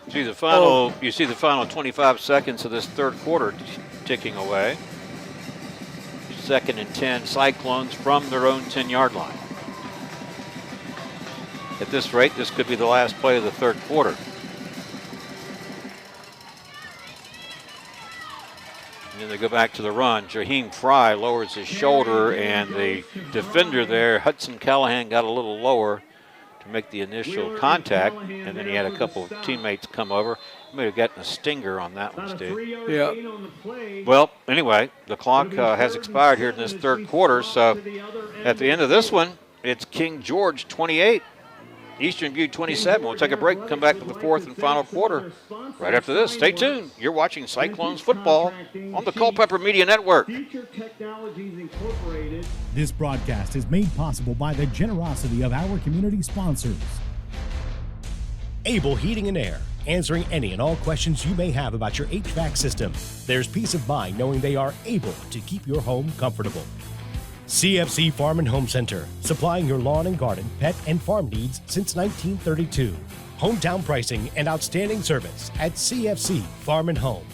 You see the final 25 seconds of this third quarter ticking away. 2nd and 10, Cyclones from their own 10-yard line. At this rate, this could be the last play of the third quarter. And then they go back to the run. Jaheim Fry lowers his shoulder, and the defender there, Hudson Callahan, got a little lower to make the initial contact, and then he had a couple of teammates come over. He may have gotten a stinger on that one, Steve. Yeah. Well, anyway, the clock has expired here in this third quarter, so at the end of this one, it's King George 28, Eastern View 27. We'll take a break and come back to the fourth and final quarter right after this. Stay tuned. You're watching Cyclones football on the Culpeper Media Network. This broadcast is made possible by the generosity of our community sponsors. Able Heating and Air, answering any and all questions you may have about your HVAC system. There's peace of mind knowing they are able to keep your home comfortable. CFC Farm and Home Center, supplying your lawn and garden, pet, and farm needs since 1932. Hometown pricing and outstanding service at CFC Farm and Home.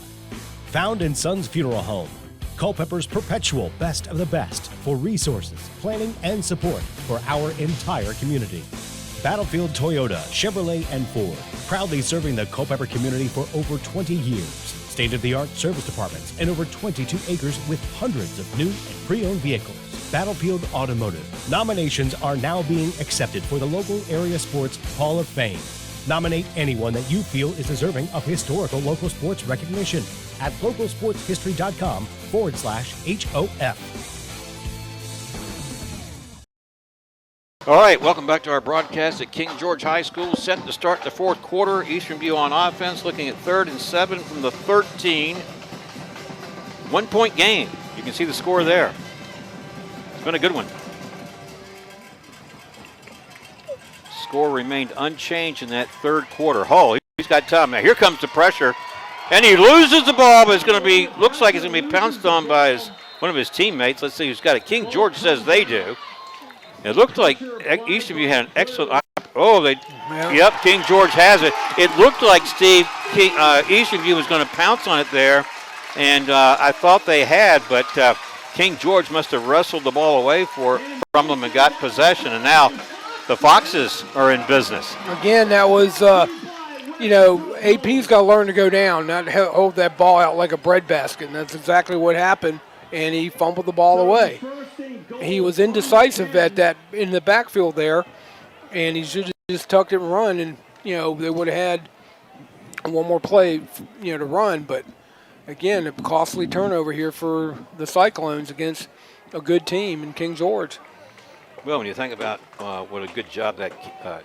Found in Sons Funeral Home, Culpeper's perpetual best of the best for resources, planning, and support for our entire community. Battlefield Toyota, Chevrolet, and Ford, proudly serving the Culpeper community for over 20 years. State-of-the-art service departments and over 22 acres with hundreds of new and pre-owned vehicles. Battlefield Automotive. Nominations are now being accepted for the local area sports Hall of Fame. Nominate anyone that you feel is deserving of historical local sports recognition at localsportshistory.com/HOF. All right, welcome back to our broadcast at King George High School. Set to start the fourth quarter. Eastern View on offense, looking at 3rd and 7 from the 13. 1-point game. You can see the score there. It's been a good one. Score remained unchanged in that third quarter. Hull, he's got time now. Here comes the pressure, and he loses the ball, but it's going to be, looks like it's going to be pounced on by one of his teammates. Let's see who's got it. King George says they do. It looked like Eastern View had an excellent. Yep, King George has it. It looked like, Steve, Eastern View was going to pounce on it there, and I thought they had, but King George must have wrestled the ball away from them and got possession, and now the Foxes are in business. Again, that was, AP's got to learn to go down, not hold that ball out like a bread basket, and that's exactly what happened, and he fumbled the ball away. He was indecisive at that in the backfield there, and he should have just tucked it and run, and, they would have had one more play, to run, but again, a costly turnover here for the Cyclones against a good team in King George. Well, when you think about what a good job that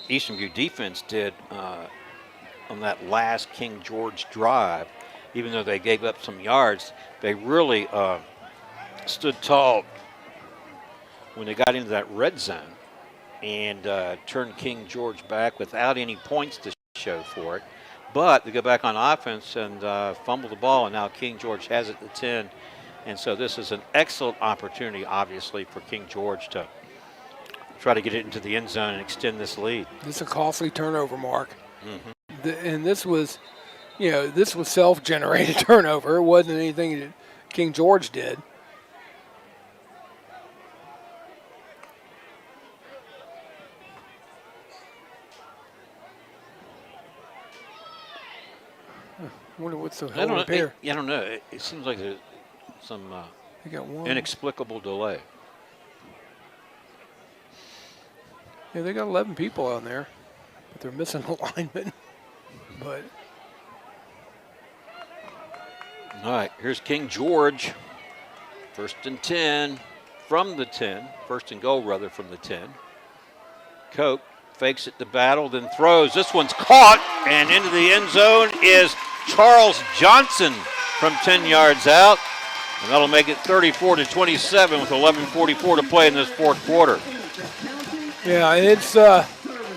Eastern View defense did on that last King George drive, even though they gave up some yards, they really stood tall when they got into that red zone and turned King George back without any points to show for it. But they go back on offense and fumble the ball, and now King George has it at 10. And so this is an excellent opportunity, obviously, for King George to try to get it into the end zone and extend this lead. This is a costly turnover, Mark. Mm-hmm. And this was self-generated turnover. It wasn't anything that King George did. I wonder what's the hold up here. I don't know. It seems like there's some They got one. Inexplicable delay. Yeah, they got 11 people on there, but they're missing a lineman. But all right, here's King George. 1st and 10 from the 10. 1st and goal, rather, from the 10. Koch fakes it to battle, then throws. This one's caught, and into the end zone is Charles Johnson from 10 yards out. And that'll make it 34-27 with 11:44 to play in this fourth quarter. yeah, it's that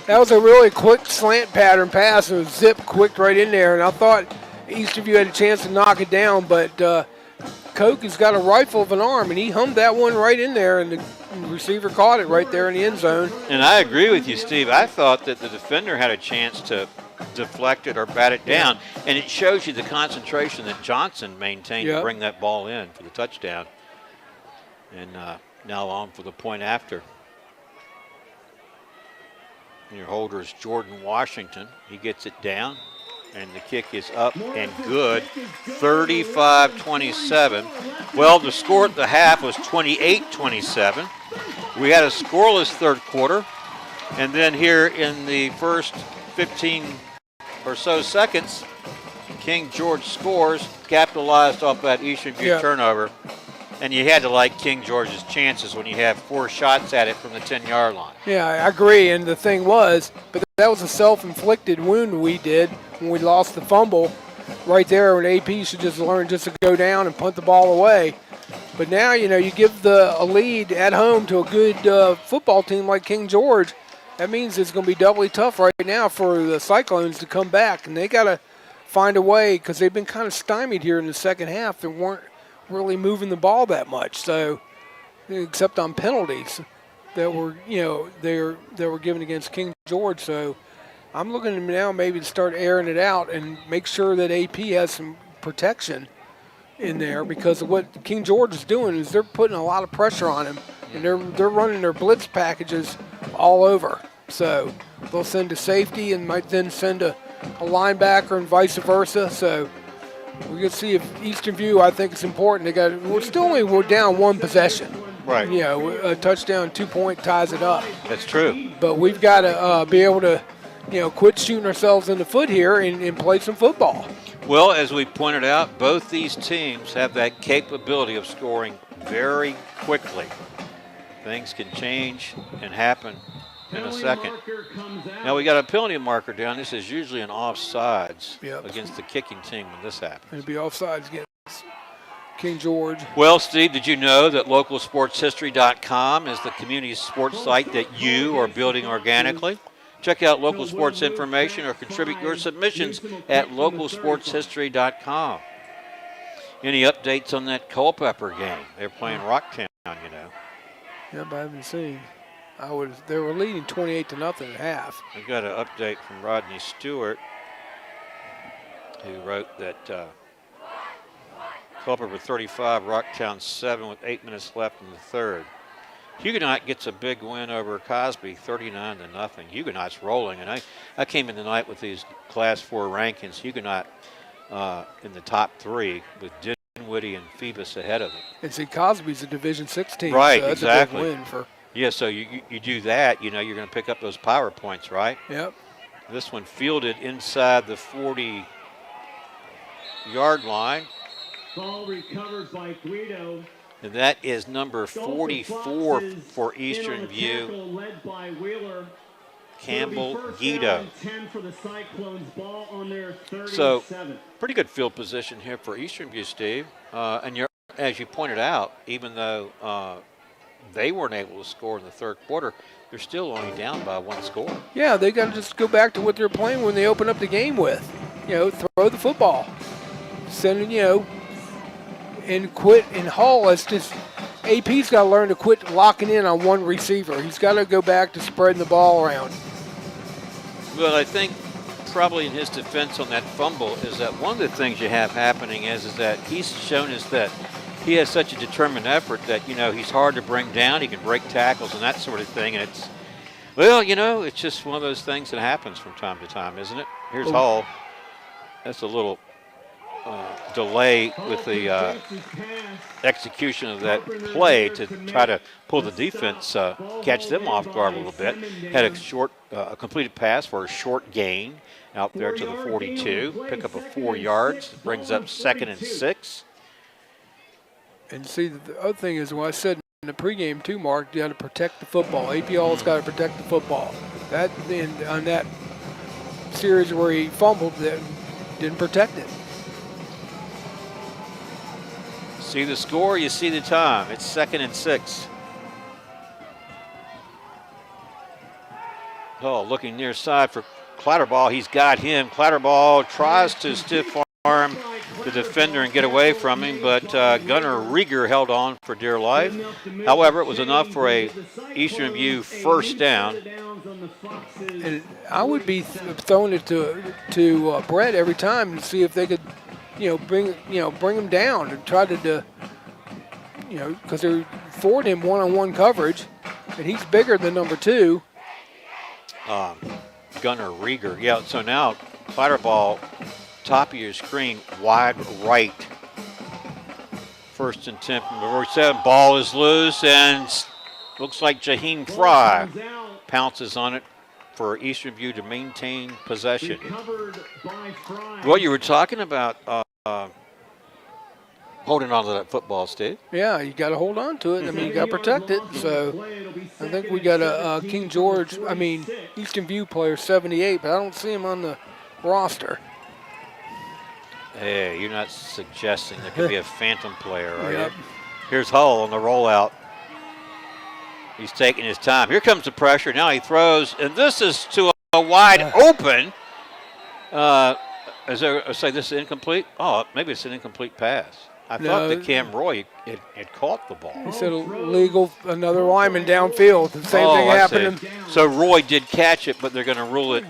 was a really quick slant pattern pass. It was zip quick right in there, and I thought Eastern View had a chance to knock it down, but Koch has got a rifle of an arm, and he hummed that one right in there, and the receiver caught it right there in the end zone. And I agree with you, Steve. I thought that the defender had a chance to deflect it or bat it down, and it shows you the concentration that Johnson maintained to bring that ball in for the touchdown. And now on for the point after. And your holder is Jordan Washington. He gets it down, and the kick is up and good. 35-27. Well, the score at the half was 28-27. We had a scoreless third quarter, and then here in the first 15 or so seconds, King George scores, capitalized off that Eastern View turnover. And you had to like King George's chances when you have 4 shots at it from the 10-yard line. Yeah, I agree. And the thing was, but that was a self-inflicted wound we did when we lost the fumble right there. When AP should just learn just to go down and punt the ball away. But now, you know, you give a lead at home to a good football team like King George. That means it's going to be doubly tough right now for the Cyclones to come back. And they got to find a way, because they've been kind of stymied here in the second half. They weren't really moving the ball that much, so except on penalties that were, you know, they were given against King George. So I'm looking at them now maybe to start airing it out and make sure that AP has some protection in there, because of what King George is doing is they're putting a lot of pressure on him, and they're running their blitz packages all over. So they'll send a safety and might then send a linebacker and vice versa. So we're going to see if Eastern View, I think it's important. We're down one possession. Right. You know, a touchdown, 2-point ties it up. That's true. But we've got to be able to, you know, quit shooting ourselves in the foot here and play some football. Well, as we pointed out, both these teams have that capability of scoring very quickly. Things can change and happen in a second. Now we got a penalty marker down. This is usually an offsides against the kicking team when this happens. It'll be offsides against King George. Well, Steve, did you know that localsportshistory.com is the community sports site that you are building organically? Check out local sports information or contribute your submissions at localsportshistory.com. Any updates on that Culpeper game? They're playing Rocktown, you know. Yep, I haven't seen. They were leading 28-0 at half. We got an update from Rodney Stewart, who wrote that Culpeper 35, Rocktown 7 with 8 minutes left in the third. Huguenot gets a big win over Cosby, 39-0. Huguenot's rolling, and I came in tonight with these Class 4 rankings. Huguenot in the top 3 with Dinwiddie and Phoebus ahead of them. And see, Cosby's a Division 6 team. Right, so that's exactly. a big win for. Yeah, so you do that, you know, you're going to pick up those power points, right? Yep. This one fielded inside the 40-yard line. Ball recovered by Guido. And that is number 44 for Eastern View, Led by Wheeler. Campbell Guido. 10 for the Cyclones, ball on their 37. So pretty good field position here for Eastern View, Steve. And as you pointed out, even though they weren't able to score in the third quarter, they're still only down by 1 score. Yeah, they got to just go back to what they're playing when they open up the game with. You know, throw the football. Send, you know, and quit and Hall. It's just AP's got to learn to quit locking in on one receiver. He's got to go back to spreading the ball around. Well, I think probably in his defense on that fumble is that one of the things you have happening is that he's shown us that he has such a determined effort that, you know, he's hard to bring down. He can break tackles and that sort of thing. And it's, well, you know, it's just one of those things that happens from time to time, isn't it? Here's Hall. That's a little delay with the execution of that play to try to pull the defense, catch them off guard a little bit. Had a short, a completed pass for a short gain out there to the 42. Pick up a 4 yards. Brings up 2nd and 6. And see, the other thing is, what I said in the pregame too, Mark, you got to protect the football. AP Hall's got to protect the football. That on that series where he fumbled, that didn't protect it. See the score, you see the time. It's 2nd and 6. Oh, looking near side for Clatterball. He's got him. Clatterball tries to stiff arm the defender and get away from him, but Gunnar Rieger held on for dear life. However, it was enough for a Eastern View first down. And I would be throwing it to Brett every time to see if they could, bring him down and try to, because they're affording him one-on-one coverage, and he's bigger than number 2. Gunnar Rieger. Yeah, so now Clatterball, top of your screen, wide right. 1st and 10 from the 7. Ball is loose, and looks like Jaheim Fry pounces on it for Eastern View to maintain possession. Well, you were talking about holding on to that football, Steve. Yeah, you got to hold on to it. I mean, you got to protect it. So I think we got a Eastern View player, 78, but I don't see him on the roster. Hey, you're not suggesting there could be a phantom player, are Yep. you? Here's Hull on the rollout. He's taking his time. Here comes the pressure. Now he throws, and this is to a wide open. Say this is incomplete? Oh, maybe it's an incomplete pass. I thought that Cam Roy had caught the ball. He said illegal, another lineman downfield. The same thing happened. So Roy did catch it, but they're going to rule it.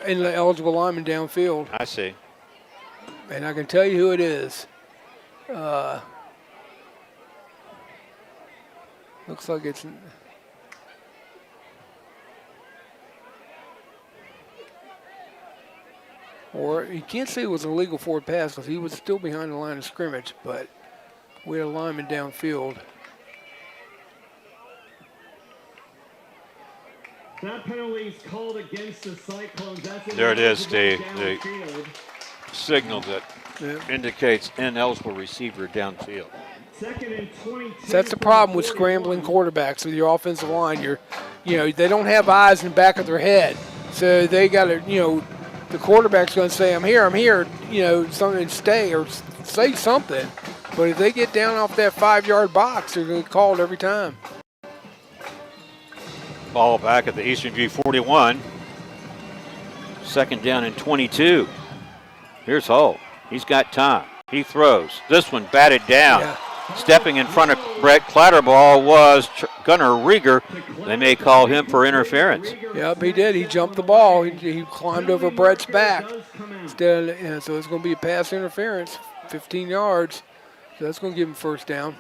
Ineligible lineman downfield. I see. And I can tell you who it is. Looks like it's. Or you can't say it was an illegal forward pass because he was still behind the line of scrimmage, but we had a lineman downfield. That penalty is called against the Cyclones. That's there it is, Steve. The downfield. signal that indicates ineligible receiver downfield. 2nd and 22. So that's the problem with scrambling quarterbacks with your offensive line. They don't have eyes in the back of their head, so they got to, the quarterback's going to say, I'm here, something, stay or say something. But if they get down off that 5-yard box, they're going to call it every time. Ball back at the Eastern View 41. 2nd down and 22. Here's Hull. He's got time. He throws. This one batted down. Yeah. Stepping in front of Brett Clatterball was Gunnar Rieger. They may call him for interference. Yep, he did. He jumped the ball. He climbed over Brett's back. So it's going to be a pass interference, 15 yards. So that's going to give him first down.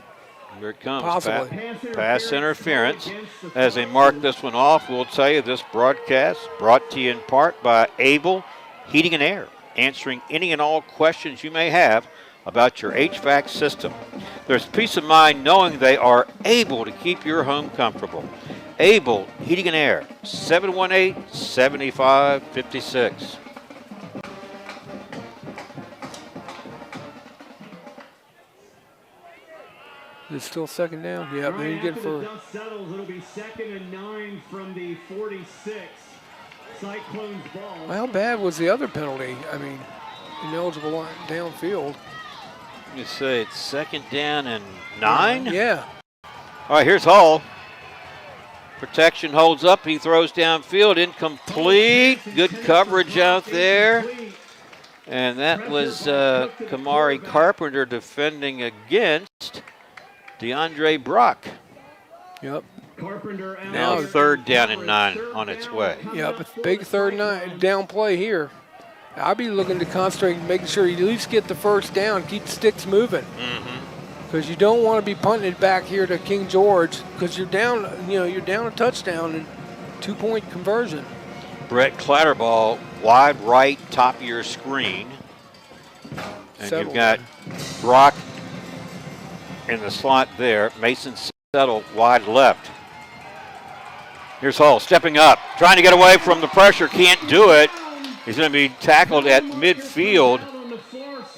Here it comes. Possibly. Pass interference. As they mark this one off, we'll tell you this broadcast brought to you in part by Able Heating and Air, answering any and all questions you may have about your HVAC system. There's peace of mind knowing they are able to keep your home comfortable. Able Heating and Air, 718-7556. It's still 2nd down. Yeah, then you get it for. The dust settles, it'll be 2nd and 9 from the 46. Cyclones ball. How bad was the other penalty? I mean, ineligible line downfield. You say it's 2nd down and 9? Yeah. All right, here's Hull. Protection holds up. He throws downfield. Incomplete. Good coverage out there. And that was Kamari Carpenter defending against DeAndre Brock. Yep. Carpenter out. Now 3rd down and 9 on its way. Yep, big 3rd down play here. I'll be looking to concentrate, making sure you at least get the first down, keep the sticks moving. Because you don't want to be punting it back here to King George because you're down, you're down a touchdown and 2-point conversion. Brett Clatterball, wide right, top of your screen. And Settle you've got Brock in the slot there. Mason Settle wide left. Here's Hull stepping up, trying to get away from the pressure. Can't do it. He's going to be tackled at midfield.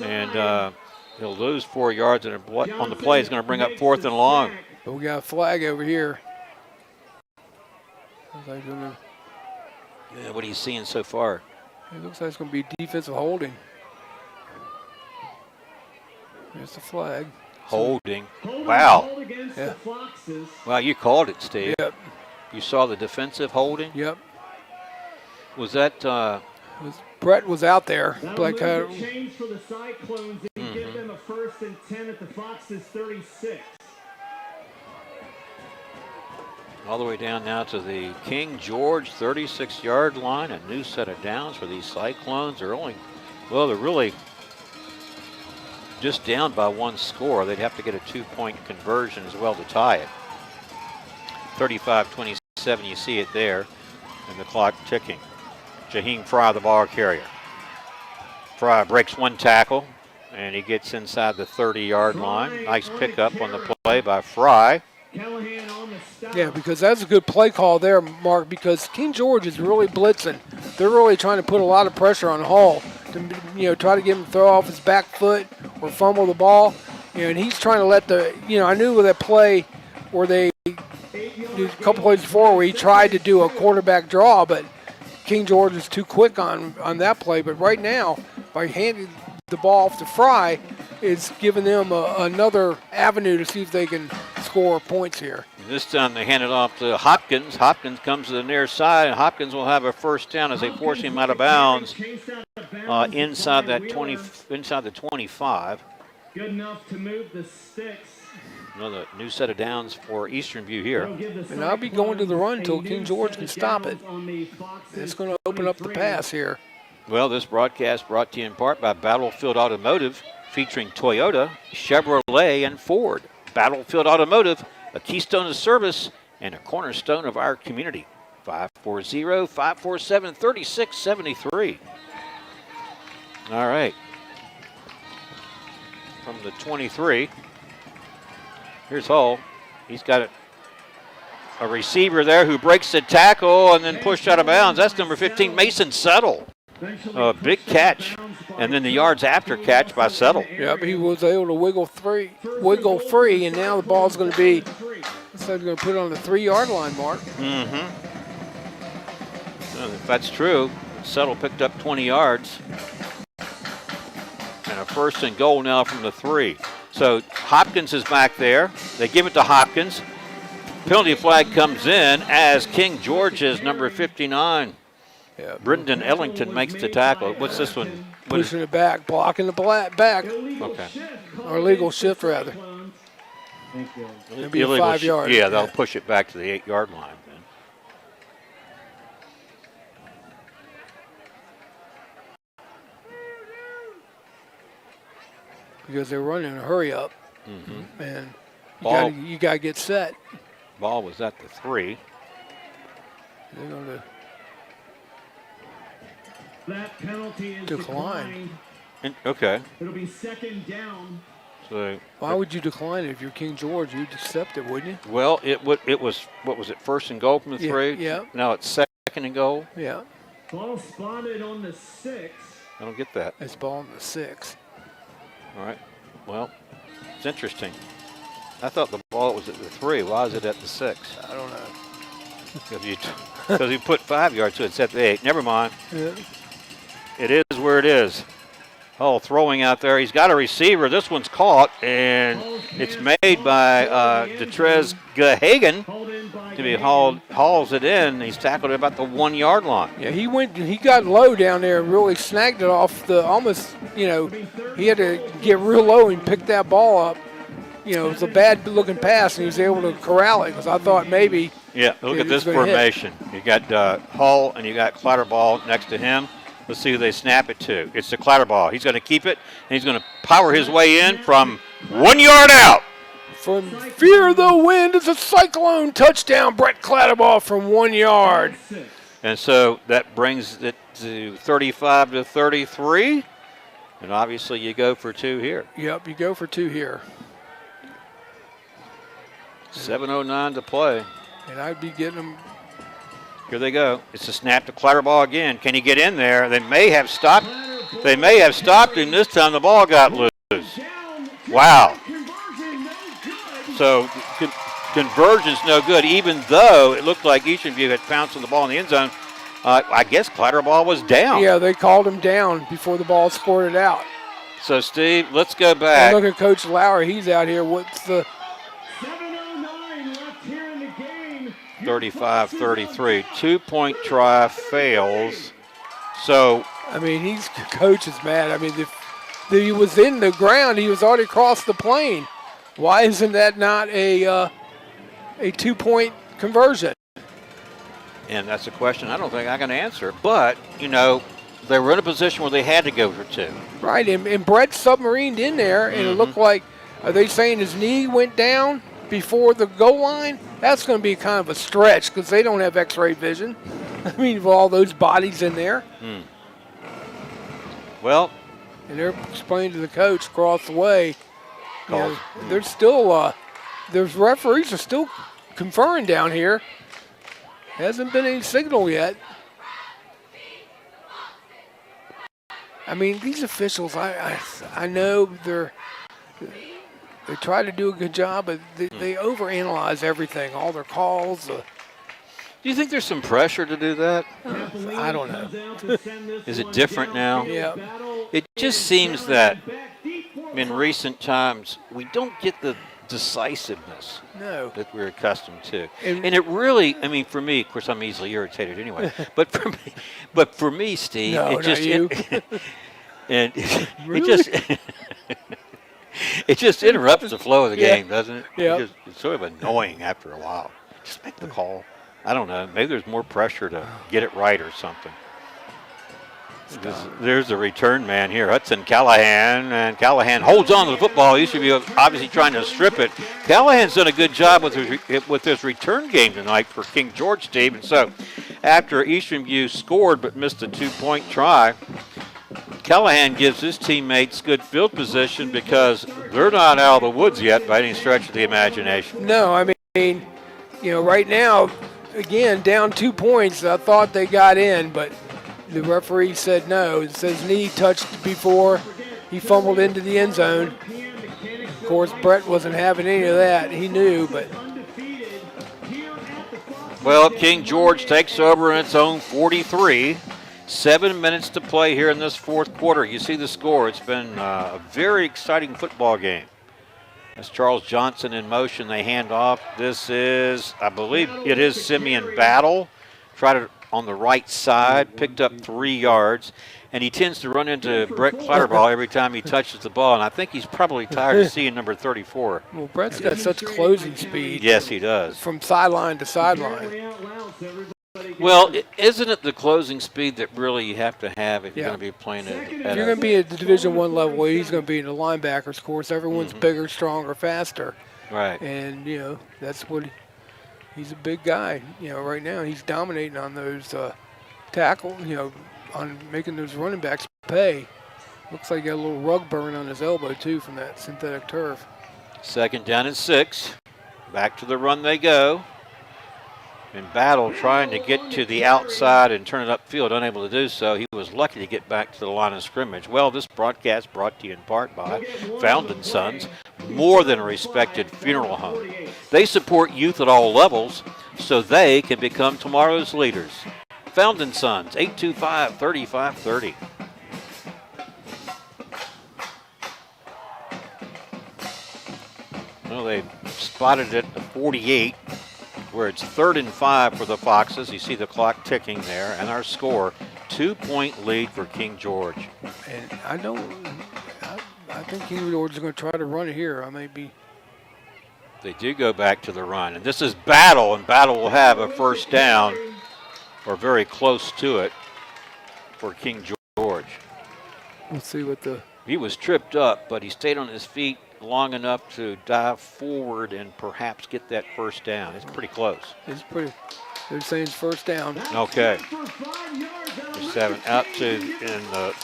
And he'll lose 4 yards on the play. He's going to bring up 4th and long. But we got a flag over here. Yeah, what are you seeing so far? It looks like it's going to be defensive holding. There's the flag. Holding. Wow. Yeah. Wow, you called it, Steve. Yep. You saw the defensive holding? Yep. Was that Brett was out there. Black hat. Change for the Cyclones and give them a 1st and 10 at the Foxes 36. all the way down now to the King George 36-yard line? A new set of downs for these Cyclones. They're really just down by 1 score. They'd have to get a 2-point conversion as well to tie it. 35-27, you see it there, and the clock ticking. Jaheim Fry, the ball carrier. Fry breaks 1 tackle, and he gets inside the 30-yard line. Nice pickup on the play by Fry. Yeah, because that's a good play call there, Mark, because King George is really blitzing. They're really trying to put a lot of pressure on Hall to, try to get him to throw off his back foot or fumble the ball. And he's trying to let I knew with that play where they, a couple plays before where he tried to do a quarterback draw, but King George is too quick on that play. But right now, by handing the ball off to Fry, it's giving them another avenue to see if they can score points here. This time they hand it off to Hopkins. Hopkins comes to the near side, and Hopkins will have a first down as they force him out of bounds inside the 25. Good enough to move the sticks. Another new set of downs for Eastern View here. And I'll be going to the run until King George can stop it. It's going to open up the pass here. Well, this broadcast brought to you in part by Battlefield Automotive, featuring Toyota, Chevrolet, and Ford. Battlefield Automotive, a keystone of service and a cornerstone of our community. 540-547-3673. All right. From the 23, here's Hull. He's got a receiver there who breaks the tackle and then pushed out of bounds. That's number 15, Mason Settle. A big catch, and then the yards after catch by Settle. Yep, he was able to wiggle free, and now the ball's going to be, so they're going to put it on the 3-yard line, Mark. Mm-hmm. Well, if that's true, Settle picked up 20 yards. And a 1st and goal now from the 3. So Hopkins is back there. They give it to Hopkins. Penalty flag comes in as King George's number 59. Yeah. Brendan Ellington makes the tackle. What's this one? Pushing it back, blocking the back. Okay. Or illegal shift, rather. It'll be 5 yards. Yeah, they'll push it back to the 8-yard line then. Because they're running a hurry up. Mm-hmm. And Ball. you got to get set. Ball was at the 3. They're going to That penalty is decline. Okay. It'll be 2nd down. So why would you decline it if you're King George? You'd accept it, wouldn't you? well, it was what was it? 1st and goal from the 3. Yeah. Now it's 2nd and goal. Yeah. Ball spotted on the 6. I don't get that. It's ball on the 6. All right. Well, it's interesting. I thought the ball was at the 3. Why is it at the 6? I don't know. Because you put 5 yards, so it's at the 8. Never mind. Yeah. It is where it is. Hull throwing out there. He's got a receiver. This one's caught, and it's made by Detrez Gahagan to be hauls it in. He's tackled it about the 1-yard line. Yeah, he got low down there and really snagged it off the almost, he had to get real low and pick that ball up. It was a bad looking pass, and he was able to corral it because I thought maybe. Yeah, look at this formation. You got Hull and you got Clatterball next to him. Let's see who they snap it to. It's the Clatterball. He's going to keep it, and he's going to power his way in from 1 yard out. From fear of the wind, it's a Cyclone touchdown. Brett Clatterball from 1 yard. And so that brings it to 35-33. And obviously you go for 2 here. Yep, you go for 2 here. 7:09 to play. And I'd be getting them. Here they go. It's a snap to Clatterball again. Can he get in there? They may have stopped. They may have stopped him this time. The ball got loose. Wow. So conversion's no good, even though it looked like Eastern View had pounced on the ball in the end zone. I guess Clatterball was down. Yeah, they called him down before the ball squirted out. So, Steve, let's go back. And look at Coach Lauer. He's out here. What's the 7:09 left here in the game. 35-33. 2-point try fails. So, I mean, coach is mad. I mean, if he was in the ground, he was already across the plane. Why isn't that not a 2-point conversion? and that's a question I don't think I can answer. But, you know, they were in a position where they had to go for 2. Right, and Brett submarined in there, and it looked like, are they saying his knee went down before the goal line? That's going to be kind of a stretch because they don't have x-ray vision. I mean, with all those bodies in there. Well, and they're explaining to the coach across the way, you know, there's still, there's referees are still conferring down here. Hasn't been any signal yet. I mean, these officials, I know they try to do a good job, but they overanalyze everything, all their calls. Do you think there's some pressure to do that? I don't know. Is it different now? Yeah. It just seems that in recent times we don't get the decisiveness that we're accustomed to. And it really, I mean, for me, of course, I'm easily irritated anyway. but for me, Steve, it just it just interrupts the flow of the game, doesn't it? Yeah. It's sort of annoying after a while. Just make the call. I don't know. Maybe there's more pressure to get it right or something. There's the return man here, Hudson Callahan, and Callahan holds on to the football. He should be obviously trying to strip it. Callahan's done a good job with his return game tonight for King George, Steve. And so after Eastern View scored but missed a 2-point try, Callahan gives his teammates good field position because they're not out of the woods yet by any stretch of the imagination. No, I mean, you know, right now, again, down 2 points. I thought they got in, but the referee said no. It says knee touched before he fumbled into the end zone. Of course, Brett wasn't having any of that. He knew, but. Well, King George takes over in its own 43. 7 minutes to play here in this fourth quarter. You see the score. It's been a very exciting football game. That's Charles Johnson in motion. They hand off. This is, I believe it is Simeon Battle. Tried it on the right side, picked up 3 yards, and he tends to run into Brett Clatterball every time he touches the ball, and I think he's probably tired of seeing number 34. Well, Brett's got such closing speed. Yes, he does. From sideline to sideline. Well, isn't it the closing speed that really you have to have if you're going to be playing if you're going to be at the Division I level, he's going to be in the linebackers course. Everyone's bigger, stronger, faster. Right. And, you know, that's what he's a big guy. You know, right now he's dominating on those tackle, you know, on making those running backs pay. Looks like he got a little rug burn on his elbow, too, from that synthetic turf. 2nd down and 6. Back to the run they go. And Battle trying to get to the outside and turn it upfield, unable to do so. He was lucky to get back to the line of scrimmage. Well, this broadcast brought to you in part by Found & Sons, more than a respected funeral home. They support youth at all levels so they can become tomorrow's leaders. Found & Sons, 825-3530. Well, they spotted it at 48. Where it's 3rd and 5 for the Foxes. You see the clock ticking there, and our score, 2-point lead for King George. And I think King George is going to try to run it here. I may be. They do go back to the run, and this is Battle, and Battle will have a first down, or very close to it, for King George. Let's see what the. He was tripped up, but he stayed on his feet long enough to dive forward and perhaps get that first down. It's pretty close. It's pretty. They're saying it's first down. Okay. 7 out to in the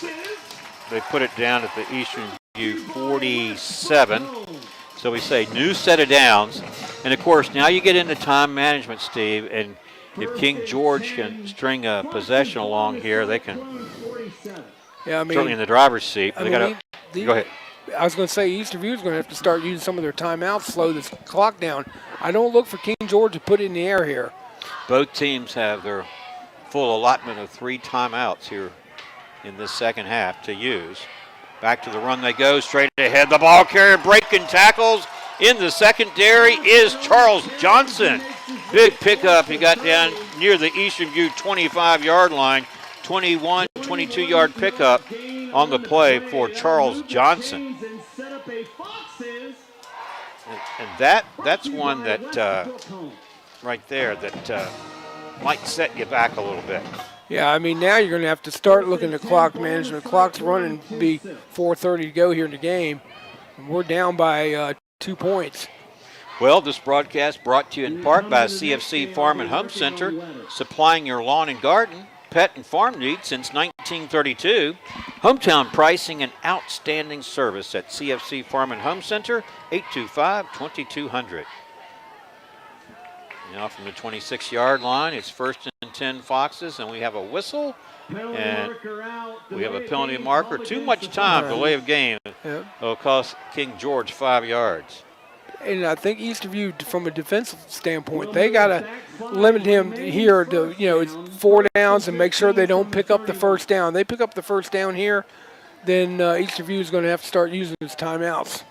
they put it down at the Eastern View 47. So we say new set of downs. And, of course, now you get into time management, Steve, and if King George can string a possession along here, they can certainly in the driver's seat. They go ahead. I was going to say Eastern View is going to have to start using some of their timeouts, slow this clock down. I don't look for King George to put it in the air here. Both teams have their full allotment of 3 timeouts here in this second half to use. Back to the run they go, straight ahead. The ball carrier breaking tackles in the secondary is Charles Johnson. Big pickup. He got down near the Eastern View 25-yard line. 21, 22-yard pickup on the play for Charles Johnson. And that's one that right there that might set you back a little bit. Yeah, I mean, now you're going to have to start looking at clock management. Clock's running to be 4:30 to go here in the game. And we're down by 2 points. Well, this broadcast brought to you in part by CFC Farm and Home Center, supplying your lawn and garden, pet and farm needs since 1932. Hometown pricing and outstanding service at CFC Farm and Home Center, 825-2200. Now from the 26-yard line, it's 1st and 10 Foxes, and we have a whistle, and we have a penalty marker. Too much time, delay of game. It'll cost King George 5 yards. And I think Eastern View, from a defensive standpoint, they got to limit him here to, it's 4 downs and make sure they don't pick up the first down. They pick up the first down here, then Eastern View is going to have to start using his timeouts.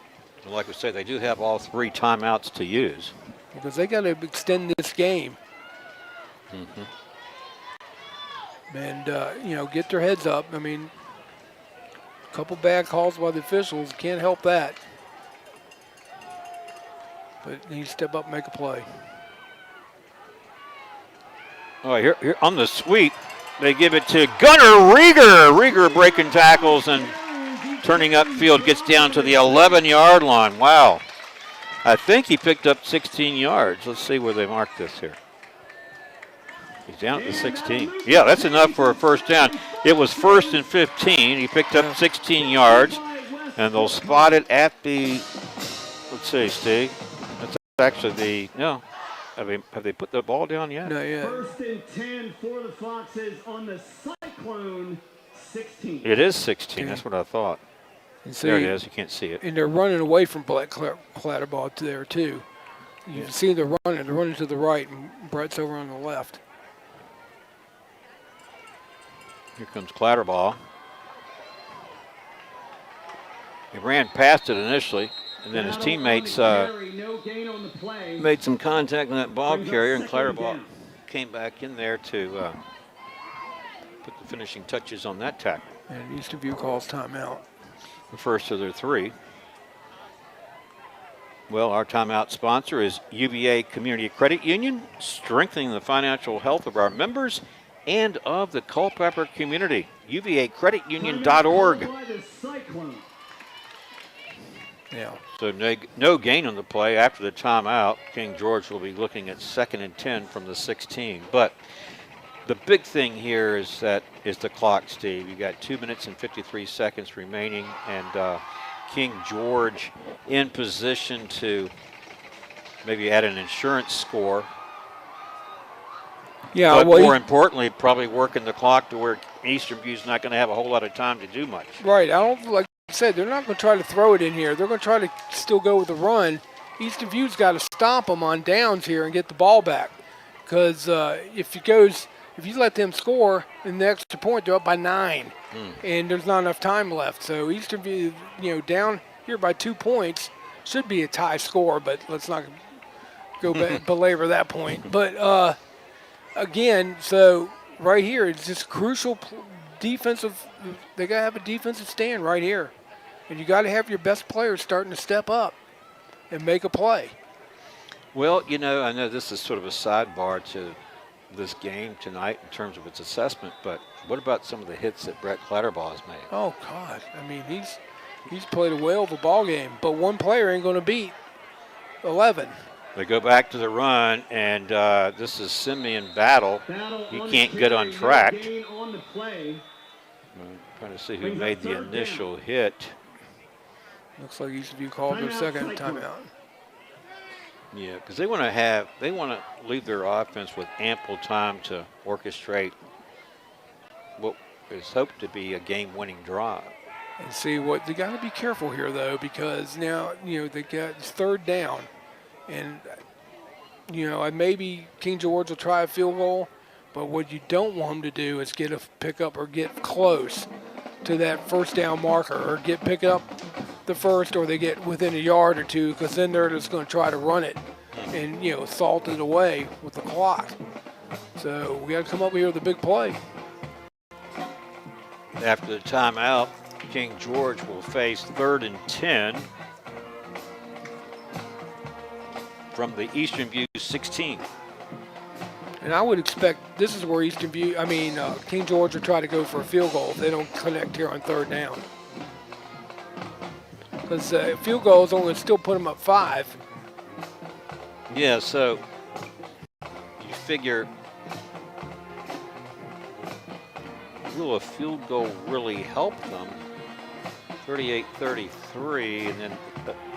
Like we say, they do have all 3 timeouts to use. Because they got to extend this game. And, get their heads up. I mean, a couple bad calls by the officials. Can't help that. But he needs to step up and make a play. All right, here on the sweep, they give it to Gunnar Rieger. Rieger breaking tackles and turning upfield, gets down to the 11-yard line. Wow. I think he picked up 16 yards. Let's see where they mark this here. He's down at the 16. Yeah, that's enough for a first down. It was 1st and 15. He picked up 16 yards, and they'll spot it at the, let's see, Steve. That's actually the, have they put the ball down yet? Not yet. 1st and 10 for the Foxes on the Cyclone 16. It is 16. That's what I thought. So there it is. You can't see it. And they're running away from Brett Clatterbaugh there, too. You can see they're running to the right, and Brett's over on the left. Here comes Clatterbaugh. He ran past it initially, and then his teammates made some contact on that ball carrier, and Clatterbaugh came back in there to put the finishing touches on that tackle. And Eastern View calls timeout. The first of their 3. Well, our timeout sponsor is UVA Community Credit Union, strengthening the financial health of our members and of the Culpeper community. UVAcreditunion.org. Yeah. So no gain on the play after the timeout. King George will be looking at 2nd and 10 from the 16. But the big thing here is the clock, Steve. You got 2 minutes and 53 seconds remaining, and King George in position to maybe add an insurance score. Yeah, but more importantly, probably working the clock to where Eastern View's not going to have a whole lot of time to do much. Right. I don't, like I said, they're not going to try to throw it in here. They're going to try to still go with the run. Eastern View's got to stop them on downs here and get the ball back. Because if you let them score in the extra point, they're up by 9. And there's not enough time left. So Eastern View, down here by 2 points, should be a tie score, but let's not go belabor that point. But again, so right here, it's just crucial defensive. They got to have a defensive stand right here. And you got to have your best players starting to step up and make a play. Well, I know this is sort of a sidebar to this game tonight in terms of its assessment, but what about some of the hits that Brett Clatterbaugh has made? Oh, God. I mean, he's played a whale of a ball game, but one player ain't going to beat 11. They go back to the run, and this is Simeon Battle. He can't get on track. Trying to see who made the initial hit. Looks like Eastern View called their second timeout. Yeah, because they want to leave their offense with ample time to orchestrate what is hoped to be a game-winning drive. And see what they got to be careful here though, because now they got third down, and maybe King George will try a field goal, but what you don't want them to do is get a pickup or get close to that first down marker, or pick up the first, or they get within a yard or two, because then they're just going to try to run it and salt it away with the clock. So we got to come up here with a big play. After the timeout, King George will face 3rd and 10 from the Eastern View 16. And I would expect this is where King George will try to go for a field goal if they don't connect here on 3rd down. Because field goals only still put them up 5. Yeah, so you figure, will a field goal really help them? 38-33, and then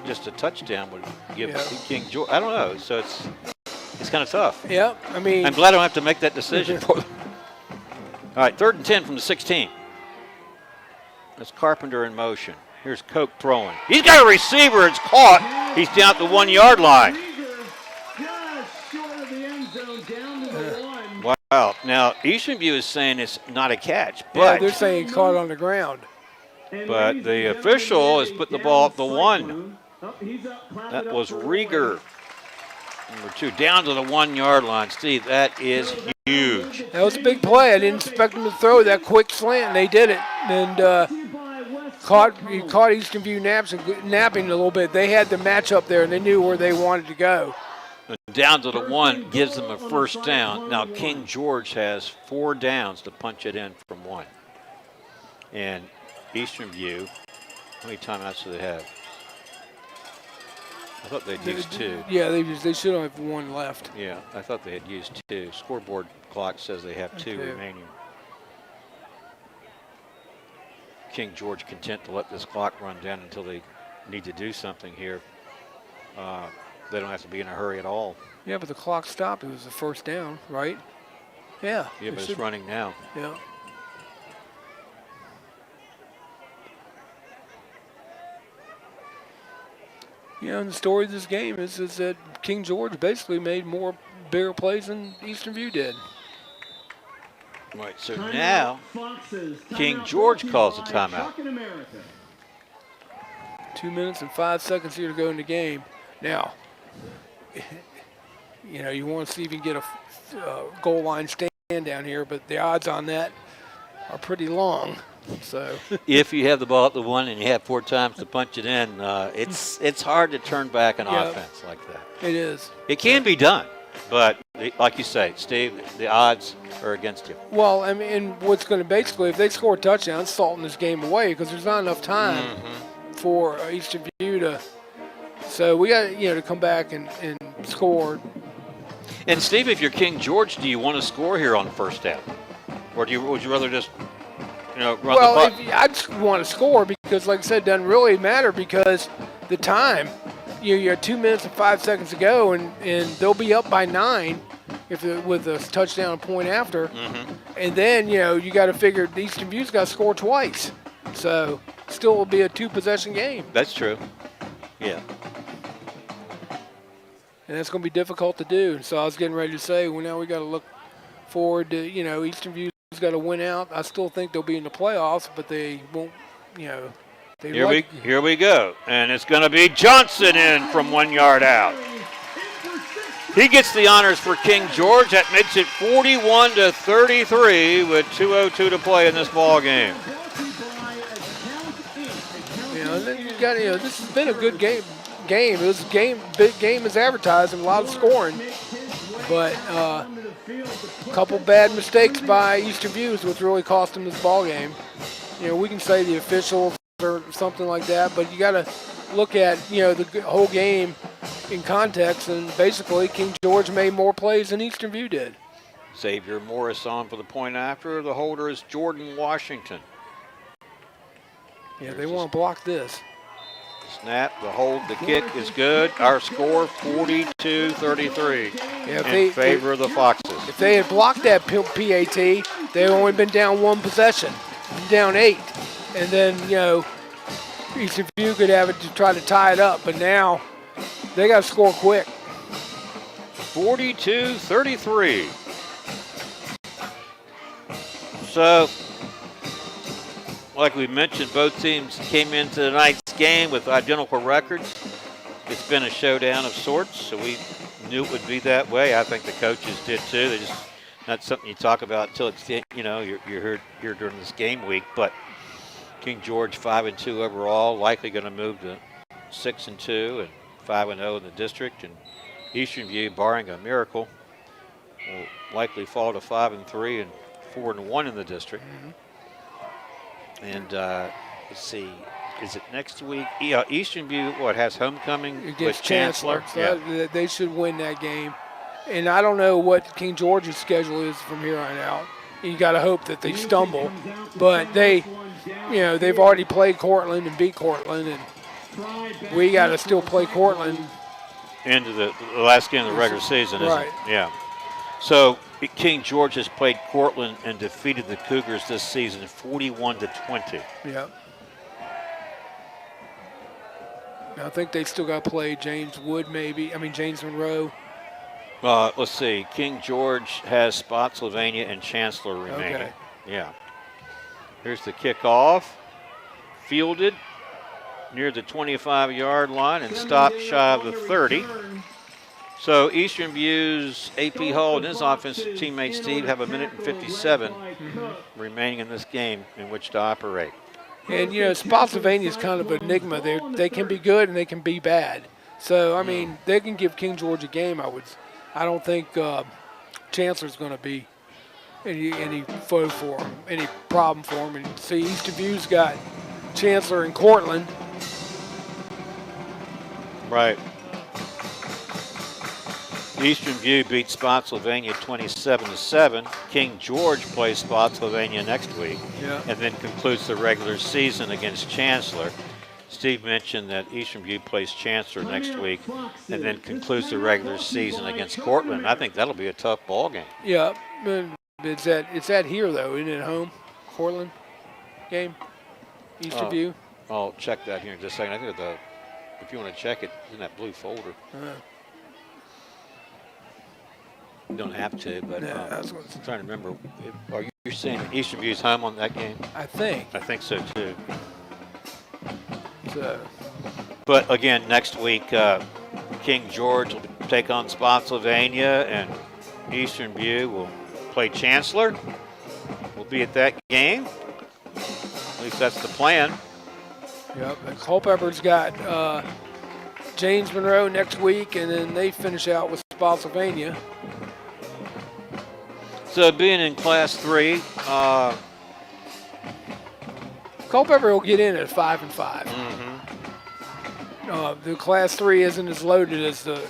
just a touchdown would give King George. I don't know. So it's kind of tough. Yeah, I'm glad I don't have to make that decision for them. All right, 3rd and 10 from the 16. That's Carpenter in motion. Here's Koch throwing. He's got a receiver. It's caught. He's down at the 1-yard line. Just short of the end zone, down to the 1. Wow. Now, Eastern View is saying it's not a catch, but yeah, they're saying caught on the ground. But the official has put the ball at the 1. That was Rieger, number 2, down to the 1-yard line. Steve, that is huge. That was a big play. I didn't expect them to throw that quick slant, and they did it. And caught Eastern View napping a little bit. They had the matchup there, and they knew where they wanted to go. Down to the 1 gives them a first down. Now King George has 4 downs to punch it in from 1. And Eastern View, how many timeouts do they have? I thought they'd used 2. Yeah, they should have 1 left. Yeah, I thought they had used 2. Scoreboard clock says they have 2 remaining. King George content to let this clock run down until they need to do something here. They don't have to be in a hurry at all. Yeah, but the clock stopped. It was the first down, right? Yeah. Yeah, but it's running now. Yeah. And the story of this game is that King George basically made bigger plays than Eastern View did. Right, so now King George calls a timeout. 2 minutes and 5 seconds here to go in the game. Now, you want to see if you can get a goal line stand down here, but the odds on that are pretty long. So if you have the ball at the 1 and you have 4 times to punch it in, it's hard to turn back an offense like that. It is. It can be done, but like you say, Steve, the odds are against you. Well, and what's going to basically, if they score a touchdown, it's salting this game away because there's not enough time for Eastern View to. So we got to come back and score. And Steve, if you're King George, do you want to score here on first down, or would you rather just run the puck? I just want to score because, like I said, it doesn't really matter because the time. You have 2 minutes and 5 seconds to go, and they'll be up by 9 with a touchdown point after. And then you got to figure Eastern View's got to score twice, so still will be a 2-possession game. That's true. Yeah. And that's going to be difficult to do. So I was getting ready to say, well, now we got to look forward to Eastern View's got to win out. I still think they'll be in the playoffs, but they won't. Here we go, and it's going to be Johnson in from 1 yard out. He gets the honors for King George. That makes it 41-33 with 2:02 to play in this ball game. Then you got this has been a good game. It was big game as advertised, and a lot of scoring, but a couple bad mistakes by Eastern View is what's really cost them this ball game. We can say the officials or something like that, but you got to look at the whole game in context, and basically King George made more plays than Eastern View did. Xavier Morris on for the point after. The holder is Jordan Washington. Yeah, they want to block this. Snap, the hold, the kick is good. Our score 42-33 in favor of the Foxes. If they had blocked that PAT, they'd only been down one possession, down 8. And then, Eastern View could have it to try to tie it up. But now they got to score quick. 42-33. So, like we mentioned, both teams came into tonight's game with identical records. It's been a showdown of sorts, so we knew it would be that way. I think the coaches did too. They just not something you talk about until it's you're here during this game week. But King George 5-2 overall, likely going to move to 6-2 and 5-0 in the district, and Eastern View, barring a miracle, will likely fall to 5-3 and 4-1 in the district. And let's see, is it next week? Yeah, Eastern View, has homecoming Against with Chancellor? So they should win that game. And I don't know what King George's schedule is from here on out. You got to hope that they stumble. But they've already played Cortland and beat Cortland, and we got to still play Cortland. Into the last game of the regular season, isn't it? Yeah. So King George has played Cortland and defeated the Cougars this season 41-20. Yeah. I think they still got to play James Monroe. Let's see. King George has Spotsylvania and Chancellor remaining. Okay. Yeah. Here's the kickoff. Fielded near the 25-yard line and stopped shy of the 30. So Eastern View's AP Hall and his offensive teammate Steve have 1:57 remaining in this game in which to operate. And Spotsylvania is kind of an enigma. They can be good and they can be bad. So I mean, they can give King George a game. I don't think Chancellor's going to be any foe for him, any problem for him. And see, Eastern View's got Chancellor and Cortland. Right. Eastern View beat Spotsylvania 27-7. King George plays Spotsylvania next week, and then concludes the regular season against Chancellor. Steve mentioned that Eastern View plays Chancellor next week, and then concludes the regular season against Cortland. I think that'll be a tough ball game. Yeah, it's at here though, isn't it? Home, Cortland game, Eastern View. I'll check that here in just a second. I think if you want to check it, in that blue folder. You don't have to, but I'm trying to remember. Are you saying Eastern View's home on that game? I think. I think so too. So. But again, next week, King George will take on Spotsylvania, and Eastern View will play Chancellor. We'll be at that game. At least that's the plan. Yep. And Culpeper's got James Monroe next week, and then they finish out with Spotsylvania. So being in Class 3, Culpeper will get in at 5-5. The Class 3 isn't as loaded as the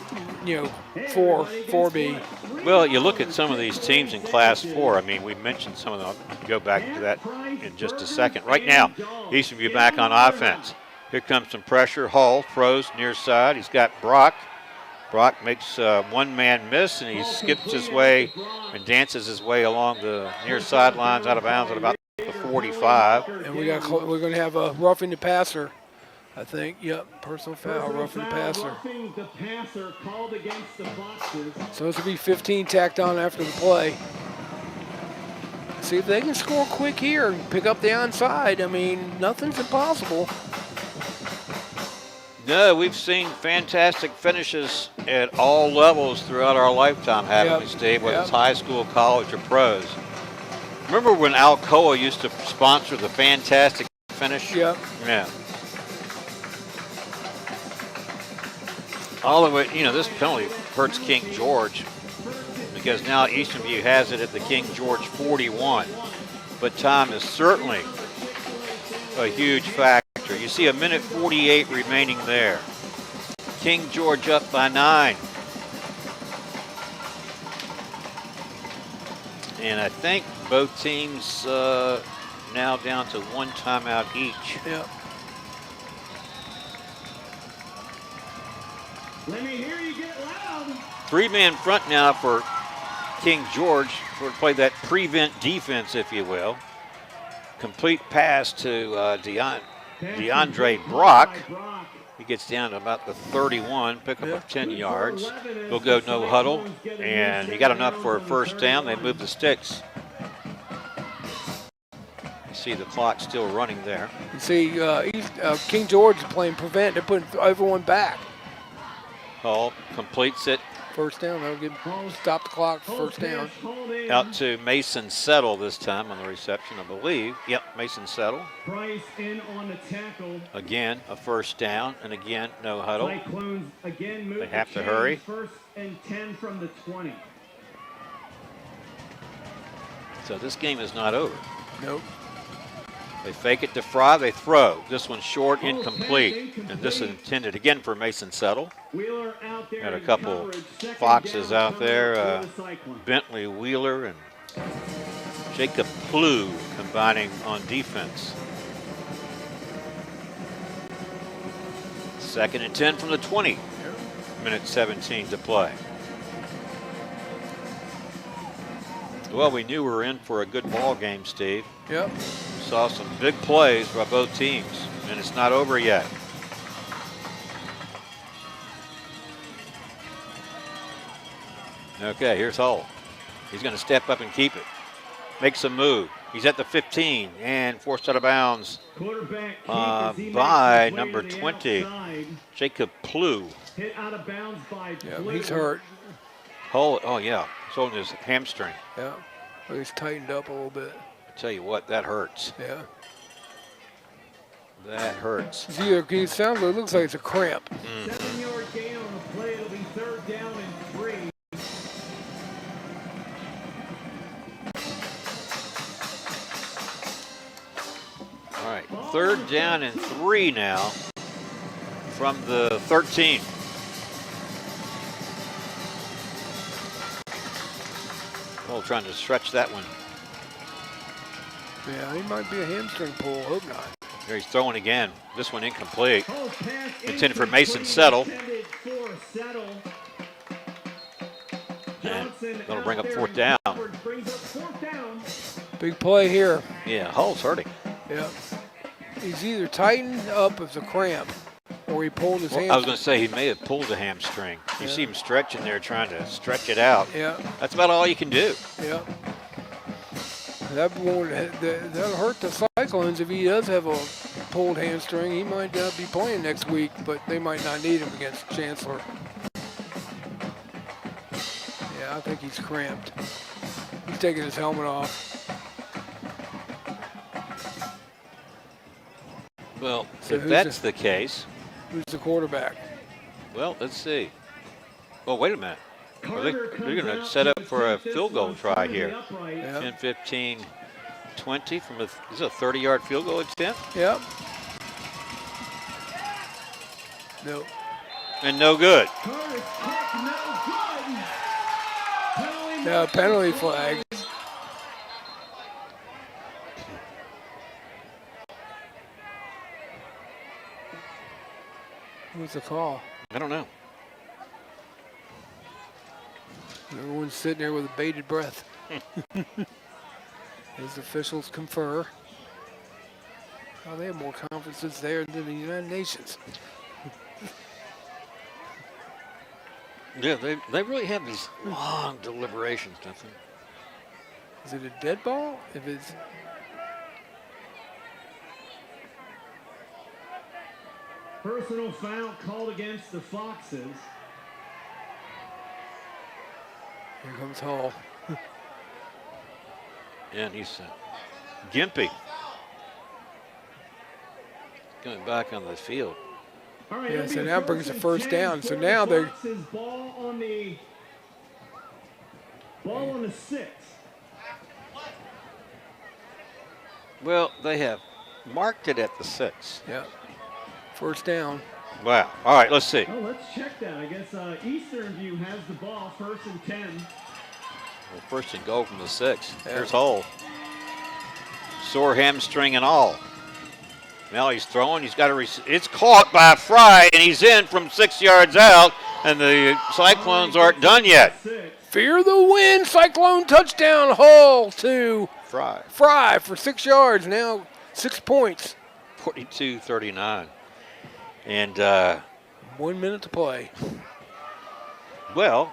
4B. Well, you look at some of these teams in Class 4. I mean, we mentioned some of them. I'll go back to that in just a second. Right now, Eastern View back on offense. Here comes some pressure. Hull throws near side. He's got Brock. Brock makes one man miss, and he skips his way and dances his way along the near sidelines out of bounds at about the 45. And we're going to have a roughing the passer, I think. Yep, personal foul, roughing the passer. So this will be 15 tacked on after the play. See if they can score quick here and pick up the onside. I mean, nothing's impossible. No, we've seen fantastic finishes at all levels throughout our lifetime, haven't we, Steve? Whether it's high school, college, or pros. Remember when Alcoa used to sponsor the Fantastic Finish? Yep. Yeah. All of it, this penalty hurts King George because now Eastern View has it at the King George 41. But time is certainly a huge factor. You see 1:48 remaining there. King George up by 9. And I think both teams now down to one timeout each. Yep. Let me hear you get loud. 3-man front now for King George. Sort of play that prevent defense, if you will. Complete pass to DeAndre Brock. He gets down to about the 31, pick up of 10 yards. We'll go no huddle, and he got enough for a first down. They move the sticks. You see the clock still running there. You see King George is playing prevent. They're putting everyone back. Hall completes it. First down. That'll give stop the clock for first down. Out to Mason Settle this time on the reception, I believe. Yep, Mason Settle. Price in on the tackle. Again, a first down, and again, no huddle. Cyclones again move They have to hurry. First and 10 from the 20. So this game is not over. Nope. They fake it to Fry, they throw. This one's short, incomplete. And this is intended again for Mason Settle. Wheeler out there. Got a in couple coverage. Second foxes down out coming there. up for the Cyclones. Bentley Wheeler and Jacob Plew combining on defense. Second and 10 from the 20. Minute 17 to play. Well, we knew we were in for a good ball game, Steve. Yep. We saw some big plays by both teams, and it's not over yet. Okay, here's Hull. He's going to step up and keep it. Makes a move. He's at the 15 and forced out of bounds by number 20, Jacob Plew. Hit out of bounds by He's hurt. Hull, oh yeah, he's holding his hamstring. Yeah. Well, he's tightened up a little bit. I tell you what, that hurts. Yeah. That hurts. It sounds like it looks like it's a cramp. 7-yard gain on the play. It'll be third down and 3. All right, third down and 3 now from the 13. Oh, trying to stretch that one. Yeah, he might be a hamstring pull. Hope not. Here he's throwing again. This one incomplete. Intended for Mason Settle. And that'll bring up fourth down. Big play here. Yeah, Hull's hurting. Yeah. He's either tightened up as a cramp or he pulled his hamstring. I was going to say he may have pulled a hamstring. You see him stretching there, trying to stretch it out. Yeah. That's about all you can do. Yeah. That'll hurt the Cyclones if he does have a pulled hamstring. He might not be playing next week, but they might not need him against Chancellor. Yeah, I think he's cramped. He's taking his helmet off. Well, So if that's the case, who's the quarterback? well, let's see. Oh, wait a minute. They're going to set up for a field goal try here. Yeah. 10, 15, 20 from this is a 30-yard field goal attempt. Yep. No. And no good. No, penalty flag. What's the call? I don't know. Everyone's sitting there with a bated breath. As officials confer. Oh, they have more conferences there than the United Nations. Yeah, they really have these long deliberations, don't they? Is it a dead ball? If it's personal foul called against the Foxes. here comes Hall. And he's gimpy. Coming back on the field. All right, Yeah, it'll so be now brings a first 10 down. So for now the they're Foxes. Ball on the 6. Well, they have marked it at the 6. yeah. First down. Wow. All right, let's see. Oh, let's check that. I guess Eastern View has the ball, 1st and 10. Well, first and goal from the 6. Here's Hull. Sore hamstring and all. Now he's throwing. He's got a. It's caught by Fry, and he's in from 6 yards out. And the Cyclones aren't done yet. Fear the win. Cyclone touchdown. Hull to Fry. for 6 yards. Now 6 points. 42-39. And, 1 minute to play. well,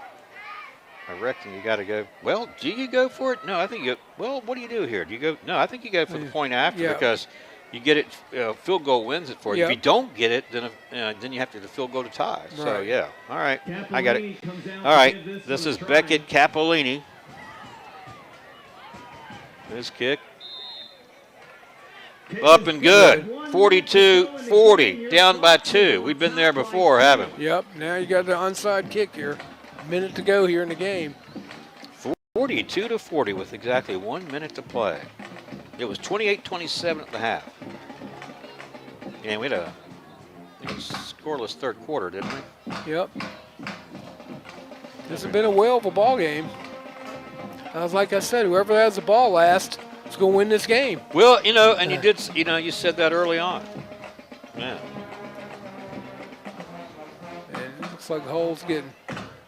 I reckon you got to go. Well, do you go for it? No, I think you. Well, what do you do here? Do you go? No, I think you go for the point after because you get it. Field goal wins it for you. If you don't get it, then you have to do the field goal to tie. Right. So yeah, all right, I got it. All right, this is Beckett Capolini. This kick. Up and good. 42-40, down by 2. We've been there before, haven't we? Yep, now you got the onside kick here. Minute to go here in the game. 42-40 with exactly 1 minute to play. It was 28-27 at the half. And we had a scoreless third quarter, didn't we? Yep. This has been a whale of a ball game. Like I said, whoever has the ball last is going to win this game. Well, and you did, you said that early on. Yeah. And it looks like Hull's getting.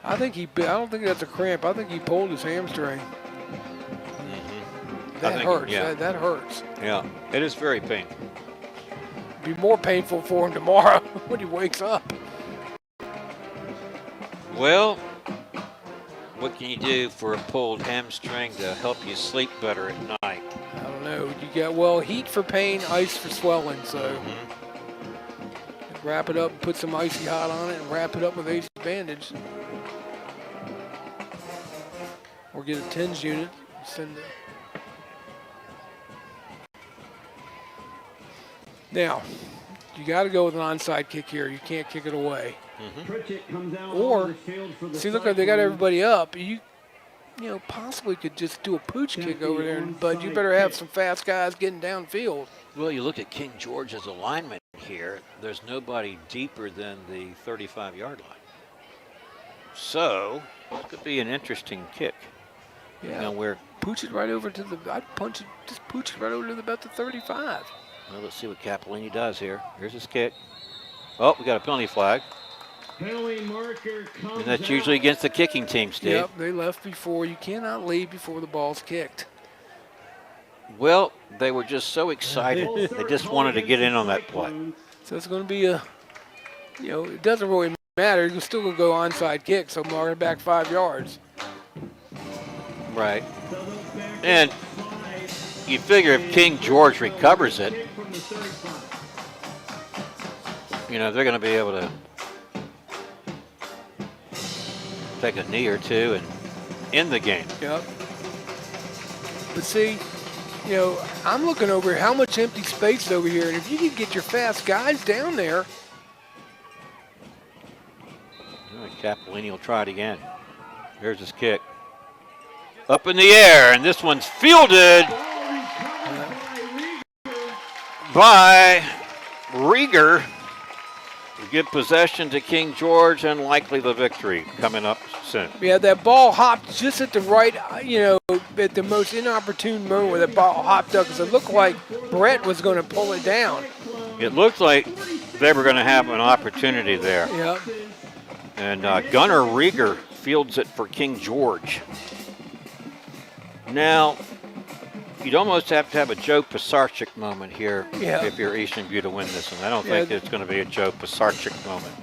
I don't think that's a cramp. I think he pulled his hamstring. Mm-hmm. That hurts. Yeah. That hurts. Yeah, it is very painful. Be more painful for him tomorrow when he wakes up. Well, what can you do for a pulled hamstring to help you sleep better at night? I don't know. You got, heat for pain, ice for swelling. So wrap it up, put some icy hot on it, and wrap it up with AC bandage. Or get a TENS unit. Send it. Now, you got to go with an onside kick here. You can't kick it away. Or, see, look, they got everybody up. You possibly could just do a pooch kick over there, but you better have some fast guys getting downfield. Well, you look at King George's alignment here. There's nobody deeper than the 35-yard line. So, this could be an interesting kick. Yeah, where pooch it right over to I'd punch it, just pooch it right over to about the 35. Well, let's see what Capolini does here. Here's his kick. Oh, we got a penalty flag. Penalty marker comes and that's usually against the kicking team, Steve. Yep, they left before. You cannot leave before the ball's kicked. Well, they were just so excited. They just wanted to get in on that play. So it's going to be it doesn't really matter. You're still going to go onside kick, so mark it back 5 yards. Right. And you figure if King George recovers it, they're going to be able to take a knee or two and end the game. Yep. But see, I'm looking over how much empty space is over here, and if you can get your fast guys down there. Capolini will try it again. Here's his kick. Up in the air, and this one's fielded by Rieger. We give possession to King George and likely the victory coming up soon. Yeah, that ball hopped just at the right, at the most inopportune moment where that ball hopped up because it looked like Brett was going to pull it down. It looked like they were going to have an opportunity there. Yep. And Gunnar Rieger fields it for King George. Now, you'd almost have to have a Joe Pisarcik moment here if you're Eastern View to win this one. I don't think it's going to be a Joe Pisarcik moment.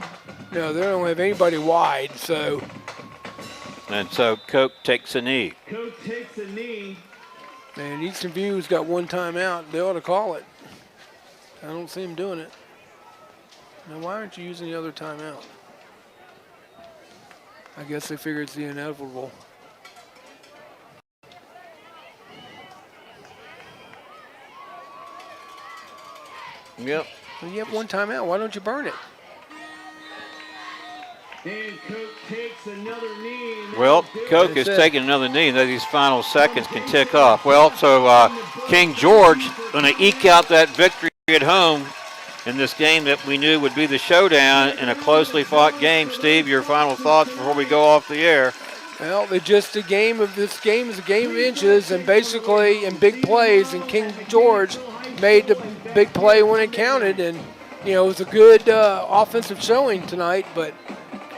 No, they don't have anybody wide, so. And so Koch takes a knee. Koch takes a knee. And Eastern View's got one timeout. They ought to call it. I don't see him doing it. Now, why aren't you using the other timeout? I guess they figure it's the inevitable. Yep. Well, you have one timeout. Why don't you burn it? And Koch takes another knee. Well, Koch is taking another knee, and these final seconds can tick off. Well, so King George going to eke out that victory at home in this game that we knew would be the showdown in a closely fought game. Steve, your final thoughts before we go off the air? Well, this is a game of inches, and basically in big plays, and King George made the big play when it counted, and it was a good offensive showing tonight, but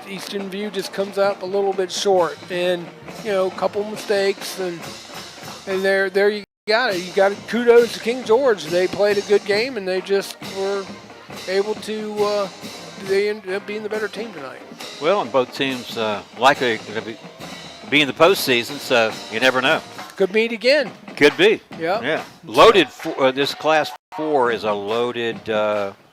Eastern View just comes up a little bit short, and a couple mistakes, and there you got it. You got kudos to King George. They played a good game, and they just were able to. They ended up being the better team tonight. Well, and both teams likely going to be in the postseason, so you never know. Could meet again. Could be. Yep. Yeah. Loaded. This Class 4 is a loaded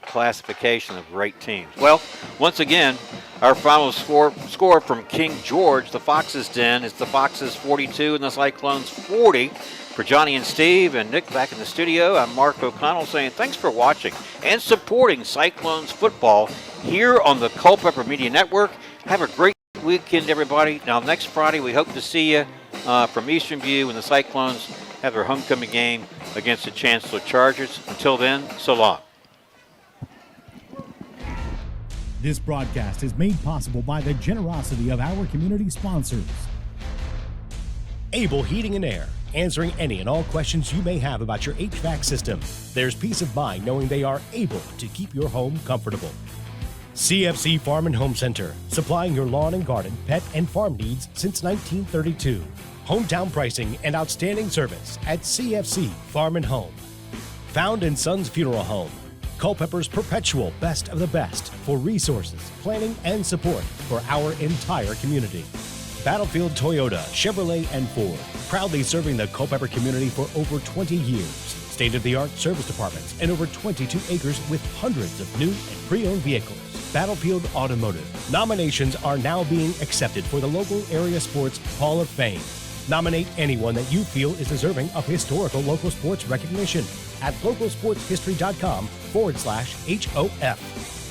classification of great teams. Well, once again, our final score from King George, the Foxes Den, is the Foxes 42 and the Cyclones 40. For Johnny and Steve and Nick back in the studio, I'm Mark O'Connell saying thanks for watching and supporting Cyclones football here on the Culpeper Media Network. Have a great weekend, everybody. Now, next Friday, we hope to see you from Eastern View when the Cyclones have their homecoming game against the Chancellor Chargers. Until then, so long. This broadcast is made possible by the generosity of our community sponsors. Able Heating and Air, answering any and all questions you may have about your HVAC system. There's peace of mind knowing they are able to keep your home comfortable. CFC Farm and Home Center, supplying your lawn and garden, pet, and farm needs since 1932. Hometown pricing and outstanding service at CFC Farm and Home. Found in Sons Funeral Home, Culpeper's perpetual best of the best for resources, planning, and support for our entire community. Battlefield Toyota, Chevrolet, and Ford, proudly serving the Culpeper community for over 20 years. State-of-the-art service departments and over 22 acres with hundreds of new and pre-owned vehicles. Battlefield Automotive. Nominations are now being accepted for the local area sports Hall of Fame. Nominate anyone that you feel is deserving of historical local sports recognition at localsportshistory.com/HOF.